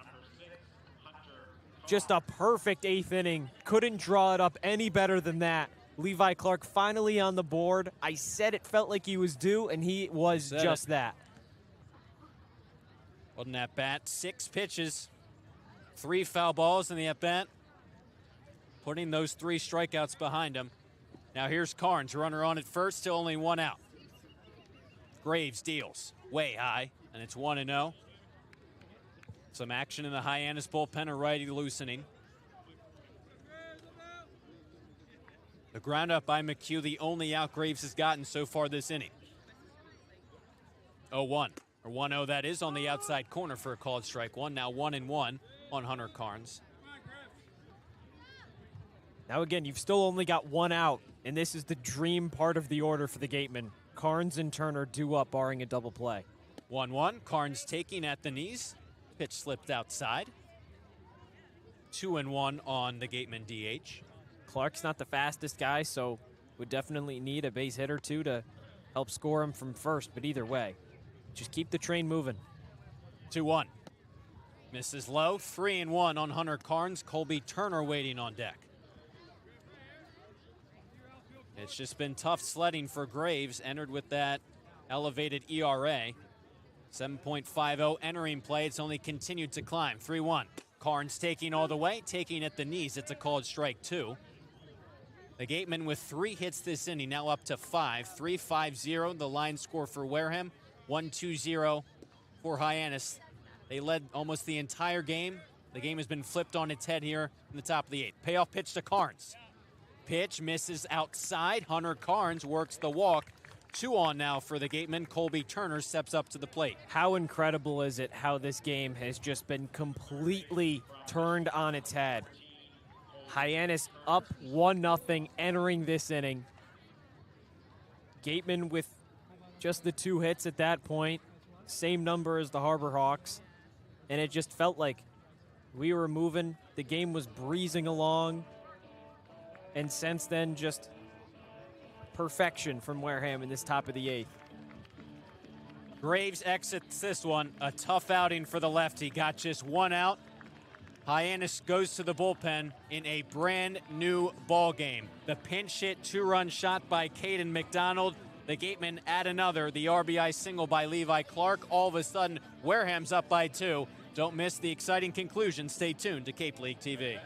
Just a perfect 8th inning. Couldn't draw it up any better than that. Levi Clark finally on the board. I said it felt like he was due, and he was just that. What an at-bat. 6 pitches, 3 foul balls in the at-bat, putting those 3 strikeouts behind him. Now here's Carnes, runner on at first, still only 1 out. Graves deals way high, and it's 1-0. Some action in the Hyannis bullpen, a righty loosening. The ground up by McHugh, the only out Graves has gotten so far this inning. 0-1. Or 1-0, that is, on the outside corner for a called strike one. Now 1-1 on Hunter Carnes. Now again, you've still only got 1 out. And this is the dream part of the order for the Gatemen. Carnes and Turner due up, barring a double play. 1-1. Carnes taking at the knees. Pitch slipped outside. 2-1 on the Gateman DH. Clark's not the fastest guy, so would definitely need a base hit or two to help score him from first. But either way, just keep the train moving. 2-1. Misses low. 3-1 on Hunter Carnes. Colby Turner waiting on deck. It's just been tough sledding for Graves. Entered with that elevated ERA. 7.50 entering play. It's only continued to climb. 3-1. Carnes taking all the way, taking at the knees. It's a called strike 2. The Gatemen with 3 hits this inning, now up to 5. 3-5-0, the line score for Wareham. 1-2-0 for Hyannis. They led almost the entire game. The game has been flipped on its head here in the top of the 8th. Payoff pitch to Carnes. Pitch misses outside. Hunter Carnes works the walk. 2 on now for the Gatemen. Colby Turner steps up to the plate. How incredible is it how this game has just been completely turned on its head? Hyannis up 1-0 entering this inning. Gatemen with just the 2 hits at that point. Same number as the Harbor Hawks. And it just felt like we were moving. The game was breezing along. And since then, just perfection from Wareham in this top of the 8th. Graves exits this one. A tough outing for the lefty. Got just 1 out. Hyannis goes to the bullpen in a brand new ball game. The pinch hit 2-run shot by Caden McDonald. The Gatemen add another. The RBI single by Levi Clark. All of a sudden, Wareham's up by 2. Don't miss the exciting conclusion. Stay tuned to Cape League TV.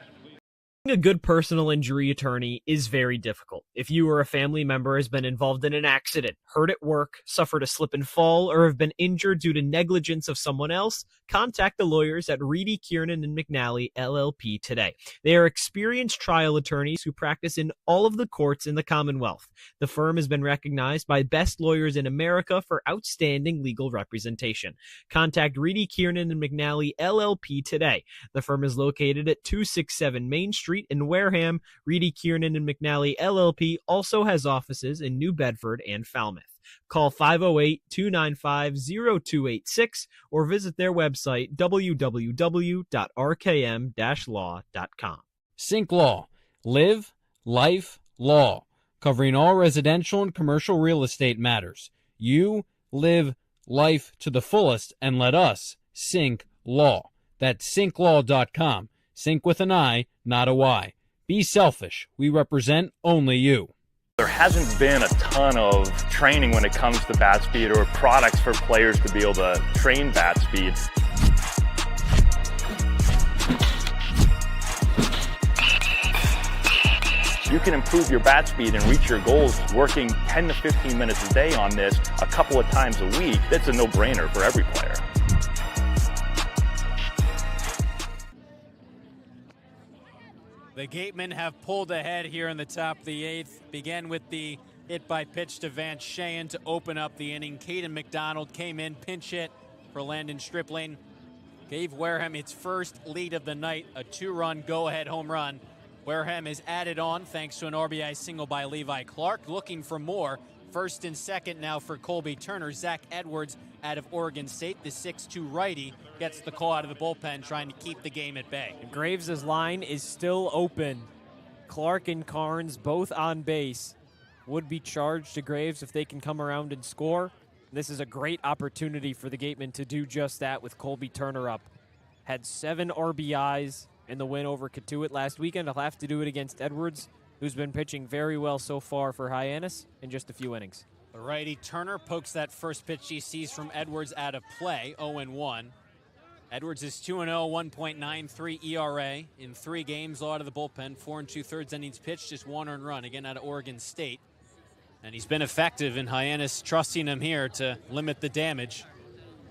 A good personal injury attorney is very difficult. If you or a family member has been involved in an accident, hurt at work, suffered a slip and fall, or have been injured due to negligence of someone else, contact the lawyers at Reedy, Kiernan, and McNally, LLP today. They are experienced trial attorneys who practice in all of the courts in the Commonwealth. The firm has been recognized by Best Lawyers in America for outstanding legal representation. Contact Reedy, Kiernan, and McNally, LLP today. The firm is located at 267 Main Street in Wareham. Reedy, Kiernan, and McNally LLP also has offices in New Bedford and Falmouth. Call 508-295-0286 or visit their website www.rkm-law.com. Sync Law. Live, life, law. Covering all residential and commercial real estate matters. You live life to the fullest and let us Sync Law. That's synclaw.com. Sync with an I, not a Y. Be selfish. We represent only you. There hasn't been a ton of training when it comes to bat speed or products for players to be able to train bat speed. You can improve your bat speed and reach your goals working 10 to 15 minutes a day on this a couple of times a week. That's a no-brainer for every player. The Gatemen have pulled ahead here in the top of the 8th. Began with the hit by pitch to Vance Sheehan to open up the inning. Caden McDonald came in, pinch hit for Landon Stripling. Gave Wareham its first lead of the night, a 2-run go-ahead home run. Wareham is added on thanks to an RBI single by Levi Clark. Looking for more. First and second now for Colby Turner. Zach Edwards out of Oregon State, the 6'2 righty, gets the call out of the bullpen, trying to keep the game at bay. Graves' line is still open. Clark and Carnes both on base. Would be charged to Graves if they can come around and score. This is a great opportunity for the Gatemen to do just that with Colby Turner up. Had 7 RBIs in the win over Catuit last weekend. He'll have to do it against Edwards, who's been pitching very well so far for Hyannis in just a few innings. The righty Turner pokes that first pitch he sees from Edwards out of play, 0-1. Edwards is 2-0, 1.93 ERA in 3 games, all out of the bullpen, 4 2/3 innings pitched, just 1 earned run, again out of Oregon State. And he's been effective in Hyannis, trusting him here to limit the damage.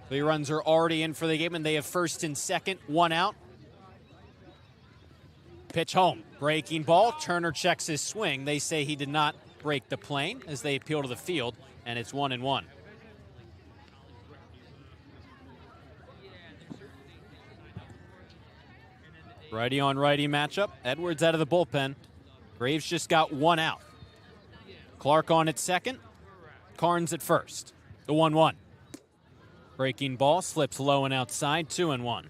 3 runs are already in for the Gatemen. They have first and second, 1 out. Pitch home, breaking ball. Turner checks his swing. They say he did not break the plane as they appeal to the field, and it's 1-1. Righty on righty matchup. Edwards out of the bullpen. Graves just got 1 out. Clark on at second, Carnes at first. The 1-1. Breaking ball slips low and outside, 2-1.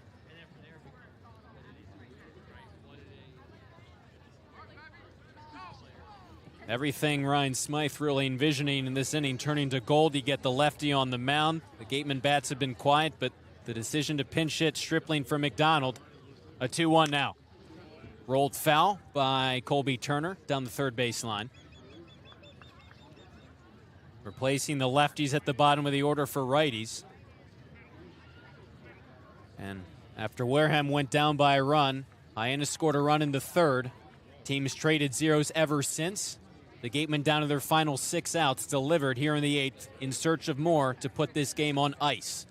Everything Ryan Smythe really envisioning in this inning turning to gold. You get the lefty on the mound. The Gatemen bats have been quiet, but the decision to pinch hit Stripling for McDonald. A 2-1 now. Rolled foul by Colby Turner down the third baseline. Replacing the lefties at the bottom of the order for righties. And after Wareham went down by a run, Hyannis scored a run in the third. Teams traded zeros ever since. The Gatemen down to their final 6 outs, delivered here in the 8th in search of more to put this game on ice.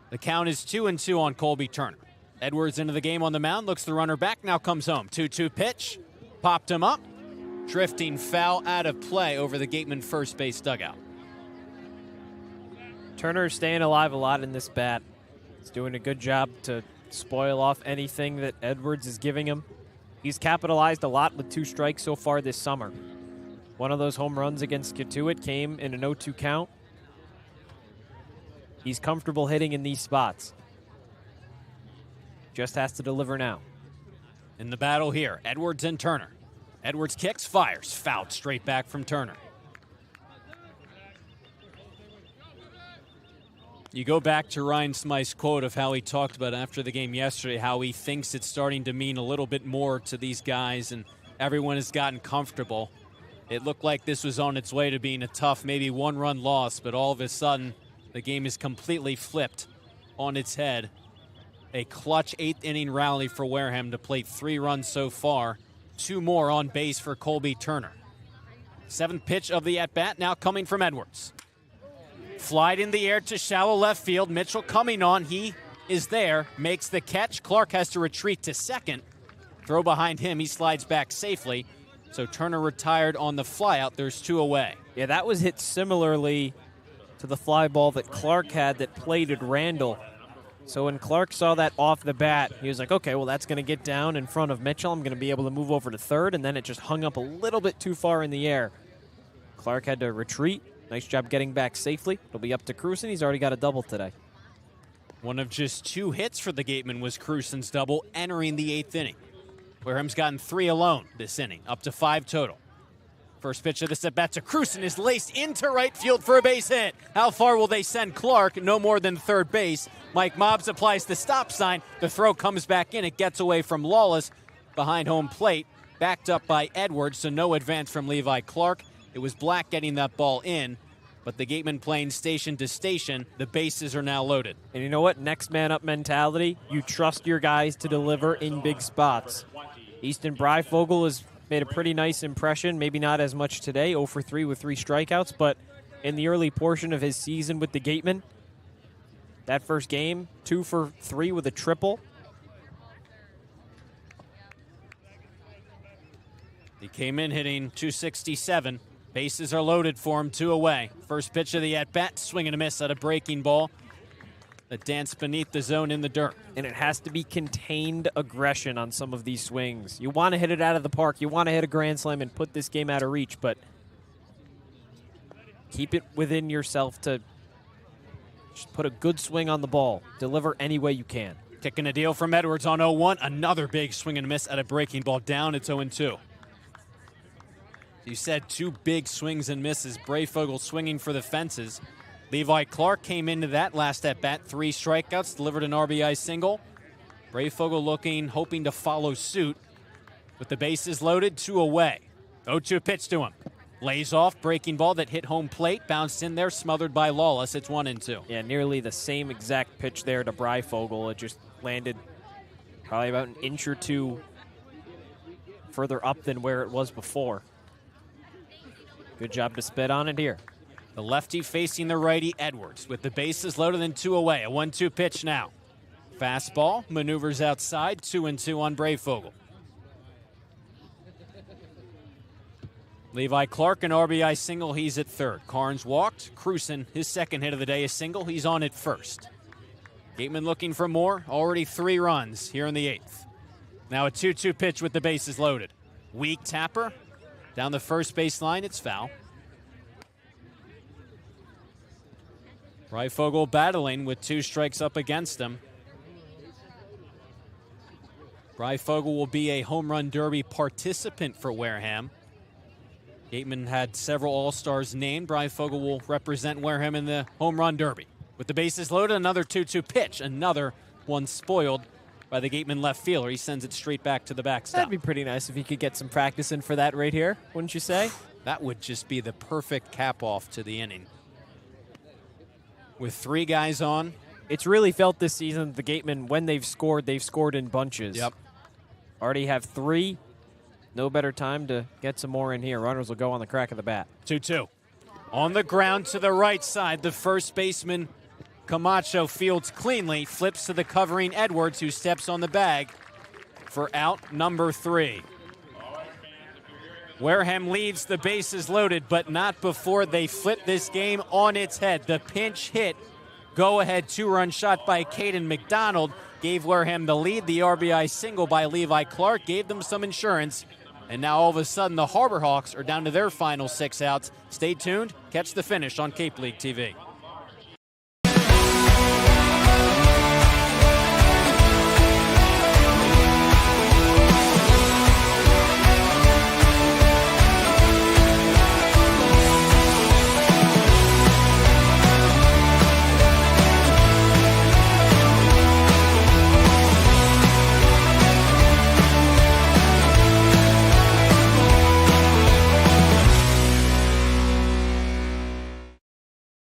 The count is 2-2 on Colby Turner. Edwards into the game on the mound, looks the runner back, now comes home. 2-2 pitch, popped him up. Drifting foul out of play over the Gatemen first base dugout. Turner's staying alive a lot in this bat. He's doing a good job to spoil off anything that Edwards is giving him. He's capitalized a lot with 2 strikes so far this summer. One of those home runs against Katuitt came in an 0-2 count. He's comfortable hitting in these spots. Just has to deliver now. In the battle here, Edwards and Turner. Edwards kicks, fires, fouled straight back from Turner. You go back to Ryan Smythe's quote of how he talked about after the game yesterday, how he thinks it's starting to mean a little bit more to these guys and everyone has gotten comfortable. It looked like this was on its way to being a tough, maybe 1-run loss, but all of a sudden the game is completely flipped on its head. A clutch 8th inning rally for Wareham to plate 3 runs so far, 2 more on base for Colby Turner. 7th pitch of the at-bat now coming from Edwards. Flied in the air to shallow left field. Mitchell coming on. He is there. Makes the catch. Clark has to retreat to second. Throw behind him. He slides back safely. So Turner retired on the flyout. There's 2 away. Yeah, that was hit similarly to the fly ball that Clark had that plated Randall. So when Clark saw that off the bat, he was like, okay, well, that's going to get down in front of Mitchell. I'm going to be able to move over to third. And then it just hung up a little bit too far in the air. Clark had to retreat. Nice job getting back safely. It'll be up to Cruson. He's already got a double today. One of just 2 hits for the Gatemen was Cruson's double entering the 8th inning. Wareham's gotten 3 alone this inning, up to 5 total. First pitch of this at-bat to Cruson is laced into right field for a base hit. How far will they send Clark? No more than third base. Mike Mobbs applies the stop sign. The throw comes back in. It gets away from Lawless behind home plate. Backed up by Edwards, so no advance from Levi Clark. It was Black getting that ball in, but the Gatemen playing station to station. The bases are now loaded. And you know what? Next man up mentality. You trust your guys to deliver in big spots. Easton Breifogel has made a pretty nice impression. Maybe not as much today, 0 for 3 with 3 strikeouts, but in the early portion of his season with the Gatemen, that first game, 2 for 3 with a triple. He came in hitting .267. Bases are loaded for him, 2 away. First pitch of the at-bat, swing and a miss at a breaking ball that danced beneath the zone in the dirt. And it has to be contained aggression on some of these swings. You want to hit it out of the park. You want to hit a grand slam and put this game out of reach, but keep it within yourself to just put a good swing on the ball. Deliver any way you can. Kicking a deal from Edwards on 0-1. Another big swing and a miss at a breaking ball down. It's 0-2. You said 2 big swings and misses. Breifogel swinging for the fences. Levi Clark came into that last at-bat. 3 strikeouts, delivered an RBI single. Breifogel looking, hoping to follow suit. With the bases loaded, 2 away. 0-2 pitch to him. Lays off, breaking ball that hit home plate. Bounced in there, smothered by Lawless. It's 1-2. Yeah, nearly the same exact pitch there to Breifogel. It just landed probably about an inch or 2 further up than where it was before. Good job to spit on it here. The lefty facing the righty, Edwards, with the bases loaded and 2 away. A 1-2 pitch now. Fastball, maneuvers outside, 2-2 on Breifogel. Levi Clark, an RBI single, he's at third. Carnes walked. Cruson, his second hit of the day, a single, he's on at first. Gatemen looking for more, already 3 runs here in the 8th. Now a 2-2 pitch with the bases loaded. Weak tapper, Down the first baseline, it's foul. Breyfogle battling with 2 strikes up against him. Breyfogle will be a home run derby participant for Wareham. Gatemen had several All-Stars named. Breyfogle will represent Wareham in the home run derby. With the bases loaded, another 2-2 pitch. Another one spoiled by the Gateman left fielder. He sends it straight back to the backstop. That'd be pretty nice if he could get some practice in for that right here, wouldn't you say? That would just be the perfect cap-off to the inning. With 3 guys on. It's really felt this season, the Gatemen, when they've scored in bunches. Yep. Already have 3. No better time to get some more in here. Runners will go on the crack of the bat. 2-2. On the ground to the right side, the first baseman, Camacho, fields cleanly, flips to the covering Edwards, who steps on the bag for out number 3. Wareham leads, the bases loaded, but not before they flip this game on its head. The pinch hit, go-ahead 2-run shot by Caden McDonald gave Wareham the lead. The RBI single by Levi Clark gave them some insurance. And now all of a sudden the Harbor Hawks are down to their final 6 outs. Stay tuned. Catch the finish on Cape League TV.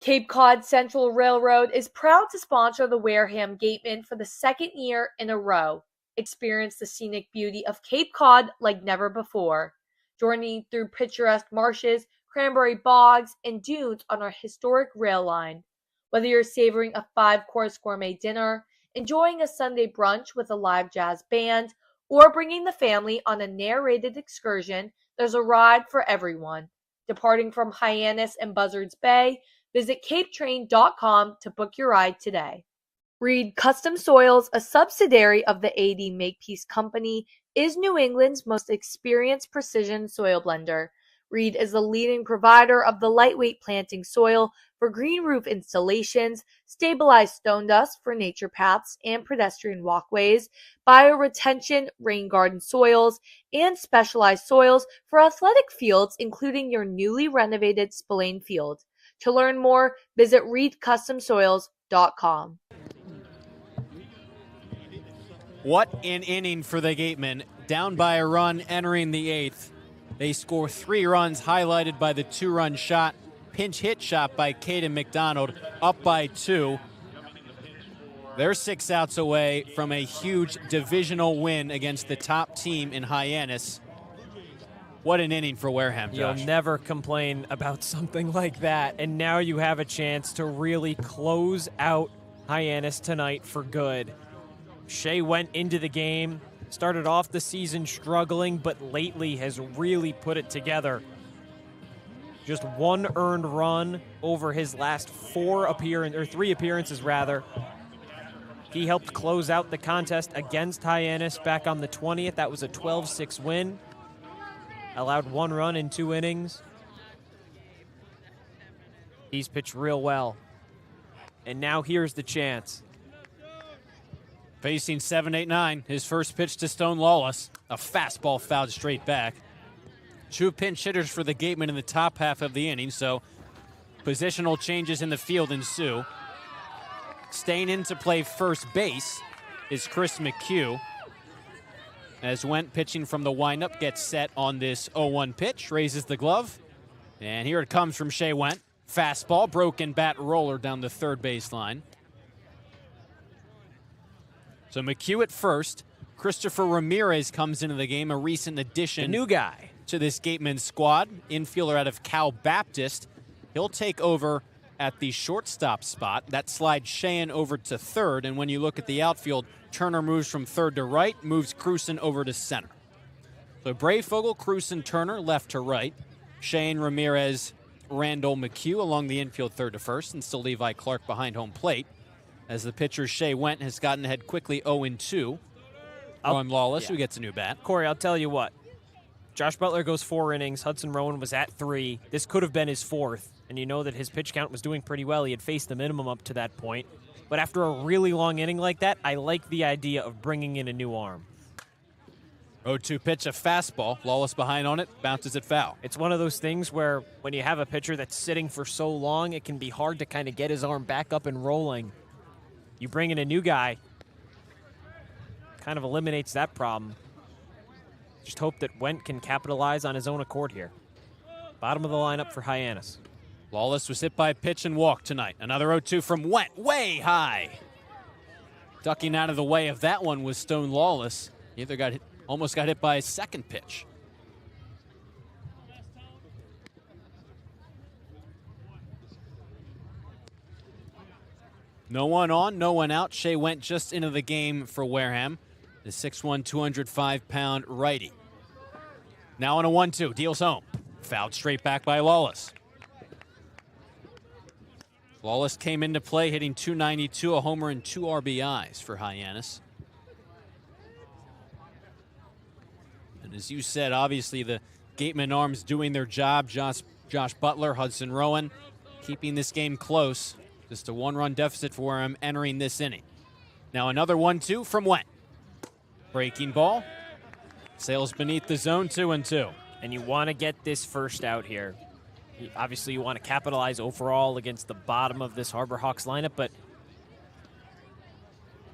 Cape Cod Central Railroad is proud to sponsor the Wareham Gatemen for the 2nd year in a row. Experience the scenic beauty of Cape Cod like never before. Journey through picturesque marshes, cranberry bogs, and dunes on our historic rail line. Whether you're savoring a 5-course gourmet dinner, enjoying a Sunday brunch with a live jazz band, or bringing the family on a narrated excursion, there's a ride for everyone. Departing from Hyannis and Buzzards Bay, visit capetrain.com to book your ride today. Reed Custom Soils, a subsidiary of the AD Makepeace Company, is New England's most experienced precision soil blender. Reed is the leading provider of the lightweight planting soil for green roof installations, stabilized stone dust for nature paths and pedestrian walkways, bioretention rain garden soils, and specialized soils for athletic fields, including your newly renovated Spillane Field. To learn more, visit reedcustomsoils.com. What an inning for the Gatemen. Down by a run entering the 8th. They score 3 runs, highlighted by the 2-run shot, pinch hit shot by Caden McDonald, up by 2. They're 6 outs away from a huge divisional win against the top team in Hyannis. What an inning for Wareham, Josh. You'll never complain about something like that. And now you have a chance to really close out Hyannis tonight for good. Shea went into the game, started off the season struggling, but lately has really put it together. Just 1 earned run over his last 3 appearances rather. He helped close out the contest against Hyannis back on the 20th. That was a 12-6 win. Allowed 1 run in 2 innings. He's pitched real well. And now here's the chance. Facing 7-8-9, his first pitch to Stone Lawless. A fastball fouled straight back. 2 pinch hitters for the Gatemen in the top half of the inning, so positional changes in the field ensue. Staying in to play first base is Chris McHugh. As Went, pitching from the windup, gets set on this 0-1 pitch, raises the glove, and here it comes from Shea Went. Fastball, broken bat roller down the 3rd baseline. So McHugh at first. Christopher Ramirez comes into the game, a recent addition. A new guy to this Gateman squad. Infielder out of Cal Baptist. He'll take over at the shortstop spot. That slides Sheehan over to 3rd, and when you look at the outfield, Turner moves from 3rd to right, moves Cruson over to center. So Breyfogle, Cruson, Turner, left to right. Sheehan, Ramirez, Randall, McHugh along the infield 3rd to 1st, and still Levi Clark behind home plate. As the pitcher Shea Went has gotten ahead quickly 0-2 on Lawless, who gets a new bat. Cory, I'll tell you what. Josh Butler goes 4 innings. Hudson Rowan was at 3. This could have been his 4th, and you know that his pitch count was doing pretty well. He had faced the minimum up to that point. But after a really long inning like that, I like the idea of bringing in a new arm. 0-2 pitch, a fastball. Lawless behind on it, bounces it foul. It's one of those things where when you have a pitcher that's sitting for so long, it can be hard to kind of get his arm back up and rolling. You bring in a new guy, kind of eliminates that problem. Just hope that Wendt can capitalize on his own accord here. Bottom of the lineup for Hyannis. Lawless was hit by a pitch and walk tonight. Another 0-2 from Wendt, way high. Ducking out of the way of that one was Stone Lawless. He either almost got hit by his second pitch. No one on, no one out. Shea Wendt just into the game for Wareham. The 6'1", 205-pound righty. Now on a 1-2, deals home. Fouled straight back by Lawless. Lawless came into play hitting .292, a homer and 2 RBIs for Hyannis. And as you said, obviously the Gatemen arms doing their job. Josh Butler, Hudson Rowan, keeping this game close. Just a 1-run deficit for him entering this inning. Now another 1-2 from Wendt. Breaking ball. Sails beneath the zone, 2-2. And you want to get this first out here. Obviously, you want to capitalize overall against the bottom of this Harbor Hawks lineup, but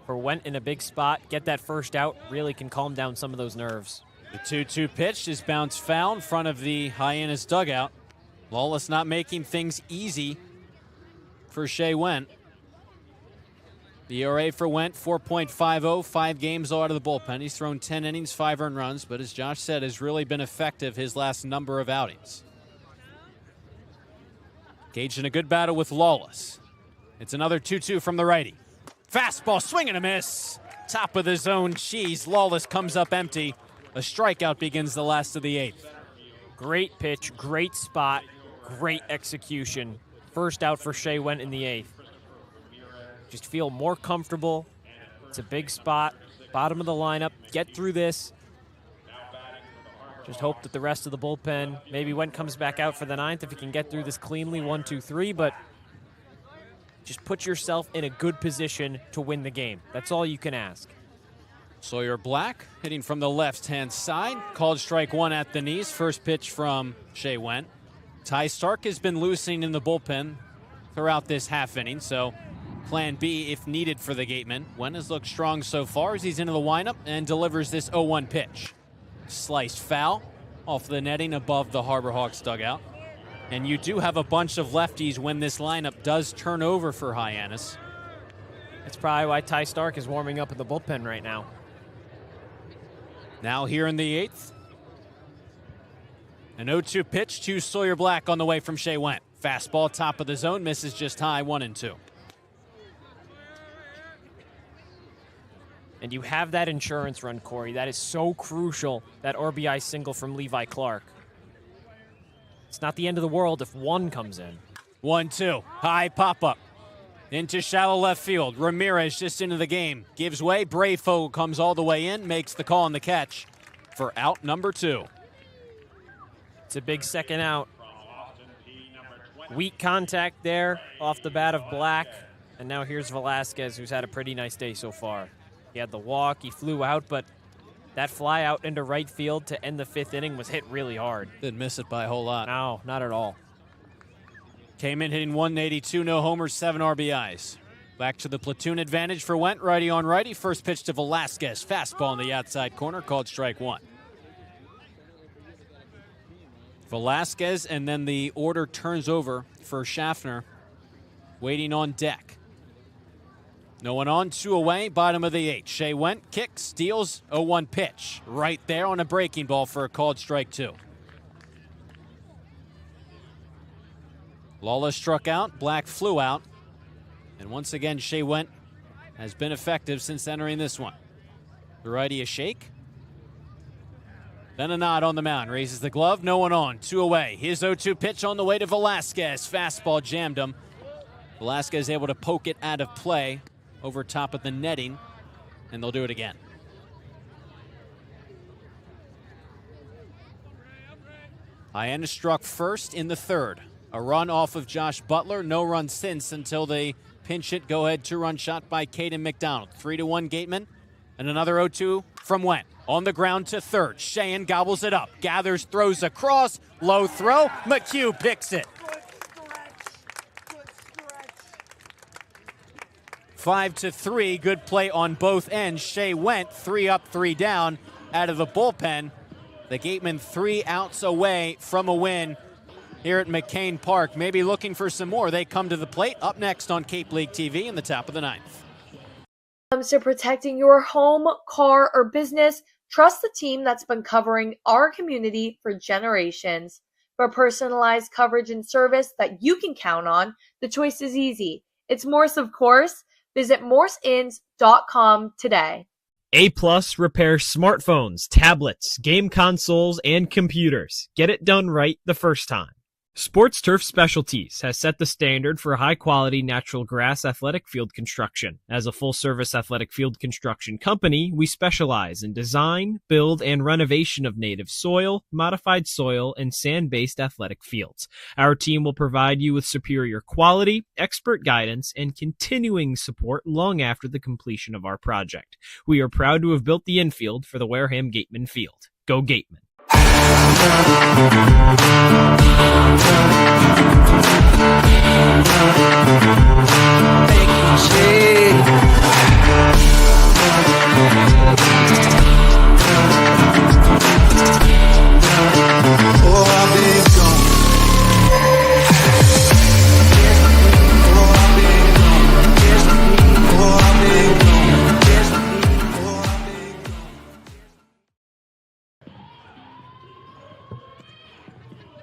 for Wendt in a big spot, get that first out, really can calm down some of those nerves. The 2-2 pitch is bounced foul in front of the Hyannis dugout. Lawless not making things easy for Shea Wendt. The ERA for Wendt, 4.50, 5 games out of the bullpen. He's thrown 10 innings, 5 earned runs, but as Josh said, has really been effective his last number of outings. Engaged in a good battle with Lawless. It's another 2-2 from the righty. Fastball, swing and a miss. Top of the zone, cheese. Lawless comes up empty. A strikeout begins the last of the 8th. Great pitch, great spot, great execution. First out for Shea Wendt in the 8th. Just feel more comfortable. It's a big spot. Bottom of the lineup. Get through this. Just hope that the rest of the bullpen, maybe Wendt comes back out for the 9th if he can get through this cleanly, 1, 2, 3, but just put yourself in a good position to win the game. That's all you can ask. Sawyer Black hitting from the left-hand side. Called strike 1 at the knees. First pitch from Shea Wendt. Ty Stark has been loosening in the bullpen throughout this half inning, so plan B if needed for the Gatemen. Wendt has looked strong so far as he's into the windup and delivers this 0-1 pitch. Sliced foul off the netting above the Harbor Hawks dugout. And you do have a bunch of lefties when this lineup does turn over for Hyannis. That's probably why Ty Stark is warming up in the bullpen right now. Now here in the 8th. An 0-2 pitch to Sawyer Black on the way from Shea Wendt. Fastball top of the zone, misses just high, 1-2. And you have that insurance run, Cory. That is so crucial, that RBI single from Levi Clark. It's not the end of the world if 1 comes in. 1-2, high pop-up. Into shallow left field. Ramirez just into the game. Gives way, Brayfogle comes all the way in, makes the call on the catch for out number 2. It's a big second out. Weak contact there off the bat of Black. And now here's Velasquez, who's had a pretty nice day so far. He had the walk, he flew out, but that fly out into right field to end the 5th inning was hit really hard. Didn't miss it by a whole lot. No, not at all. Came in hitting 182, no homers, 7 RBIs. Back to the platoon advantage for Wendt, righty on righty. First pitch to Velasquez, fastball in the outside corner, called strike 1. Velasquez, and then the order turns over for Schaffner, waiting on deck. No one on, 2 away, bottom of the 8th. Shea Wendt, kicks, deals, 0-1 pitch. Right there on a breaking ball for a called strike 2. Lawless struck out, Black flew out. And once again, Shea Wendt has been effective since entering this one. The righty a shake. Then a nod on the mound, raises the glove, no one on, 2 away. His 0-2 pitch on the way to Velasquez. Fastball jammed him. Velasquez able to poke it out of play over top of the netting, and they'll do it again. Hyannis struck first in the third. A run off of Josh Butler, no run since until they pinch it. Go-ahead two-run shot by Caden McDonald. 3-1 Gatemen, and another 0-2 from Wendt. On the ground to third. Cheyenne gobbles it up. Gathers, throws across. Low throw. McHugh picks it. 5-3. Good play on both ends. Shea Wendt 3 up, 3 down out of the bullpen. The Gatemen 3 outs away from a win here at McKeon Park. Maybe looking for some more. They come to the plate. Up next on Cape League TV in the top of the ninth. When it comes to protecting your home, car, or business, trust the team that's been covering our community for generations. For personalized coverage and service that you can count on, the choice is easy. It's Morse, of course. Visit morseins.com today. A+ repairs smartphones, tablets, game consoles, and computers. Get it done right the first time. Sports Turf Specialties has set the standard for high-quality natural grass athletic field construction. As a full-service athletic field construction company, we specialize in design, build, and renovation of native soil, modified soil, and sand-based athletic fields. Our team will provide you with superior quality, expert guidance, and continuing support long after the completion of our project. We are proud to have built the infield for the Wareham Gatemen field. Go Gatemen!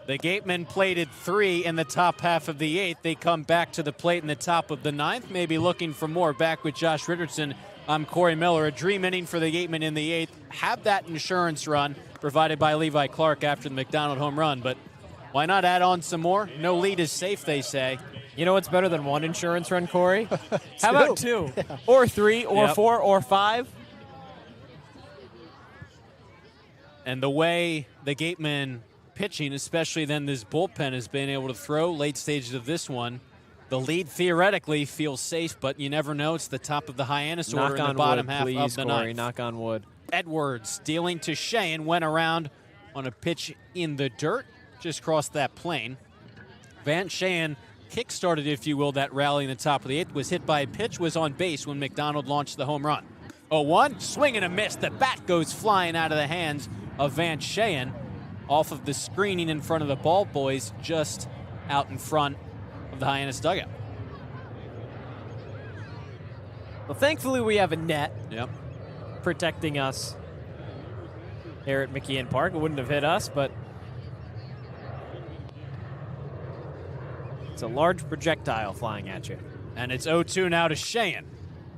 The Gatemen plated 3 in the top half of the 8th. They come back to the plate in the top of the 9th, maybe looking for more. Back with Josh Richardson, I'm Cory Miller. A dream inning for the Gatemen in the 8th. Have that insurance run provided by Levi Clark after the McDonald home run, but why not add on some more? No lead is safe, they say. You know what's better than one insurance run, Cory? How about 2? Or 3, or 4, or 5? And the way the Gatemen pitching, especially then this bullpen, has been able to throw late stages of this one. The lead theoretically feels safe, but you never know. It's the top of the Hyannis order in the bottom half of the ninth. Knock on wood. Edwards dealing to Shea and went around on a pitch in the dirt, just crossed that plane. Van Shayen kick-started, if you will, that rally in the top of the 8th, was hit by a pitch, was on base when McDonald launched the home run. 0-1, swing and a miss. The bat goes flying out of the hands of Van Shayen, off of the screening in front of the ball boys, just out in front of the Hyannis dugout. Well, thankfully we have a net Yep. protecting us here at McKeon Park. It wouldn't have hit us, but it's a large projectile flying at you. And it's 0-2 now to Shayen.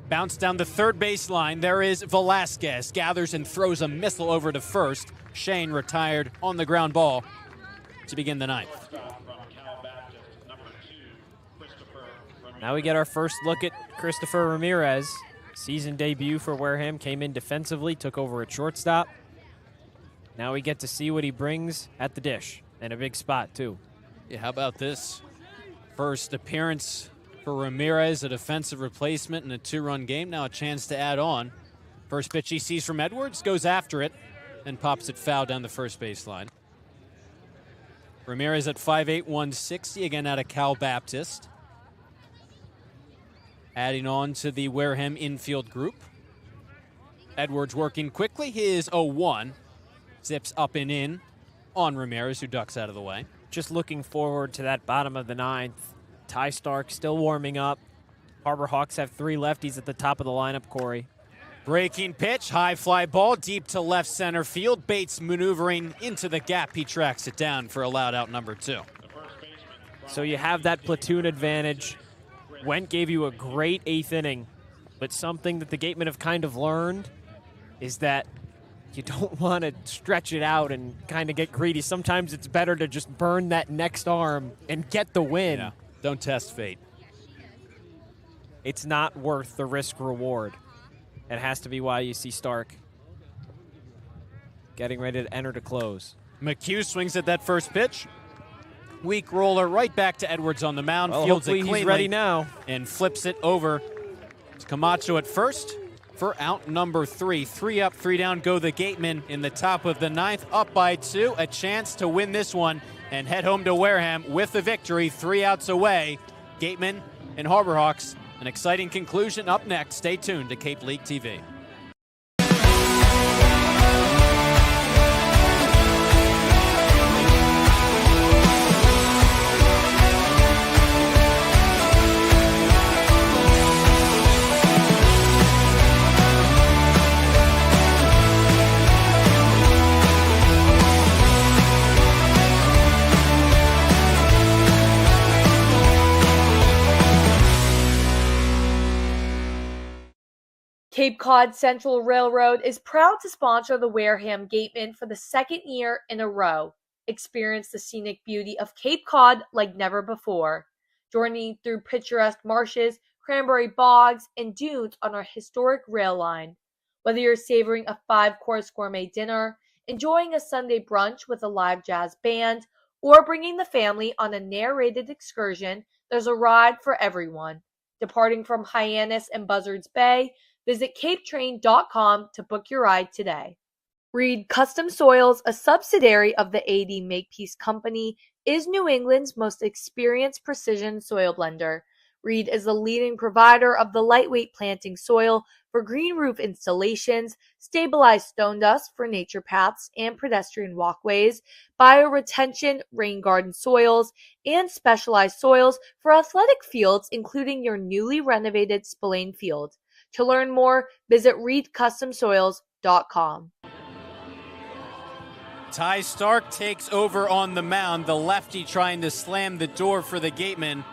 Bounce down the third base line. There is Velasquez. Gathers and throws a missile over to first. Shane retired on the ground ball to begin the ninth. Now we get our first look at Christopher Ramirez. Season debut for Wareham. Came in defensively, took over at shortstop. Now we get to see what he brings at the dish. And a big spot, too. Yeah, how about this? First appearance for Ramirez, a defensive replacement in a 2-run game. Now a chance to add on. First pitch he sees from Edwards, goes after it, and pops it foul down the first baseline. Ramirez at 5'8", 160, again out of Cal Baptist. Adding on to the Wareham infield group. Edwards working quickly, his 0-1. Zips up and in on Ramirez, who ducks out of the way. Just looking forward to that bottom of the 9th. Ty Stark still warming up. Harbor Hawks have 3 lefties at the top of the lineup, Cory. Breaking pitch, high fly ball, deep to left center field. Bates maneuvering into the gap. He tracks it down for a loud out number 2. So you have that platoon advantage. Wendt gave you a great 8th inning, but something that the Gatemen have kind of learned is that you don't want to stretch it out and kind of get greedy. Sometimes it's better to just burn that next arm and get the win. Yeah. Don't test fate. It's not worth the risk reward. It has to be why you see Stark getting ready to enter to close. McHugh swings at that first pitch. Weak roller right back to Edwards on the mound. Well, Fields it hopefully cleanly he's ready now. and flips it over to Camacho at first for out number 3. 3 up, 3 down go the Gatemen in the top of the 9th, up by 2. A chance to win this one and head home to Wareham with the victory. 3 outs away. Gatemen and Harborhawks. An exciting conclusion up next. Stay tuned to Cape League TV. Cape Cod Central Railroad is proud to sponsor the Wareham Gatemen for the second year in a row. Experience the scenic beauty of Cape Cod like never before. Journey through picturesque marshes, cranberry bogs, and dunes on our historic rail line. Whether you're savoring a 5-course gourmet dinner, enjoying a Sunday brunch with a live jazz band, or bringing the family on a narrated excursion, there's a ride for everyone. Departing from Hyannis and Buzzards Bay, visit capetrain.com to book your ride today. Reed Custom Soils, a subsidiary of the AD Makepeace Company, is New England's most experienced precision soil blender. Reed is the leading provider of the lightweight planting soil for green roof installations, stabilized stone dust for nature paths and pedestrian walkways, bioretention rain garden soils, and specialized soils for athletic fields, including your newly renovated Spillane Field. To learn more, visit reedcustomsoils.com. Ty Stark takes over on the mound. The lefty trying to slam the door for the Gatemen.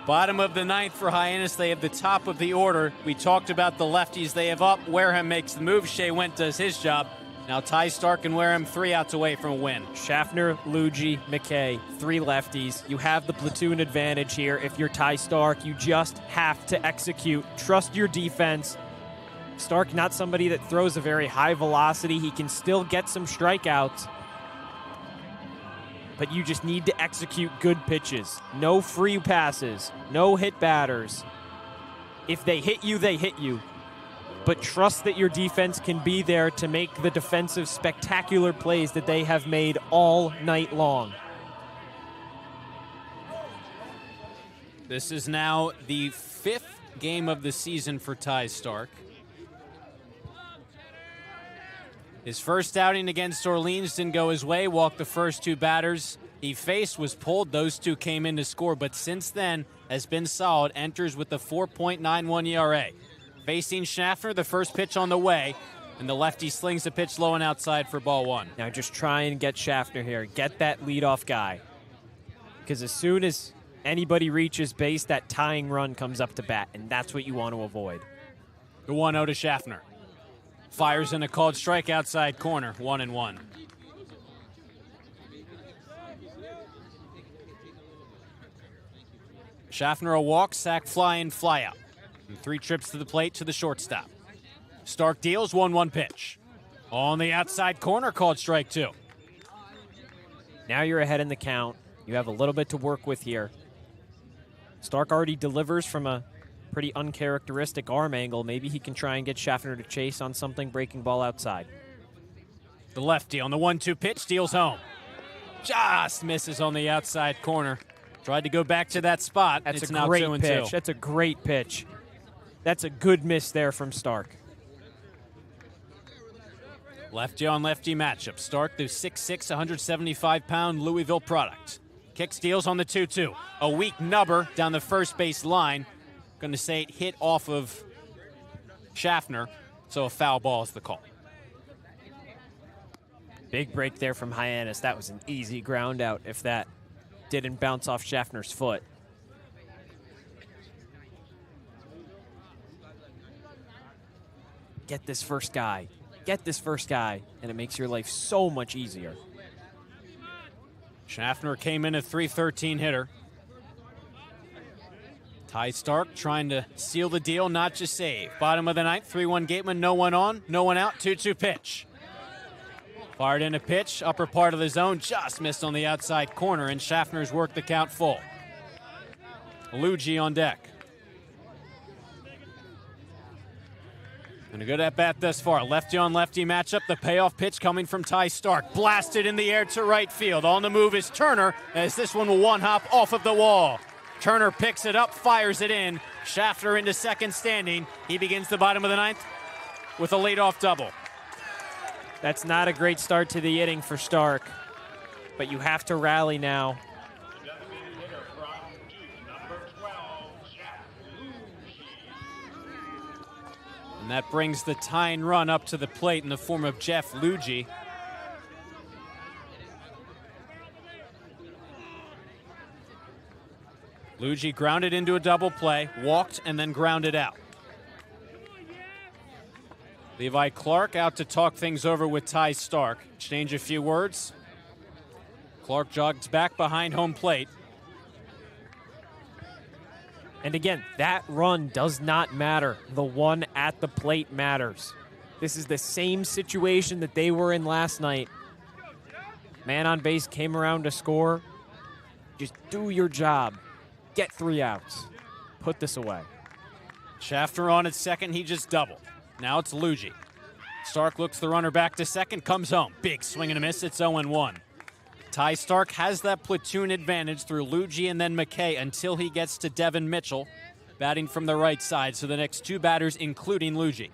Bottom of the 9th for Hyannis. They have the top of the order. We talked about the lefties they have up. Wareham makes the move. Shea Went does his job. Now Ty Stark and Wareham 3 outs away from a win. Schaffner, Luigi, McKay, 3 lefties. You have the platoon advantage here. If you're Ty Stark, you just have to execute. Trust your defense. Stark, not somebody that throws a very high velocity. He can still get some strikeouts. But you just need to execute good pitches. No free passes. No hit batters. If they hit you, they hit you. But trust that your defense can be there to make the defensive spectacular plays that they have made all night long. This is now the 5th game of the season for Ty Stark. His first outing against Orleans didn't go his way, walked the first 2 batters he faced, was pulled. Those 2 came in to score, but since then has been solid, enters with a 4.91 ERA. Facing Schaffner, the first pitch on the way, and the lefty slings the pitch low and outside for ball 1. Now just try and get Schaffner here. Get that leadoff guy. Because as soon as anybody reaches base, that tying run comes up to bat, and that's what you want to avoid. The 1-0 to Schaffner. Fires in a called strike outside corner, 1-1. Schaffner a walk, sack, fly in, fly out. And 3 trips to the plate to the shortstop. Stark deals, 1-1 pitch. On the outside corner, called strike 2. Now you're ahead in the count. You have a little bit to work with here. Stark already delivers from a pretty uncharacteristic arm angle. Maybe he can try and get Schaffner to chase on something, breaking ball outside. The lefty on the 1-2 pitch, steals home. Just misses on the outside corner. Tried to go back to that spot. That's it's a now great 2-2. pitch. That's a great pitch. That's a good miss there from Stark. Lefty on lefty matchup. Stark, the 6'6", 175-pound Louisville product. Kick steals on the 2-2. A weak nubber down the first base line. Going to say it hit off of Schaffner, so a foul ball is the call. Big break there from Hyannis. That was an easy ground out if that didn't bounce off Schaffner's foot. Get this first guy. Get this first guy, and it makes your life so much easier. Schaffner came in a .313 hitter. Ty Stark trying to seal the deal, not just save. Bottom of the 9th, 3-1 Gatemen, no one on, no one out, 2-2 pitch. Fired in a pitch, upper part of the zone, just missed on the outside corner, and Schaffner's worked the count full. Luigi on deck. And a good at-bat thus far. Lefty on lefty matchup. The payoff pitch coming from Ty Stark. Blasted in the air to right field. On the move is Turner, as this one will one-hop off of the wall. Turner picks it up, fires it in. Schaffner into second standing. He begins the bottom of the ninth with a leadoff double. That's not a great start to the inning for Stark, but you have to rally now. And that brings the tying run up to the plate in the form of Jeff Luigi. Luigi grounded into a double play, walked, and then grounded out. Levi Clark out to talk things over with Ty Stark. Exchange a few words. Clark jogs back behind home plate. And again, that run does not matter. The one at the plate matters. This is the same situation that they were in last night. Man on base came around to score. Just do your job. Get 3 outs. Put this away. Schaffner on at second, he just doubled. Now it's Luigi. Stark looks the runner back to second, comes home. Big swing and a miss, it's 0-1. Ty Stark has that platoon advantage through Luigi and then McKay until he gets to Devin Mitchell, batting from the right side. So the next 2 batters, including Luigi.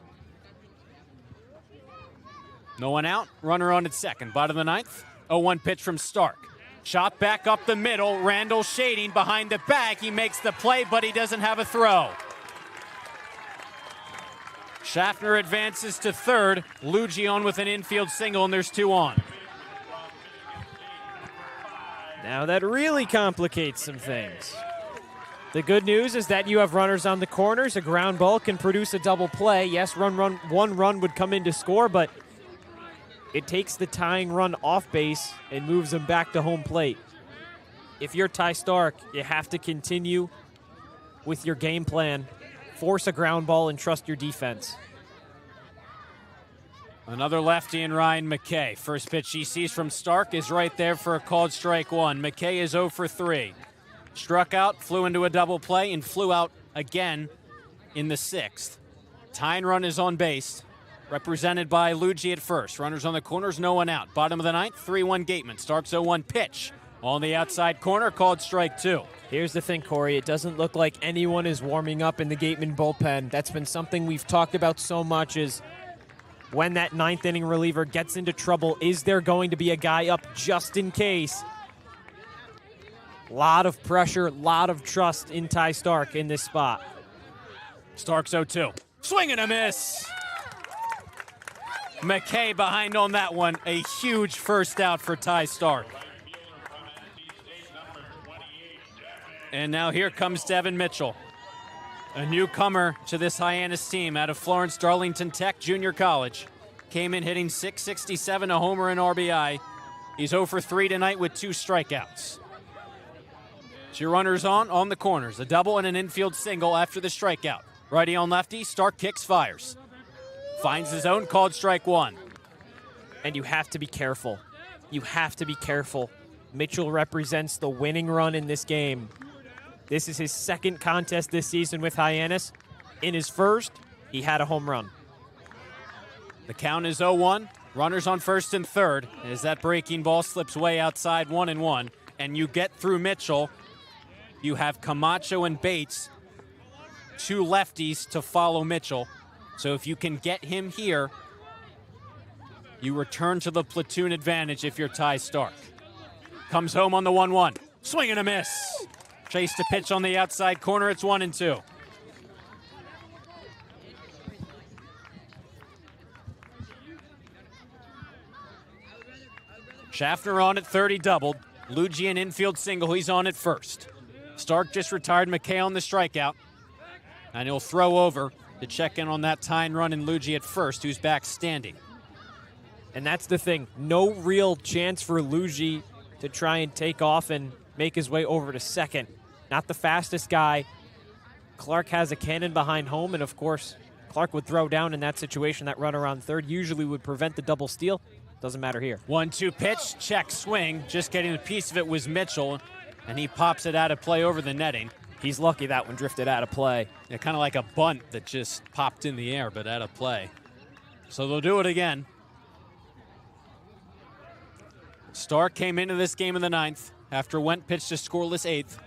No one out, runner on at second. Bottom of the ninth, 0-1 pitch from Stark. Shot back up the middle, Randall shading behind the bag. He makes the play, but he doesn't have a throw. Schaffner advances to third. Luigi on with an infield single, and there's 2 on. Now that really complicates some things. The good news is that you have runners on the corners. A ground ball can produce a double play. Yes, one run would come in to score, but it takes the tying run off base and moves them back to home plate. If you're Ty Stark, you have to continue with your game plan. Force a ground ball and trust your defense. Another lefty in Ryan McKay. First pitch he sees from Stark is right there for a called strike 1. McKay is 0 for 3. Struck out, flew into a double play, and flew out again in the 6th. Tying run is on base, represented by Luigi at first. Runners on the corners, no one out. Bottom of the ninth, 3-1 Gatemen. Stark's 0-1 pitch. On the outside corner, called strike 2. Here's the thing, Cory. It doesn't look like anyone is warming up in the Gatemen bullpen. That's been something we've talked about so much is when that 9th inning reliever gets into trouble, is there going to be a guy up just in case? Lot of pressure, lot of trust in Ty Stark in this spot. Stark's 0-2. Swing and a miss. McKay behind on that one. A huge first out for Ty Stark. And now here comes Devin Mitchell, a newcomer to this Hyannis team out of Florence Darlington Tech Junior College. Came in hitting .667, a homer and RBI. He's 0 for 3 tonight with 2 strikeouts. So your runners on the corners. A double and an infield single after the strikeout. Righty on lefty, Stark kicks, fires. Finds his own, called strike 1. And you have to be careful. You have to be careful. Mitchell represents the winning run in this game. This is his 2nd contest this season with Hyannis. In his 1st, he had a home run. The count is 0-1. Runners on first and third as that breaking ball slips way outside 1-1. And you get through Mitchell. You have Camacho and Bates, 2 lefties to follow Mitchell. So if you can get him here, you return to the platoon advantage if you're Ty Stark. Comes home on the 1-1. Swing and a miss. Chase to pitch on the outside corner. It's 1-2. Schaffner on at third, he doubled. Luigi an infield single, he's on at first. Stark just retired McKay on the strikeout. And he'll throw over to check in on that tying run in Luigi at first, who's back standing. And that's the thing. No real chance for Luigi to try and take off and make his way over to second. Not the fastest guy. Clark has a cannon behind home, and of course, Clark would throw down in that situation. That runner on third usually would prevent the double steal. Doesn't matter here. 1-2 pitch, check swing. Just getting a piece of it was Mitchell, and he pops it out of play over the netting. He's lucky that one drifted out of play. Yeah, kind of like a bunt that just popped in the air, but out of play. So they'll do it again. Stark came into this game in the 9th after Went pitched a scoreless 8th.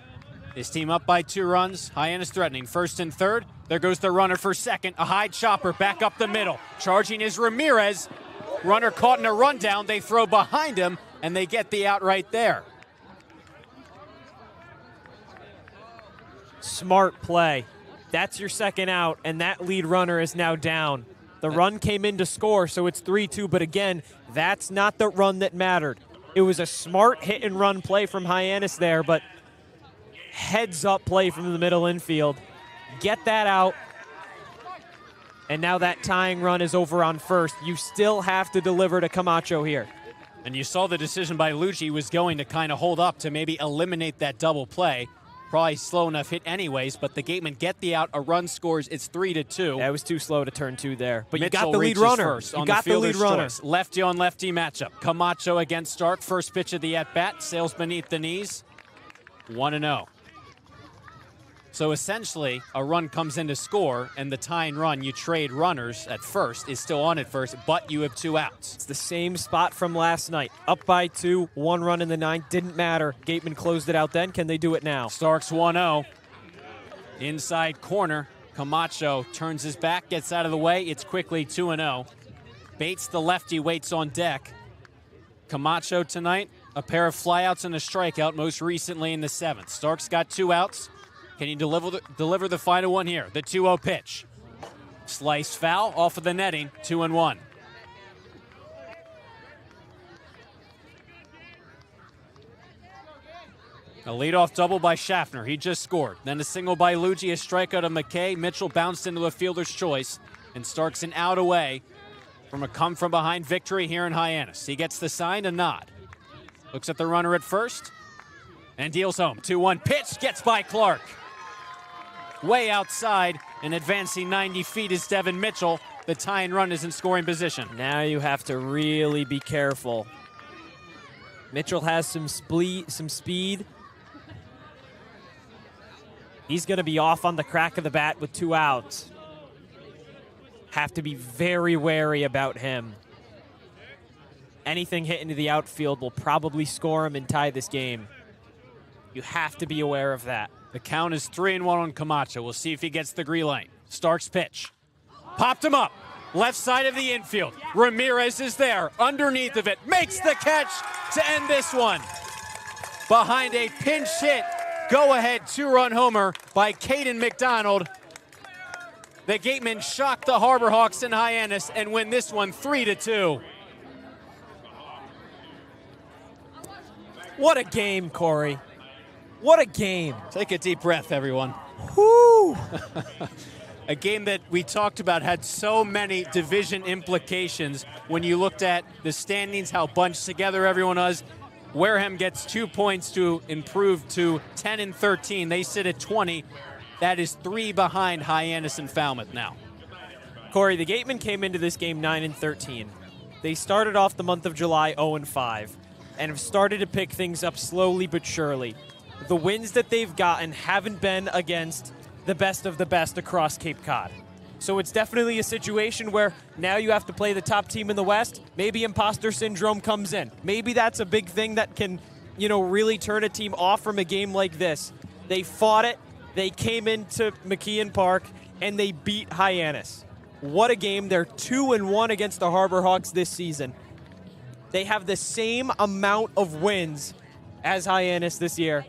His team up by 2 runs. Hyannis threatening. 1st and 3rd. There goes the runner for 2nd. A high chopper back up the middle. Charging is Ramirez. Runner caught in a rundown. They throw behind him, and they get the out right there. Smart play. That's your 2nd out, and that lead runner is now down. The run came in to score, so it's 3-2, but again, that's not the run that mattered. It was a smart hit and run play from Hyannis there, but heads up play from the middle infield. Get that out. And now that tying run is over on 1st. You still have to deliver to Camacho here. And you saw the decision by Lucci was going to kind of hold up to maybe eliminate that double play. Probably slow enough hit anyways, but the Gatemen get the out. A run scores. It's 3-2. That was too slow to turn 2 there. But Mitchell you got the lead runner. First you got the lead runner. Choice. Lefty on lefty matchup. Camacho against Stark. First pitch of the at-bat. Sails beneath the knees. 1-0. So essentially, a run comes in to score, and the tying run, you trade runners at 1st, is still on at 1st, but you have 2 outs. It's the same spot from last night. Up by 2, 1 run in the 9th. Didn't matter. Gatemen closed it out then. Can they do it now? Starks 1-0. Inside corner. Camacho turns his back, gets out of the way. It's quickly 2-0. Bates, the lefty, waits on deck. Camacho tonight, a pair of flyouts and a strikeout, most recently in the 7th. Starks got 2 outs. Can he deliver the final one here? The 2-0 pitch. Slice foul off of the netting, 2-1. A leadoff double by Schaffner. He just scored. Then a single by Luigi, a strikeout of McKay. Mitchell bounced into a fielder's choice, and Starks an out away from a come-from-behind victory here in Hyannis. He gets the sign, a nod. Looks at the runner at 1st, and deals home. 2-1 pitch, gets by Clark. Way outside and advancing 90 feet is Devin Mitchell. The tying run is in scoring position. Now you have to really be careful. Mitchell has some speed. He's going to be off on the crack of the bat with 2 outs. Have to be very wary about him. Anything hit into the outfield will probably score him and tie this game. You have to be aware of that. The count is 3-1 on Camacho. We'll see if he gets the green light. Starks pitch. Popped him up. Left side of the infield. Ramirez is there. Underneath of it. Makes the catch to end this one. Behind a pinch hit. Go-ahead 2-run homer by Caden McDonald. The Gatemen shock the Harbor Hawks in Hyannis and win this one 3-2. What a game, Cory. What a game. Take a deep breath, everyone. Woo! A game that we talked about had so many division implications when you looked at the standings, how bunched together everyone was. Wareham gets 2 points to improve to 10-13. They sit at 20. That is 3 behind Hyannis and Falmouth now. Cory, the Gatemen came into this game 9-13. They started off the month of July 0-5 and have started to pick things up slowly but surely. The wins that they've gotten haven't been against the best of the best across Cape Cod. So it's definitely a situation where now you have to play the top team in the West. Maybe imposter syndrome comes in. Maybe that's a big thing that can, really turn a team off from a game like this. They fought it. They came into McKeon Park, and they beat Hyannis. What a game. They're 2-1 against the Harbor Hawks this season. They have the same amount of wins as Hyannis this year.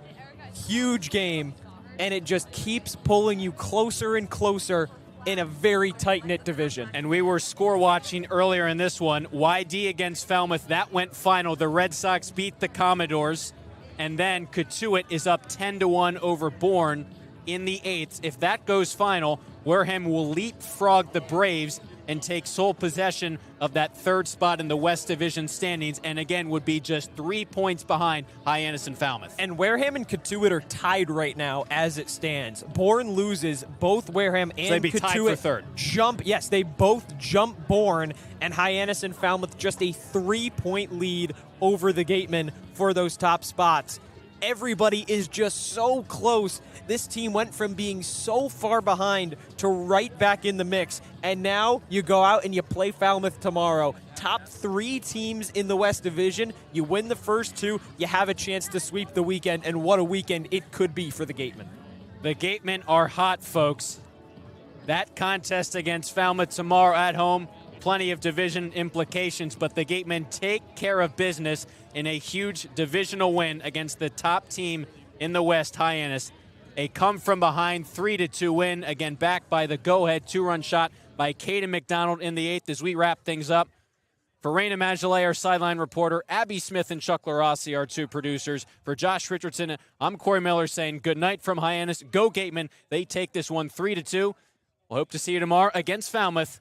Huge game, and it just keeps pulling you closer and closer in a very tight-knit division. And we were score watching earlier in this one. YD against Falmouth, that went final. The Red Sox beat the Commodores, and then Katuitt is up 10-1 over Bourne in the 8th. If that goes final, Wareham will leapfrog the Braves and take sole possession of that third spot in the West Division standings, and again would be just 3 points behind Hyannis and Falmouth. And Wareham and Cotuit are tied right now as it stands. Bourne loses, both Wareham and So they'd be tied for Cotuit third. jump. Yes, they both jump Bourne, and Hyannis and Falmouth just a 3-point lead over the Gatemen for those top spots. Everybody is just so close. This team went from being so far behind to right back in the mix. And now you go out and you play Falmouth tomorrow. Top 3 teams in the West Division. You win the first 2, you have a chance to sweep the weekend. And what a weekend it could be for the Gatemen. The Gatemen are hot, folks. That contest against Falmouth tomorrow at home, plenty of division implications, but the Gatemen take care of business in a huge divisional win against the top team in the West, Hyannis. A come-from-behind 3-2 win, again backed by the go-ahead 2-run shot by Caden McDonald in the 8th as we wrap things up. For Rayna, Maggelet, our sideline reporter, Abby Smith and Chuck Luarasi, our 2 producers. For Josh Richardson, I'm Cory Miller saying good night from Hyannis. Go Gatemen. They take this one 3-2. We'll hope to see you tomorrow against Falmouth,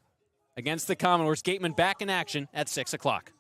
against the Commodores. Gatemen back in action at 6 o'clock.